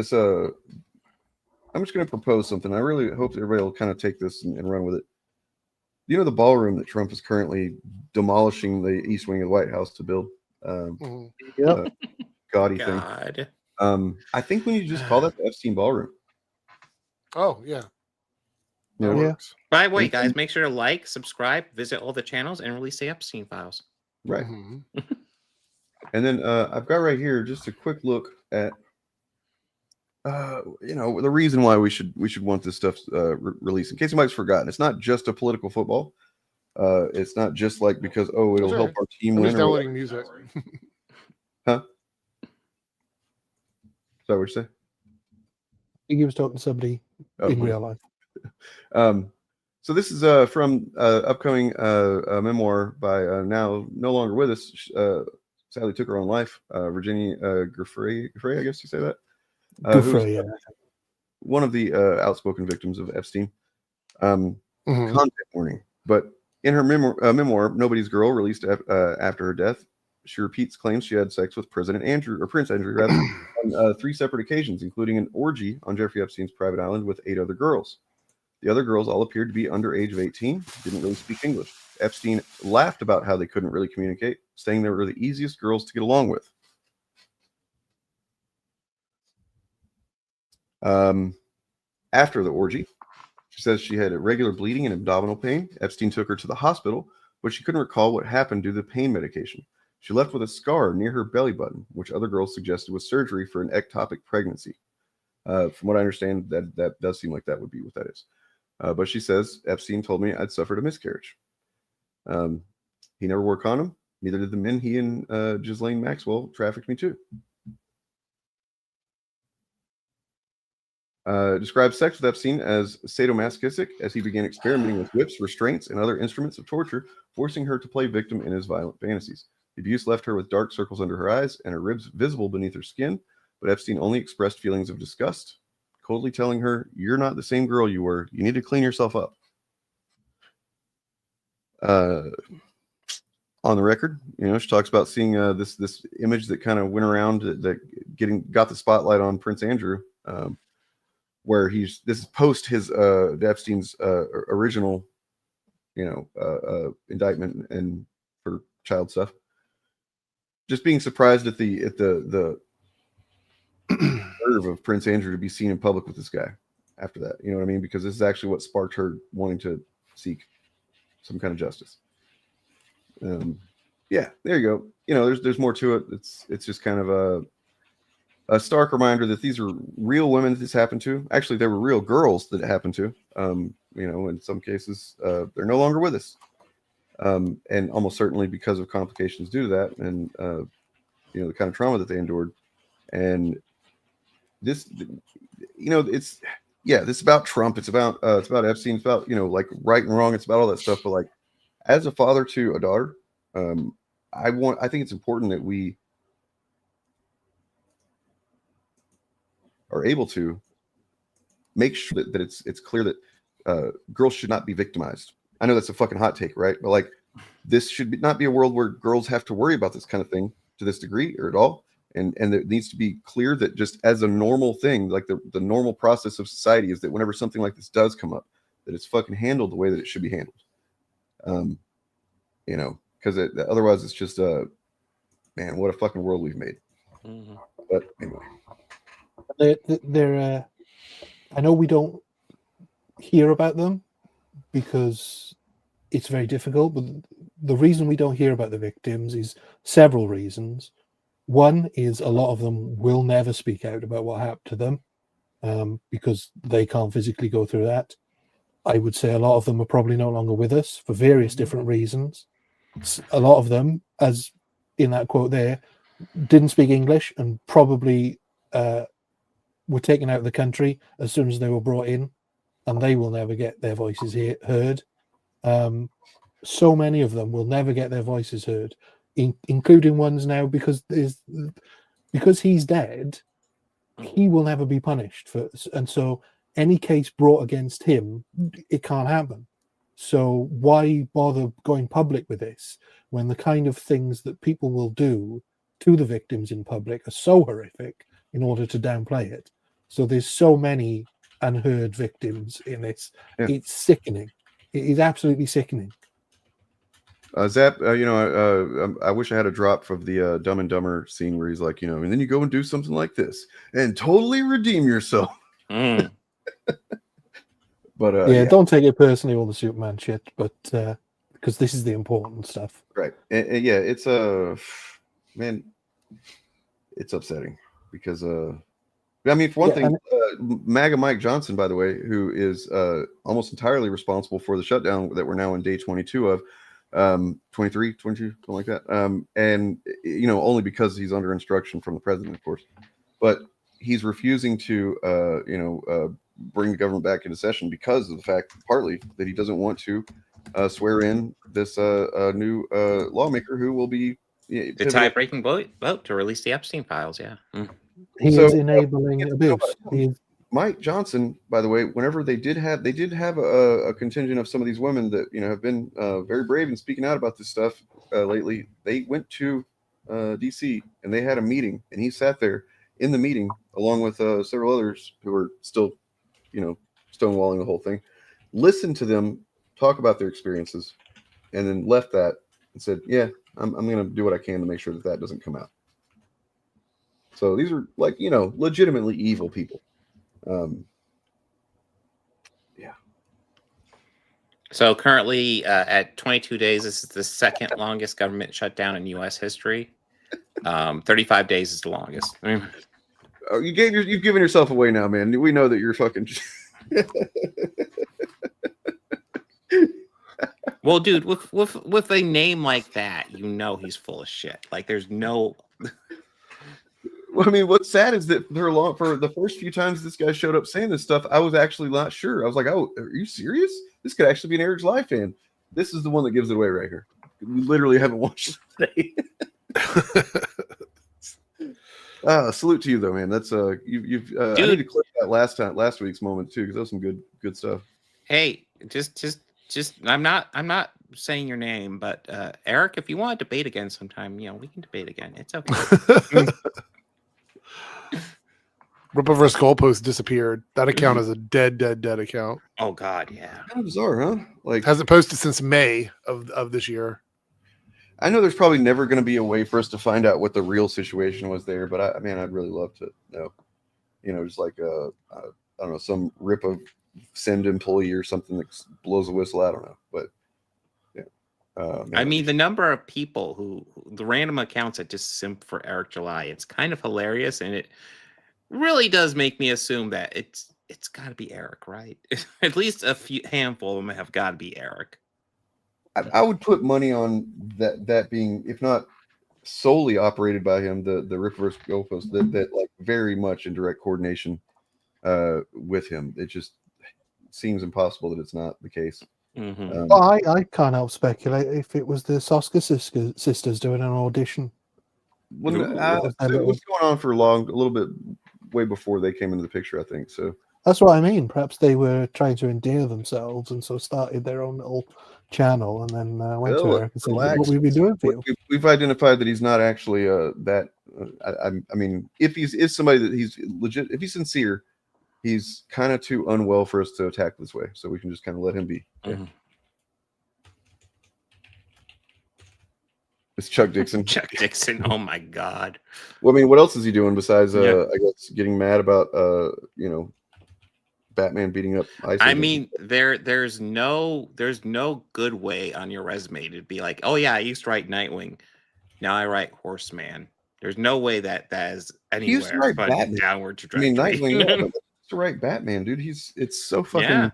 just going to propose something. I really hope everybody will kind of take this and run with it. You know, the ballroom that Trump is currently demolishing the east wing of the White House to build. Gaudy thing. I think we need to just call that the Epstein Ballroom. Oh yeah. Works. By the way, guys, make sure to like, subscribe, visit all the channels, and release the Epstein files. Right. And then I've got right here just a quick look at the reason why we should want this stuff released. In case anybody's forgotten, it's not just a political football. It's not just like because it'll help our team win. Just downloading music. Huh? Is that what you say? I think he was talking to somebody in real life. So this is from upcoming memoir by now no longer with us. Sadly took her own life. Virginia Giuffre, I guess you say that. One of the outspoken victims of Epstein. Content warning. But in her memoir, Nobody's Girl, released after her death, she repeats claims she had sex with Prince Andrew, on 3 separate occasions, including an orgy on Jeffrey Epstein's private island with 8 other girls. The other girls all appeared to be under age of 18, didn't really speak English. Epstein laughed about how they couldn't really communicate, saying they were the easiest girls to get along with. After the orgy, she says she had irregular bleeding and abdominal pain. Epstein took her to the hospital, but she couldn't recall what happened due to the pain medication. She left with a scar near her belly button, which other girls suggested was surgery for an ectopic pregnancy. From what I understand, that does seem like that would be what that is. But she says, Epstein told me I'd suffered a miscarriage. He never wore a condom. Neither did the men he and Ghislaine Maxwell trafficked me to. Describes sex with Epstein as sadomasochistic, as he began experimenting with whips, restraints, and other instruments of torture, forcing her to play victim in his violent fantasies. The abuse left her with dark circles under her eyes and her ribs visible beneath her skin, but Epstein only expressed feelings of disgust, coldly telling her, "You're not the same girl you were. You need to clean yourself up." On the record, she talks about seeing this image that kind of went around that got the spotlight on Prince Andrew, where this is post his Epstein's original, indictment and for child stuff. Just being surprised at the nerve of Prince Andrew to be seen in public with this guy after that. You know what I mean? Because this is actually what sparked her wanting to seek some kind of justice. Yeah, there you go. There's more to it. It's just kind of a stark reminder that these are real women that this happened to. Actually, there were real girls that it happened to. In some cases, they're no longer with us. And almost certainly because of complications due to that, and the kind of trauma that they endured. And this, this is about Trump. It's about Epstein. It's about like right and wrong. It's about all that stuff. But like, as a father to a daughter, I think it's important that we are able to make sure that it's clear that girls should not be victimized. I know that's a fucking hot take, right? But like, this should not be a world where girls have to worry about this kind of thing to this degree or at all. And it needs to be clear that just as a normal thing, like the normal process of society is that whenever something like this does come up, that it's fucking handled the way that it should be handled. Because otherwise it's just man, what a fucking world we've made. Mm-hmm. But anyway, they're I know we don't hear about them because it's very difficult, but the reason we don't hear about the victims is several reasons. One is a lot of them will never speak out about what happened to them because they can't physically go through that. I would say a lot of them are probably no longer with us for various different reasons. A lot of them, as in that quote there, didn't speak English and probably were taken out of the country as soon as they were brought in, and they will never get their voices heard. So many of them will never get their voices heard, including ones now because he's dead. He will never be punished for, and so any case brought against him, it can't happen. So why bother going public with this when the kind of things that people will do to the victims in public are so horrific in order to downplay it? So there's so many unheard victims in this. Yeah. It's sickening. It is absolutely sickening. Zap, I wish I had a drop of the Dumb and Dumber scene where he's like, and then you go and do something like this and totally redeem yourself. But yeah, don't take it personally, all the Superman shit, but because this is the important stuff, right? And yeah, it's man, it's upsetting because for one thing, MAGA Mike Johnson, by the way, who is almost entirely responsible for the shutdown that we're now in day 22 of. 23, 22, something like that. And only because he's under instruction from the president, of course, but he's refusing to, bring the government back into session because of the fact, partly, that he doesn't want to swear in this new lawmaker who will be the tie-breaking vote to release the Epstein files. Yeah, he is enabling abuse. Mike Johnson, by the way, whenever they did have a contingent of some of these women that have been very brave in speaking out about this stuff lately. They went to DC and they had a meeting, and he sat there in the meeting along with several others who were still, stonewalling the whole thing. Listened to them talk about their experiences, and then left that and said, "Yeah, I'm going to do what I can to make sure that doesn't come out." So these are legitimately evil people. Yeah. So currently at 22 days, this is the second longest government shutdown in U.S. history. 35 days is the longest. You've given yourself away now, man. We know that you're fucking. Well, dude, with a name like that, he's full of shit. Like, there's no. Well, what's sad is that for the first few times this guy showed up saying this stuff, I was actually not sure. I was like, "Oh, are you serious? This could actually be an Eric's Live fan." This is the one that gives it away right here. We literally haven't watched it today. Salute to you though, man. That's you've I need to clip that last week's moment too, because that was some good stuff. Hey, just I'm not saying your name, but Eric, if you want to debate again sometime, we can debate again. It's okay. Rip over his goalpost disappeared. That account is a dead account. Oh God, yeah. Kind of bizarre, huh? Like, hasn't posted since May of this year. I know there's probably never going to be a way for us to find out what the real situation was there, but I'd really love to know. Just like I don't know, some rip of send employee or something that blows a whistle. I don't know, but yeah. The number of people the random accounts that just simp for Eric July, it's kind of hilarious, and it really does make me assume that it's got to be Eric, right? At least a handful of them have got to be Eric. I would put money on that being, if not solely operated by him, the rip versus goalpost, that like very much in direct coordination with him. It just seems impossible that it's not the case. Mm-hmm. Well, I can't help speculate if it was the Soska sisters doing an audition. What's going on for a little bit way before they came into the picture, I think. So that's what I mean. Perhaps they were trying to endear themselves, and so started their own little channel, and then went to Eric and said, "What we've been doing for you." We've identified that he's not actually that. If he's somebody that he's legit, if he's sincere, he's kind of too unwell for us to attack this way. So we can just kind of let him be. Mm-hmm. Yeah. It's Chuck Dixon. Chuck Dixon. Oh my God. Well, what else is he doing besides, I guess, getting mad about, Batman beating up ISO. I mean, there's no good way on your resume to be like, oh yeah, I used to write Nightwing, now I write Horseman. There's no way that is he used to anywhere write but Batman. downward I mean, trajectory. Nightwing, yeah, but he used to write Batman, dude. It's so fucking. Yeah.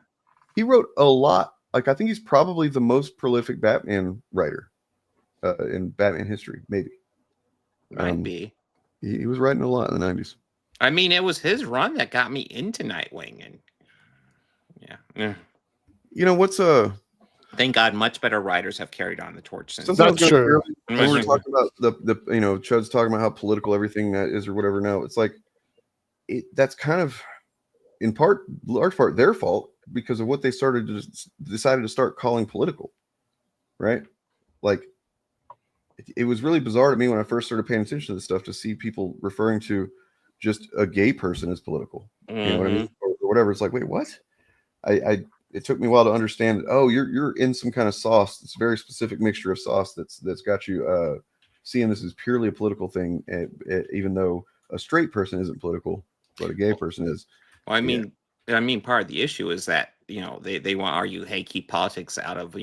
He wrote a lot. Like, I think he's probably the most prolific Batman writer in Batman history, maybe. Might be. He was writing a lot in the 90s. I mean, it was his run that got me into Nightwing, and yeah. You know what's Thank God, much better writers have carried on the torch since. That's true. When we were talking about the Chud's talking about how political everything that is or whatever. Now it's like that's kind of in large part their fault because of what they decided to start calling political, right? Like it was really bizarre to me when I first started paying attention to this stuff to see people referring to just a gay person as political. You know what I mean? Or whatever. It's like, wait, what? It took me a while to understand. Oh, you're in some kind of sauce. It's a very specific mixture of sauce that's got you seeing this as purely a political thing, even though a straight person isn't political, but a gay person is. Well, I mean, part of the issue is that they want to argue, hey, keep politics out of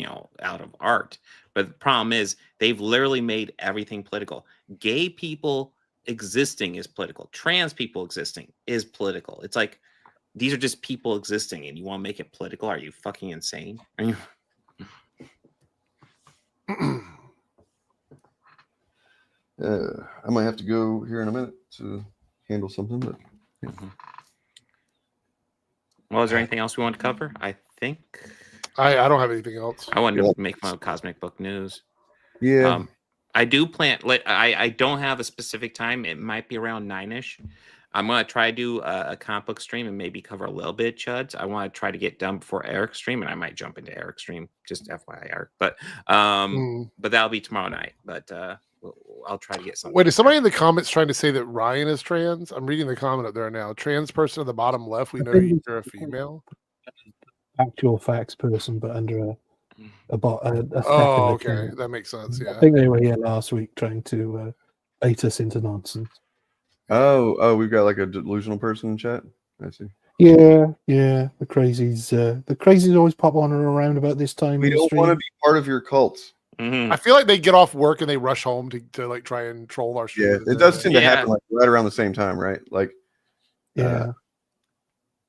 art. But the problem is they've literally made everything political. Gay people existing is political. Trans people existing is political. It's like, these are just people existing, and you want to make it political? Are you fucking insane? Are you? I might have to go here in a minute to handle something, but. Well, is there anything else we want to cover? I think I don't have anything else. I wanted to make fun of Cosmic Book News. Yeah. I do plan. I don't have a specific time. It might be around 9ish. I'm gonna try to do a comic book stream and maybe cover a little bit of Chuds. I want to try to get done before Eric's stream, and I might jump into Eric's stream. Just FYI, Eric. But that'll be tomorrow night. But I'll try to get something. Wait, is somebody in the comments trying to say that Ryan is trans? I'm reading the comment up there now. Trans person at the bottom left. We know you're a female. Actual facts person, but under a bot. Oh, okay, that makes sense. Yeah, I think they were here last week trying to bait us into nonsense. Oh, we've got like a delusional person in chat. I see. Yeah. The crazies always pop on and around about this time. We don't want to be part of your cult. I feel like they get off work and they rush home to like try and troll our stream. Yeah, it does tend to happen like right around the same time, right? Like, yeah.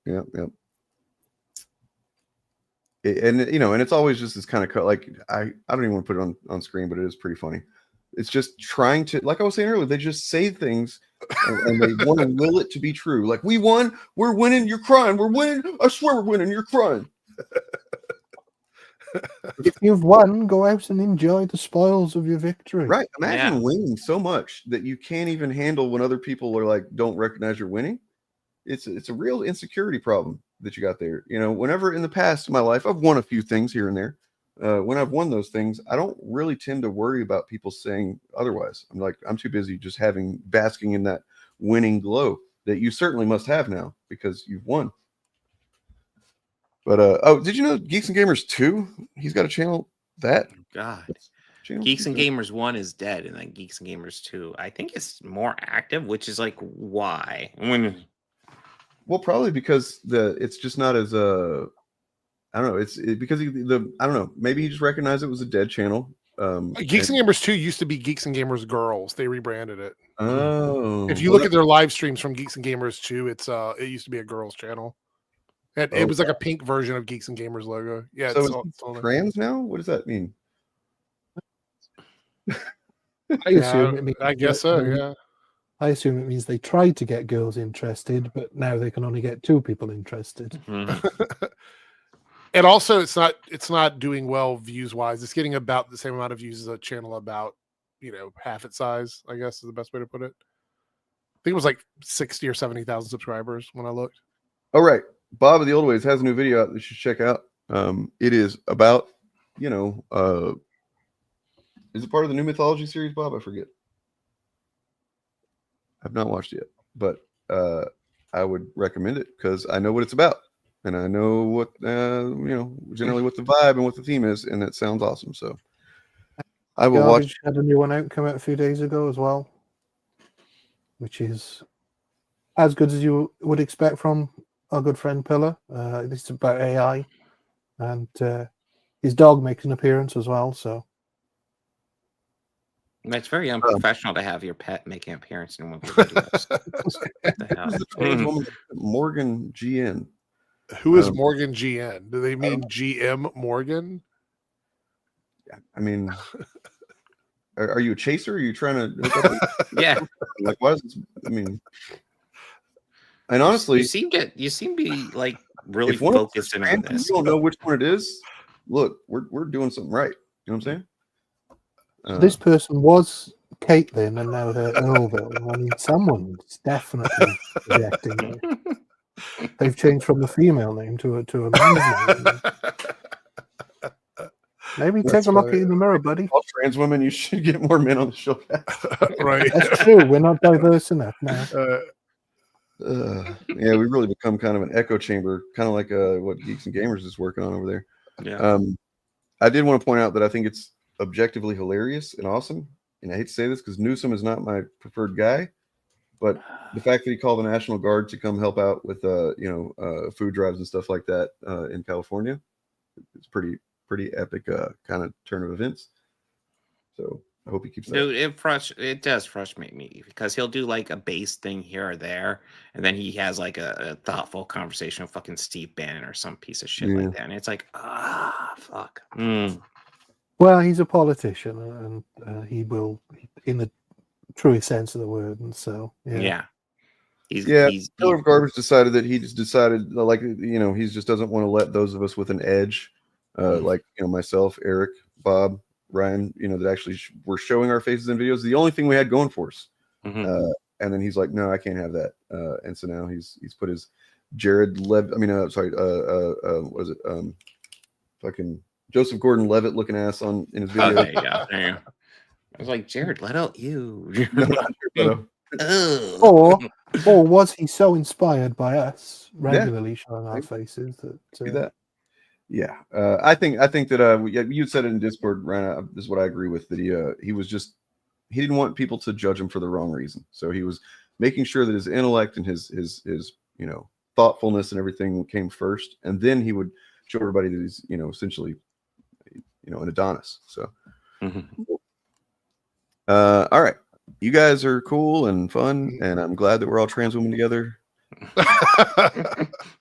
Yep. And it's always just this kind of like I don't even want to put it on screen, but it is pretty funny. It's just trying to, like I was saying earlier, they just say things and they want to will it to be true. Like, we won, we're winning, you're crying, we're winning, I swear we're winning, you're crying. If you've won, go out and enjoy the spoils of your victory. Right. Imagine winning so much that you can't even handle when other people are like, don't recognize you're winning. It's a real insecurity problem that you got there. Whenever in the past in my life, I've won a few things here and there. When I've won those things, I don't really tend to worry about people saying otherwise. I'm too busy just basking in that winning glow that you certainly must have now because you've won. But did you know Geeks and Gamers 2? He's got a channel that. God. Geeks and Gamers 1 is dead, and then Geeks and Gamers 2, I think it's more active, which is like why? Well, probably because it's just not as I don't know. It's because I don't know. Maybe he just recognized it was a dead channel. Geeks and Gamers 2 used to be Geeks and Gamers Girls. They rebranded it. Oh. If you look at their live streams from Geeks and Gamers 2, it used to be a girls channel. It was like a pink version of Geeks and Gamers logo. Yeah. So it's trans now? What does that mean? I assume it means. I guess so. Yeah. I assume it means they tried to get girls interested, but now they can only get 2 people interested. And also, it's not doing well views wise. It's getting about the same amount of views as a channel about half its size. I guess is the best way to put it. I think it was like 60 or 70,000 subscribers when I looked. All right, Bob of the Old Ways has a new video out that you should check out. It is about is it part of the new mythology series, Bob? I forget. I've not watched it yet, but I would recommend it because I know what it's about. And I know what, generally what the vibe and what the theme is, and it sounds awesome. So I will watch. Had a new one come out a few days ago as well, which is as good as you would expect from our good friend Pillar. This is about AI, and his dog makes an appearance as well. So it's very unprofessional to have your pet making an appearance in one of your videos. What the hell? Who's the trans woman? Morgan GN. Who is Morgan GN? Do they mean GM Morgan? I mean, are you a chaser? Are you trying to hook up with Yeah. Like, why is this? I mean, and honestly, you seem to be like really if one of us focused is in on random, this. you don't know which one it is. Look, we're doing something right. You know what I'm saying? So this person was Caitlin, and now they're Earlville. I mean, someone's definitely projecting here. They've changed from the female name to a man's name. Maybe take a look in the mirror, buddy. All trans women, you should get more men on the Shillcast. Right. That's true. We're not diverse enough now. Yeah, we really become kind of an echo chamber, kind of like what Geeks and Gamers is working on over there. Yeah. I did want to point out that I think it's objectively hilarious and awesome. And I hate to say this because Newsom is not my preferred guy, but the fact that he called the National Guard to come help out with food drives and stuff like that in California, it's pretty epic kind of turn of events. So I hope he keeps that. Dude, it does frustrate me because he'll do like a base thing here or there, and then he has like a thoughtful conversation with fucking Steve Bannon or some piece of shit like that, and it's like, fuck. Well, he's a politician, and he will, in the truest sense of the word, and so yeah. Pillar of Garbage decided that he just decided, like, he just doesn't want to let those of us with an edge, like myself, Eric, Bob, Ryan, that actually were showing our faces in videos. The only thing we had going for us. And then he's like, no, I can't have that. And so now he's put his what is it? Fucking Joseph Gordon-Levitt looking ass in his video. There you go. There you go. I was like, Jared Leto, you. Or was he so inspired by us regularly showing our faces that? Yeah, I think that you said it in Discord, Ryan. This is what I agree with. That he didn't want people to judge him for the wrong reason. So he was making sure that his intellect and his thoughtfulness and everything came first, and then he would show everybody that he's essentially an Adonis. So all right, you guys are cool and fun, and I'm glad that we're all trans women together.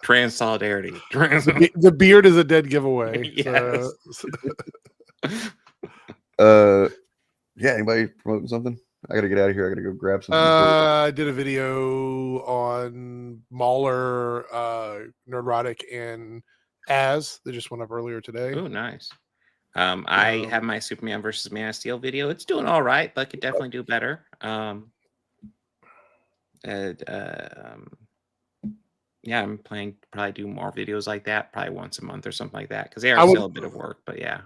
Trans solidarity. The beard is a dead giveaway. Yes. Yeah, anybody promoting something? I gotta get out of here. I gotta go grab something. I did a video on Mauler, Nerdrotic, and As. They just went up earlier today. Oh, nice. I have my Superman versus Man of Steel video. It's doing all right, but could definitely do better. Yeah, I'm planning to probably do more videos like that, probably once a month or something like that, because they are still a bit of work. But yeah.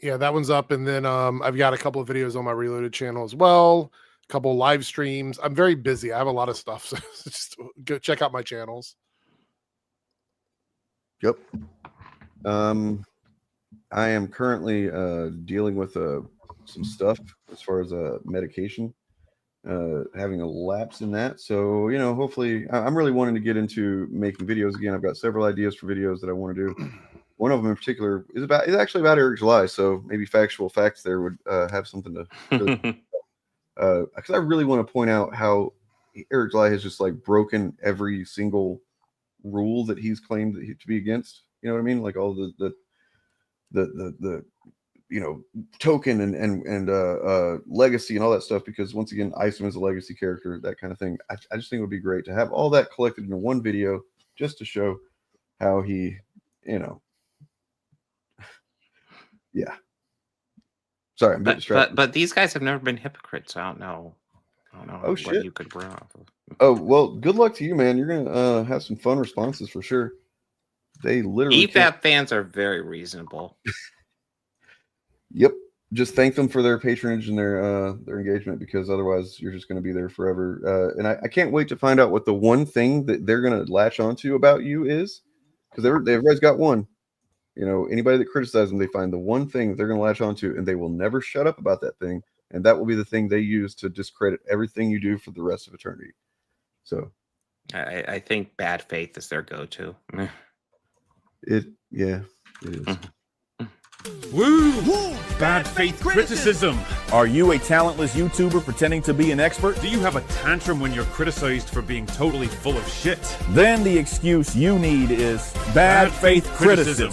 Yeah, that one's up, and then I've got a couple of videos on my Reloaded channel as well. A couple of live streams. I'm very busy. I have a lot of stuff, so just go check out my channels. Yep. I am currently dealing with some stuff as far as medication, having a lapse in that. So hopefully, I'm really wanting to get into making videos again. I've got several ideas for videos that I want to do. One of them in particular is actually about Eric July, so maybe factual facts there would have something to because I really want to point out how Eric July has just like broken every single rule that he's claimed to be against. You know what I mean? Like all the token and legacy and all that stuff, because once again, Isom is a legacy character, that kind of thing. I just think it would be great to have all that collected into one video just to show how he, yeah. Sorry, I'm a bit distracted. But these guys have never been hypocrites. So I don't know what you could bring off of. Oh, well, good luck to you, man. You're gonna have some fun responses for sure. They literally EFAP fans are very reasonable. Yep. Just thank them for their patronage and their engagement, because otherwise you're just going to be there forever. And I can't wait to find out what the one thing that they're going to latch onto about you is, because everybody's got one. Anybody that criticizes them, they find the one thing that they're going to latch onto, and they will never shut up about that thing. And that will be the thing they use to discredit everything you do for the rest of eternity. So I think bad faith is their go-to. It is. Woo! Bad faith criticism. Are you a talentless YouTuber pretending to be an expert? Do you have a tantrum when you're criticized for being totally full of shit? Then the excuse you need is bad faith criticism.